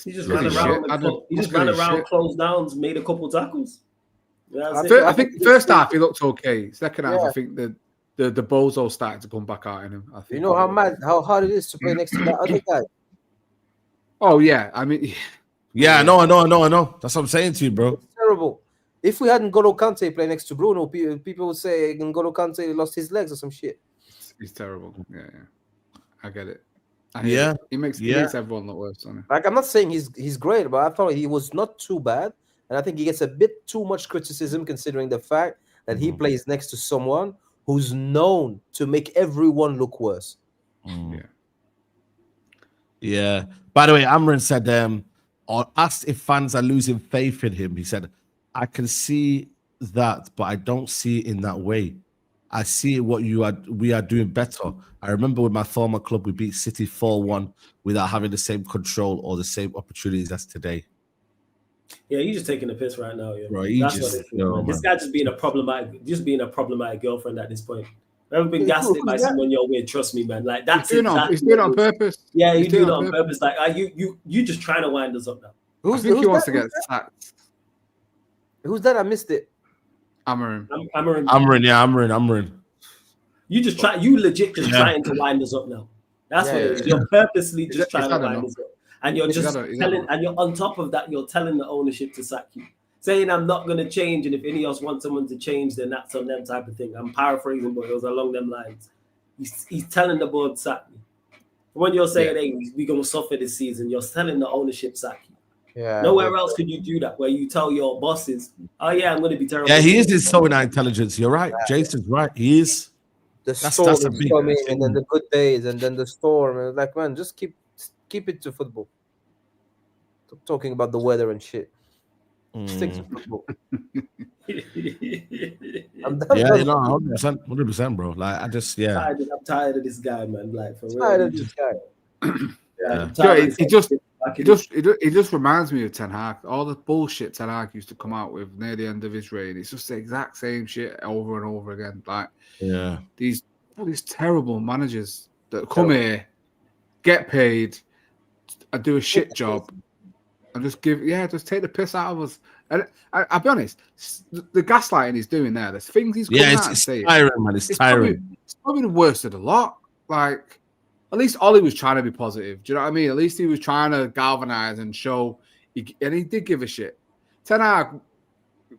C: He just ran around. He just ran around, closed downs, made a couple tackles.
B: I think first half he looked okay. Second half, I think the bozo started to come back out in him. I think.
D: You know how hard it is to play next to that other guy.
B: Oh yeah, I mean,
A: I know. That's what I'm saying to you, bro.
D: It's terrible. If we had N'Golo Kante play next to Bruno, people would say N'Golo Kante lost his legs or some shit.
B: He's terrible. Yeah. I get it. He makes everyone look worse.
D: Like, I'm not saying he's great, but I thought he was not too bad, and I think he gets a bit too much criticism considering the fact that he plays next to someone who's known to make everyone look worse.
A: Yeah. By the way, Amran said, or asked if fans are losing faith in him. He said, I can see that, but I don't see it in that way. I see what we are doing better. I remember with my former club, we beat City 4-1 without having the same control or the same opportunities as today.
C: Yeah, he's just taking the piss right now. Yeah,
A: bro,
C: this guy just being a problematic girlfriend at this point. I've ever been gaslit by someone you're with. Trust me, man. Like, that's
B: he's doing it on purpose.
C: Yeah, he's doing it on purpose. Like, you just trying to wind us up now.
B: I think he wants to get sacked.
D: Who's that? I missed it.
B: Amorim.
A: Amran.
C: You legit just trying to wind us up now. That's what it is. You're purposely just trying to wind us up. And you're and you're on top of that, you're telling the ownership to sack you. Saying I'm not going to change, and if Ineos wants someone to change, then that's on them type of thing. I'm paraphrasing, but it was along them lines. He's telling the board, sack me. When you're saying, hey, we're going to suffer this season, you're telling the ownership, sack you.
D: Yeah.
C: Nowhere else could you do that, where you tell your bosses, oh yeah, I'm going to be terrible.
A: Yeah, he is installing that intelligence. You're right. Yeah. Jason's right. He is.
D: The storm is coming, and then the good days, and then the storm. And like, man, just keep it to football. Stop talking about the weather and shit. Stick to football.
A: I'm done. Yeah, 100%, bro. Like, I just,
C: I'm tired of this guy, man. Like, for real.
D: Tired of this guy.
B: It just reminds me of Ten Hag. All the bullshit Ten Hag used to come out with near the end of his reign. It's just the exact same shit over and over again. Like, these terrible managers that come here, get paid, and do a shit job, and just take the piss out of us. And I'll be honest, the gaslighting he's doing there, there's things he's coming out and saying.
A: Tiring, man. It's tiring.
B: It's probably the worst of the lot. Like, at least Ollie was trying to be positive. Do you know what I mean? At least he was trying to galvanize and show, and he did give a shit. Ten Hag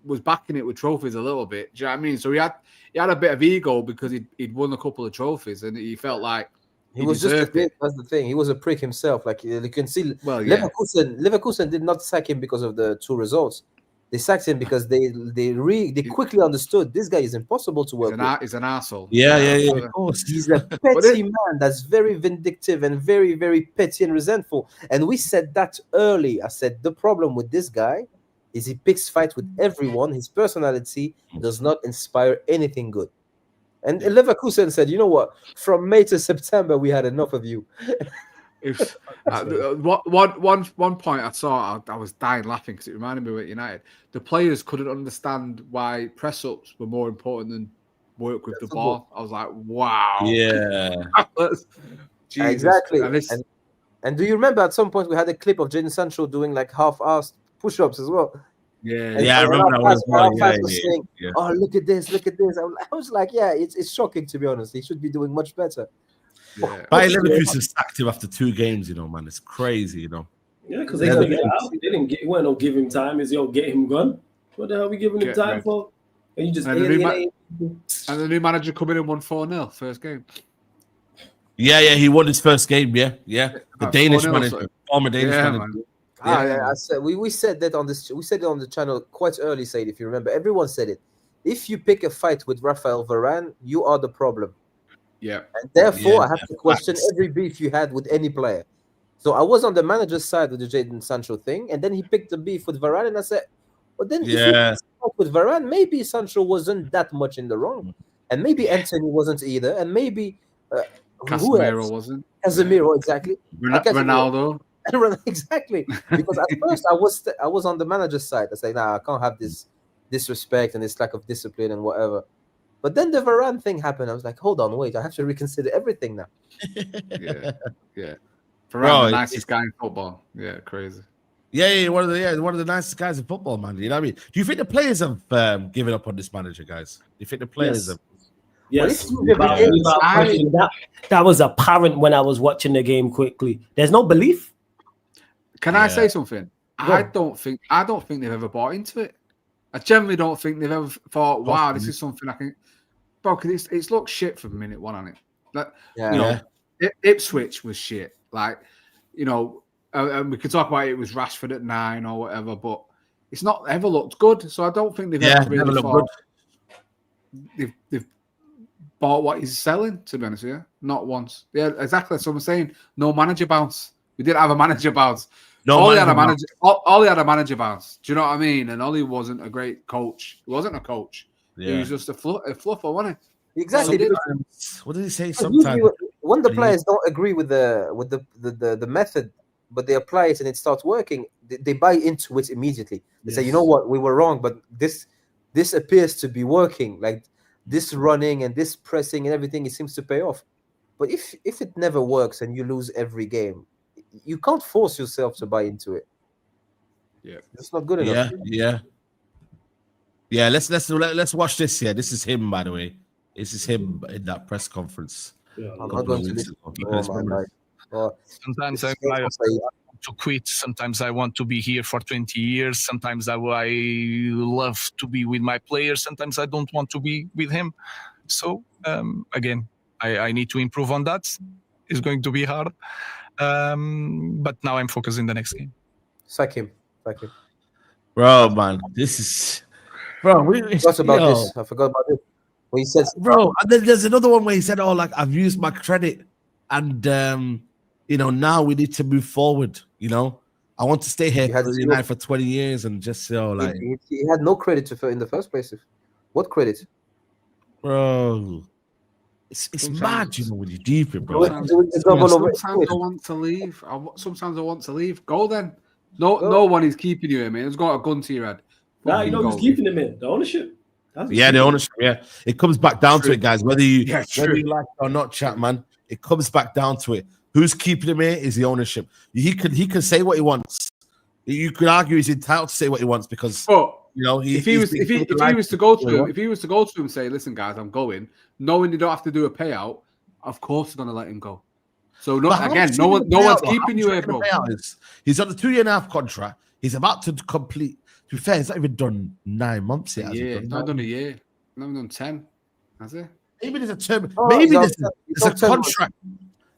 B: was backing it with trophies a little bit. Do you know what I mean? So he had a bit of ego because he'd won a couple of trophies, and he felt like
D: he was just a prick. That's the thing. He was a prick himself. Like, you can see, Leverkusen did not sack him because of the 2 results. They sacked him because they quickly understood this guy is impossible to work with.
B: He's an asshole.
A: Yeah. Of course.
D: He's a petty man that's very vindictive and very, very petty and resentful. And we said that early. I said the problem with this guy is he picks fights with everyone. His personality does not inspire anything good. And Leverkusen said, you know what? From May to September, we had enough of you.
B: One point I saw, I was dying laughing because it reminded me of United. The players couldn't understand why press ups were more important than work with the ball. I was like, wow.
A: Yeah.
D: Exactly. And do you remember at some point we had a clip of Jadon Sancho doing like half-assed push-ups as well?
A: Yeah, I remember that was
D: saying, oh, look at this. I was like, it's shocking, to be honest. He should be doing much better.
A: Yeah. Bayer Leverkusen sacked him after 2 games, man. It's crazy,
C: Yeah, because they couldn't get out. They didn't give him time. Is get him gone? What the hell are we giving him time for? And you just
B: and the new manager coming in won 4-0 first game.
A: Yeah, he won his first game. Yeah. The Danish manager, former Danish manager.
D: I said we said that on this. We said it on the channel quite early. Said if you remember, everyone said it. If you pick a fight with Raphael Varane, you are the problem.
B: Yeah.
D: And therefore, I have to question every beef you had with any player. So I was on the manager's side with the Jadon Sancho thing, and then he picked the beef with Varane, and I said, well, then if you talk with Varane, maybe Sancho wasn't that much in the wrong, and maybe Anthony wasn't either, and maybe
B: Casemiro wasn't.
D: Casemiro, exactly.
B: Ronaldo.
D: Exactly. Because at first I was on the manager's side. I say, nah, I can't have this disrespect and this lack of discipline and whatever. But then the Varane thing happened. I was like, hold on, wait, I have to reconsider everything now.
B: Yeah. Varane, the nicest guy in football. Yeah, crazy.
A: Yeah, one of the nicest guys in football, man. You know what I mean? Do you think the players have given up on this manager, guys? Do you think the players have?
C: Yes. That was apparent when I was watching the game quickly. There's no belief.
B: Can I say something? I don't think they've ever bought into it. I generally don't think they've ever thought, wow, this is something I can. Bro, because it's looked shit from minute one on it. Like, you know, Ipswich was shit. Like, you know, and we could talk about it was Rashford at 9 or whatever, but it's not ever looked good. So I don't think they've ever really thought they've bought what he's selling, to be honest with you. Not once. Yeah, exactly. That's what I'm saying. No manager bounce. We didn't have a manager bounce. Ollie had a manager bounce. Do you know what I mean? And Ollie wasn't a great coach. He wasn't a coach. Yeah. He was just a fluffer, wasn't he?
D: Exactly.
A: What did he say? Sometimes
D: when the players don't agree with the method, but they apply it and it starts working, they buy into it immediately. They say, you know what, we were wrong, but this appears to be working. Like this running and this pressing and everything, it seems to pay off. But if it never works and you lose every game, you can't force yourself to buy into it.
B: Yeah,
D: it's not good enough.
A: Yeah. Let's watch this here. This is him, by the way. This is him in that press conference.
D: Yeah, I'm not going to listen.
E: Sometimes I want to quit. Sometimes I want to be here for 20 years. Sometimes I love to be with my players. Sometimes I don't want to be with him. So again, I need to improve on that. It's going to be hard. But now I'm focused in the next game.
D: Sack him.
A: Bro, man, this is... Bro,
D: I forgot about this. When he said...
A: Bro, and then there's another one where he said, oh, like, I've used my credit and, you know, now we need to move forward, you know? I want to stay here for 20 years and just, you know, like...
D: He had no credit in the first place. What credit?
A: Bro... It's mad, you know, when you deep it, bro.
B: Sometimes I want to leave. Sometimes I want to leave. Go then. No one is keeping you in, man. It's got a gun to your head.
C: Nah, you know who's keeping him in? The ownership.
A: The ownership. Yeah, it comes back down to it, guys. Whether you like it or not, chat, man. It comes back down to it. Who's keeping him here is the ownership. He can say what he wants. You could argue he's entitled to say what he wants because. You know, if he was to go to him and say, "Listen, guys, I'm going," knowing you don't have to do a payout, of course they're gonna let him go. So no one's keeping you here, bro. He's on a 2.5-year contract. He's about to complete. To be fair, he's not even done 9 months yet. Yeah, not done a year. Not even done 10. Has he? Maybe there's a term. Maybe there's a contract.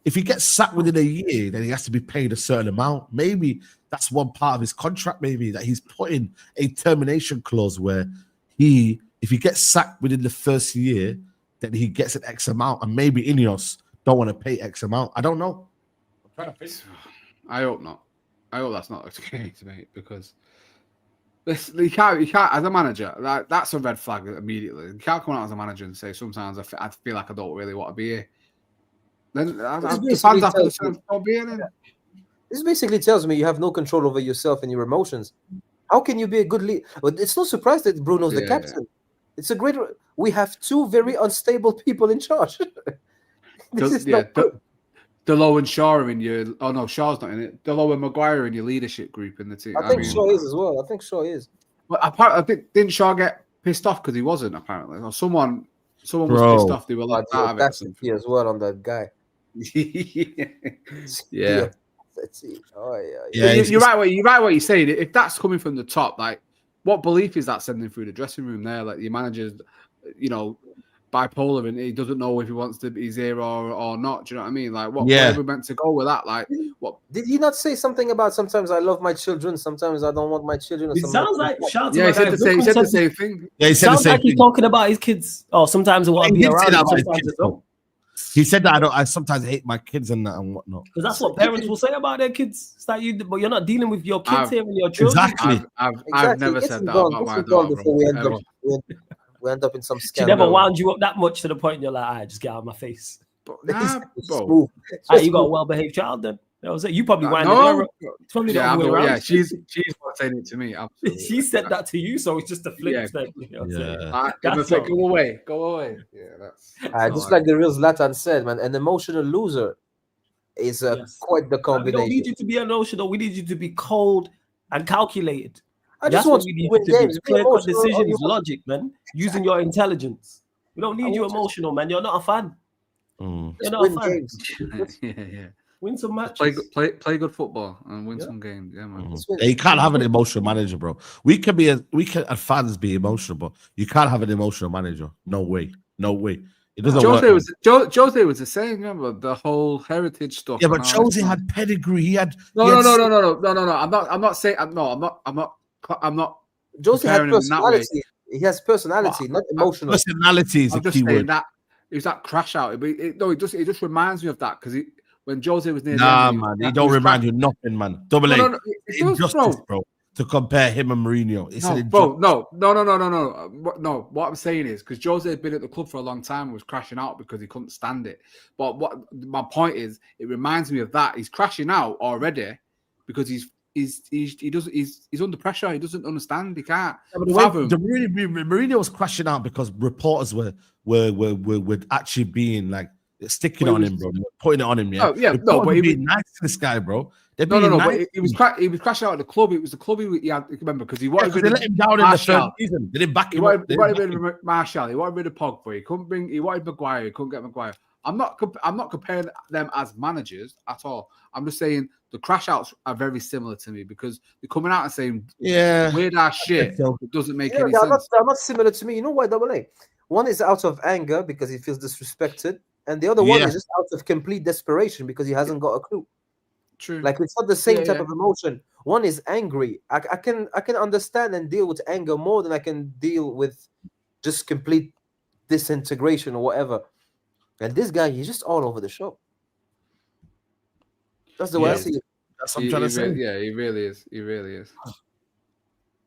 A: If he gets sacked within a year, then he has to be paid a certain amount. Maybe that's one part of his contract, maybe, that he's put in a termination clause where if he gets sacked within the first year, then he gets an X amount. And maybe Ineos don't want to pay X amount. I don't know. I'm trying to think. I hope not. I hope that's not the case, mate, because you can't, as a manager, that's a red flag immediately. You can't come out as a manager and say, sometimes I feel like I don't really want to be here. Then the fans have to say, don't be in it.
D: This basically tells me you have no control over yourself and your emotions. How can you be a good leader? But it's no surprise that Bruno's the captain. It's a great... We have 2 very unstable people in charge. Delo and Shaw are in your... Oh, no, Shaw's not in it. Delo and Maguire are in your leadership group in the team. I think Shaw is as well. I think Shaw is. But apparently, didn't Shaw get pissed off because he wasn't, apparently? Or someone was pissed off. They were like, that's as well on that guy. Yeah. You're right. You're right. What you're saying. If that's coming from the top, like, what belief is that sending through the dressing room there? Like, your manager's, you know, bipolar and he doesn't know if he wants to be here or not. Do you know what I mean? Like, what are we meant to go with that? Like, what did he not say something about? Sometimes I love my children. Sometimes I don't want my children. Or
C: it sounds like
B: he said the same thing.
C: Yeah, he said the same like thing. He's talking about his kids. Oh, sometimes I want to be around. Sometimes I don't.
A: He said that I sometimes hate my kids and that and whatnot.
C: Because that's what parents will say about their kids. It's like but you're not dealing with your kids here and your children.
A: Exactly.
B: I've never said that about my daughter.
D: We end up in some scandal.
C: She never wound you up that much to the point you're like, just get out of my face.
B: Nah, bro.
D: Smooth.
C: You got a well-behaved child then. You know what I'm saying? You probably wind
B: No.
C: her. It's probably the other way around.
B: Yeah, she's not saying it to me. Absolutely.
C: She said that to you, so it's just a flip.
B: Yeah.
C: Then, you know what I'm saying?
B: That's like, go away. Yeah, that's
D: just like the real Zlatan said, man, an emotional loser is quite the combination.
C: We don't need you to be emotional. We need you to be cold and calculated.
D: I just want you to win games.
C: Clear-cut decisions, logic, man. Using your intelligence. We don't need you emotional, man. You're not a fan. You're not a fan.
B: yeah.
C: Win some matches.
B: Play good football and win some games. Yeah, man.
A: You can't have an emotional manager, bro. We can as fans be emotional, but you can't have an emotional manager. No way. It doesn't work.
B: Jose was the same. Remember the whole heritage stuff.
A: Yeah, but Jose had pedigree. He had
B: no. I'm not saying. I'm not.
D: Jose had personality. He has personality, not emotional.
A: Personality is a key word.
B: That it was that crash out. It just reminds me of that because when Jose was near.
A: Man, he don't remind you nothing, man. Double A.
B: No,
A: injustice, bro. To compare him and Mourinho, it's an
B: injustice. No. What I'm saying is because Jose had been at the club for a long time and was crashing out because he couldn't stand it. But what my point is, it reminds me of that. He's crashing out already because he's under pressure. He doesn't understand. He can't.
A: Mourinho was crashing out because reporters were actually being like sticking on him, bro, putting it on him. But he was nice to this guy, bro.
B: But he was crashing out at the club. It was the club he had. Remember, because he wanted
A: to let him down in the third season. They didn't back him.
B: He wanted rid of Martial. He wanted rid of Pogba. He wanted Maguire. He couldn't get Maguire. I'm not comparing them as managers at all. I'm just saying the crash outs are very similar to me because they're coming out and saying weird ass shit. It doesn't make any sense.
D: They're not similar to me. You know why? Double A. One is out of anger because he feels disrespected, and the other one is just out of complete desperation because he hasn't got a clue.
B: True.
D: Like it's not the same type of emotion. One is angry. I can understand and deal with anger more than I can deal with just complete disintegration or whatever. And this guy, he's just all over the show. That's the way I see it.
A: That's what I'm trying to say.
B: He really is.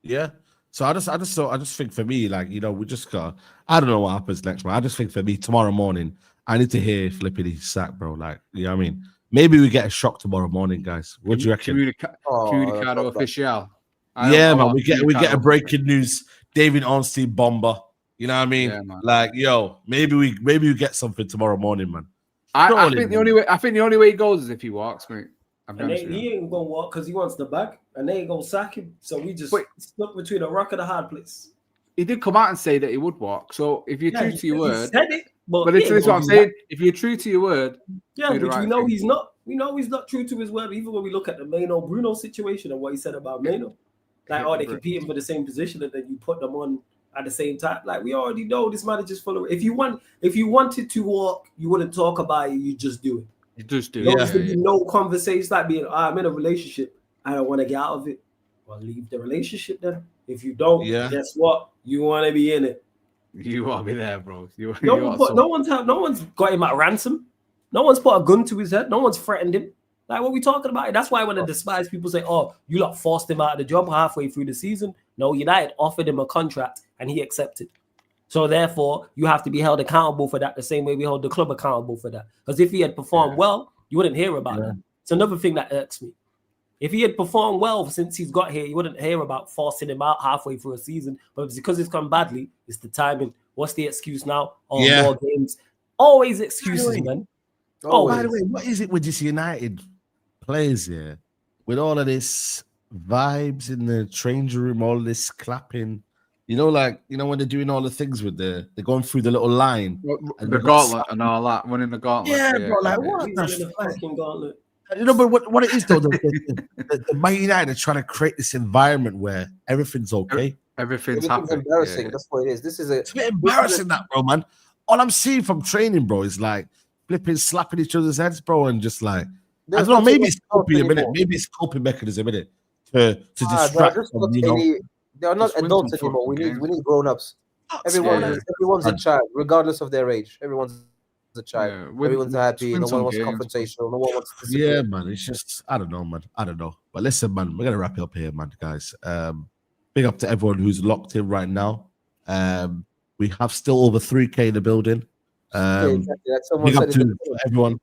A: Yeah. So I just think for me, like, you know, we just got. I don't know what happens next, man. I just think for me tomorrow morning, I need to hear Flippity sack, bro. Like, you know what I mean? Maybe we get a shock tomorrow morning, guys. What do you reckon?
B: Comunicado official.
A: Yeah, man. We get a breaking news. David Ornstein bomber. You know what I mean?
B: Yeah,
A: like, yo, maybe we get something tomorrow morning, man.
B: I think the only way he goes is if he walks, mate.
C: He ain't gonna walk because he wants the bag, and they ain't gonna sack him. So we just stuck between a rock and a hard place.
B: He did come out and say that he would walk. So if you're true to your word,
C: said it, but
B: it's what I'm saying. If you're true to your word,
C: which we know he's not. We know he's not true to his word. Even when we look at the Mainoo Bruno situation and what he said about Mainoo, like, they competing for the same position, and then you put them on at the same time. Like, we already know this manager's full of. If you wanted to walk, you wouldn't talk about it. You just do it.
B: You just do it.
C: There's to be no conversation like being, I'm in a relationship. I don't want to get out of it. Well, leave the relationship then. If you don't, guess what? You want to be in it.
B: You want to be there, bro.
C: No one's got him at ransom. No one's put a gun to his head. No one's threatened him. Like, what are we talking about? That's why when the despised people say, oh, you lot forced him out of the job halfway through the season. No, United offered him a contract and he accepted. So therefore, you have to be held accountable for that the same way we hold the club accountable for that. Because if he had performed well, you wouldn't hear about that. It's another thing that irks me. If he had performed well since he's got here, you wouldn't hear about forcing him out halfway through a season. But because it's come badly, it's the timing. What's the excuse now? More games. Always excuses, man.
A: Oh, by the way, what is it with this United players here? With all of this vibes in the changing room, all this clapping. You know, like, you know, when they're doing all the things with they're going through the little line.
B: The gauntlet and all that, winning the gauntlet.
A: Yeah, bro, like, what
C: the fucking gauntlet?
A: You know, but what it is, though, the Man United are trying to create this environment where everything's okay.
B: Everything's happening.
D: Embarrassing. Yeah. That's what it is. It's
A: a bit embarrassing, that, bro, man. All I'm seeing from training, bro, is like flipping, slapping each other's heads, bro, and just like, I don't know, maybe it's coping a minute. Maybe it's coping mechanism, innit? To distract them, you know.
D: They are not adults anymore. We need grown-ups. Everyone's a child, regardless of their age. Everyone's a child. Yeah, everyone's happy. No one wants confrontational. No one wants discipline.
A: Yeah, man. It's just, I don't know, man. I don't know. But listen, man, we're gonna wrap it up here, man, guys. Big up to everyone who's locked in right now. We have still over 3K in the building.
D: Exactly. Like someone
A: Big up
D: said in
A: to
D: the
A: everyone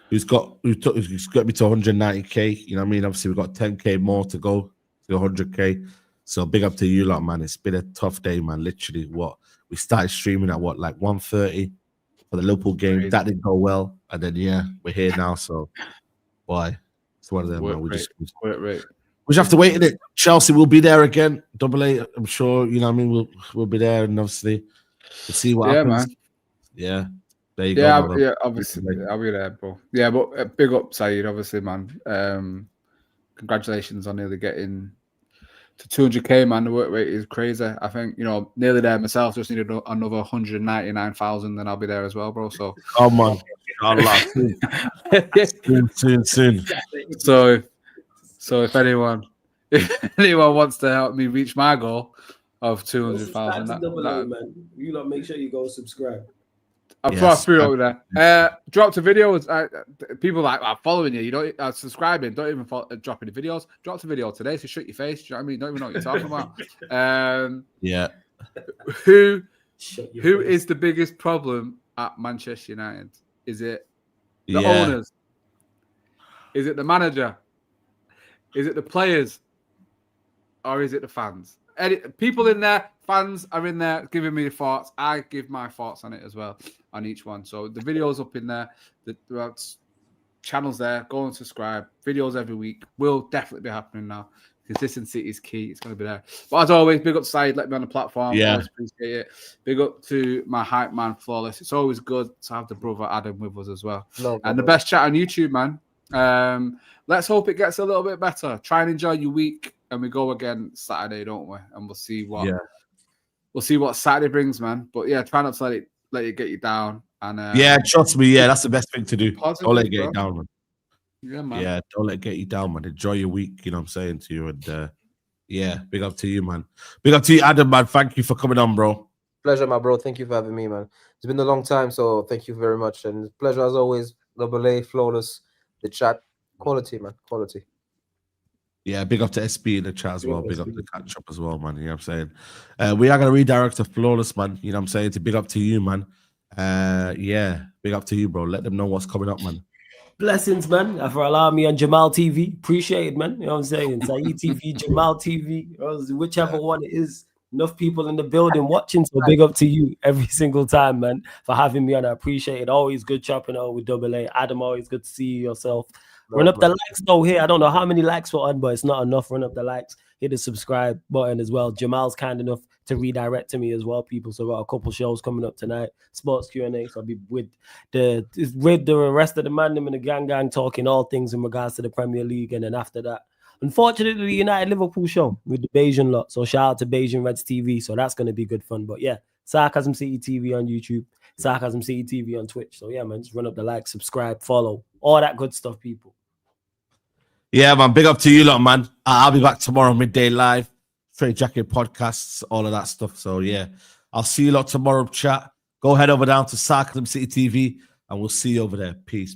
A: who's got me to 190k. You know what I mean? Obviously, we've got 10k more to go to 100k. So big up to you lot, man. It's been a tough day, man. Literally, we started streaming at like 1:30 for the Liverpool game.
B: Crazy.
A: That didn't go well, and then we're here now. So why? It's one of them, man. We just have to wait in it. Chelsea will be there again. Double A, I'm sure. You know what I mean? We'll be there, and obviously we'll see what happens.
B: Man.
A: Yeah. There you go. Brother.
B: Yeah, obviously, I'll be there, bro. Yeah, but big up, Saeed, obviously, man. Congratulations on nearly getting to 200k, man. The work rate is crazy. I think, nearly there myself. Just needed another 199,000, then I'll be there as well, bro. So,
A: come on. Soon.
B: So if anyone wants to help me reach my goal of 200,000,
C: man. You lot make sure you go subscribe.
B: I threw over there. Dropped a video. People are following you. You don't subscribing. Don't even drop any videos. Dropped a video today. So shut your face. Do you know what I mean? Don't even know what you're talking about. Who is the biggest problem at Manchester United? Is it the owners? Is it the manager? Is it the players? Or is it the fans? People in there, fans are in there giving me the thoughts. I give my thoughts on it as well, on each one. So the video's up in there. The channel's there. Go and subscribe. Videos every week will definitely be happening now. Consistency is key. It's going to be there. But as always, big up Saeed. Let me on the platform.
A: Yeah.
B: Always appreciate it. Big up to my hype man, Flawless. It's always good to have the brother Adam with us as well. And the best chat on YouTube, man. Let's hope it gets a little bit better. Try and enjoy your week. And we go again Saturday, don't we? And we'll see what Saturday brings, man. But yeah, try not to let it get you down. And
A: trust me, that's the best thing to do.
B: Positive,
A: don't let it get you down, man.
B: Yeah, man.
A: Yeah, don't let it get you down, man. Enjoy your week, you know what I'm saying to you. And big up to you, man. Big up to you, Adam, man. Thank you for coming on, bro.
D: Pleasure, my bro. Thank you for having me, man. It's been a long time, so thank you very much. And pleasure as always. Double A, Flawless, the chat. Quality, man. Quality.
A: Yeah, big up to SB in the chat as well. Big up to catch up as well, man. You know what I'm saying? We are going to redirect to Flawless, man. You know what I'm saying? To big up to you, man. Big up to you, bro. Let them know what's coming up, man.
C: Blessings, man, for allowing me on Jamal TV. Appreciate it, man. You know what I'm saying? Saeed TV, Jamal TV, whichever one it is. Enough people in the building watching, so big up to you every single time, man, for having me on. I appreciate it. Always good chopping out with Double A. Adam, always good to see you yourself. Run up the likes though here. I don't know how many likes we're on, but it's not enough. Run up the likes. Hit the subscribe button as well. Jamal's kind enough to redirect to me as well, people. So I've got a couple shows coming up tonight. Sports Q&A. So I'll be with the rest of the man and the gang talking all things in regards to the Premier League. And then after that, unfortunately, the United Liverpool show with the Bayesian lot. So shout out to Bayesian Reds TV. So that's going to be good fun. But yeah, Sarcasm City TV on YouTube. Sarcasm City TV on Twitch. So yeah, man, just run up the like, subscribe, follow. All that good stuff, people.
A: Yeah, man. Big up to you lot, man. I'll be back tomorrow, midday live. Straight Jacket podcasts, all of that stuff. So, yeah, I'll see you lot tomorrow, chat. Go head over down to Sarcasm City TV, and we'll see you over there. Peace.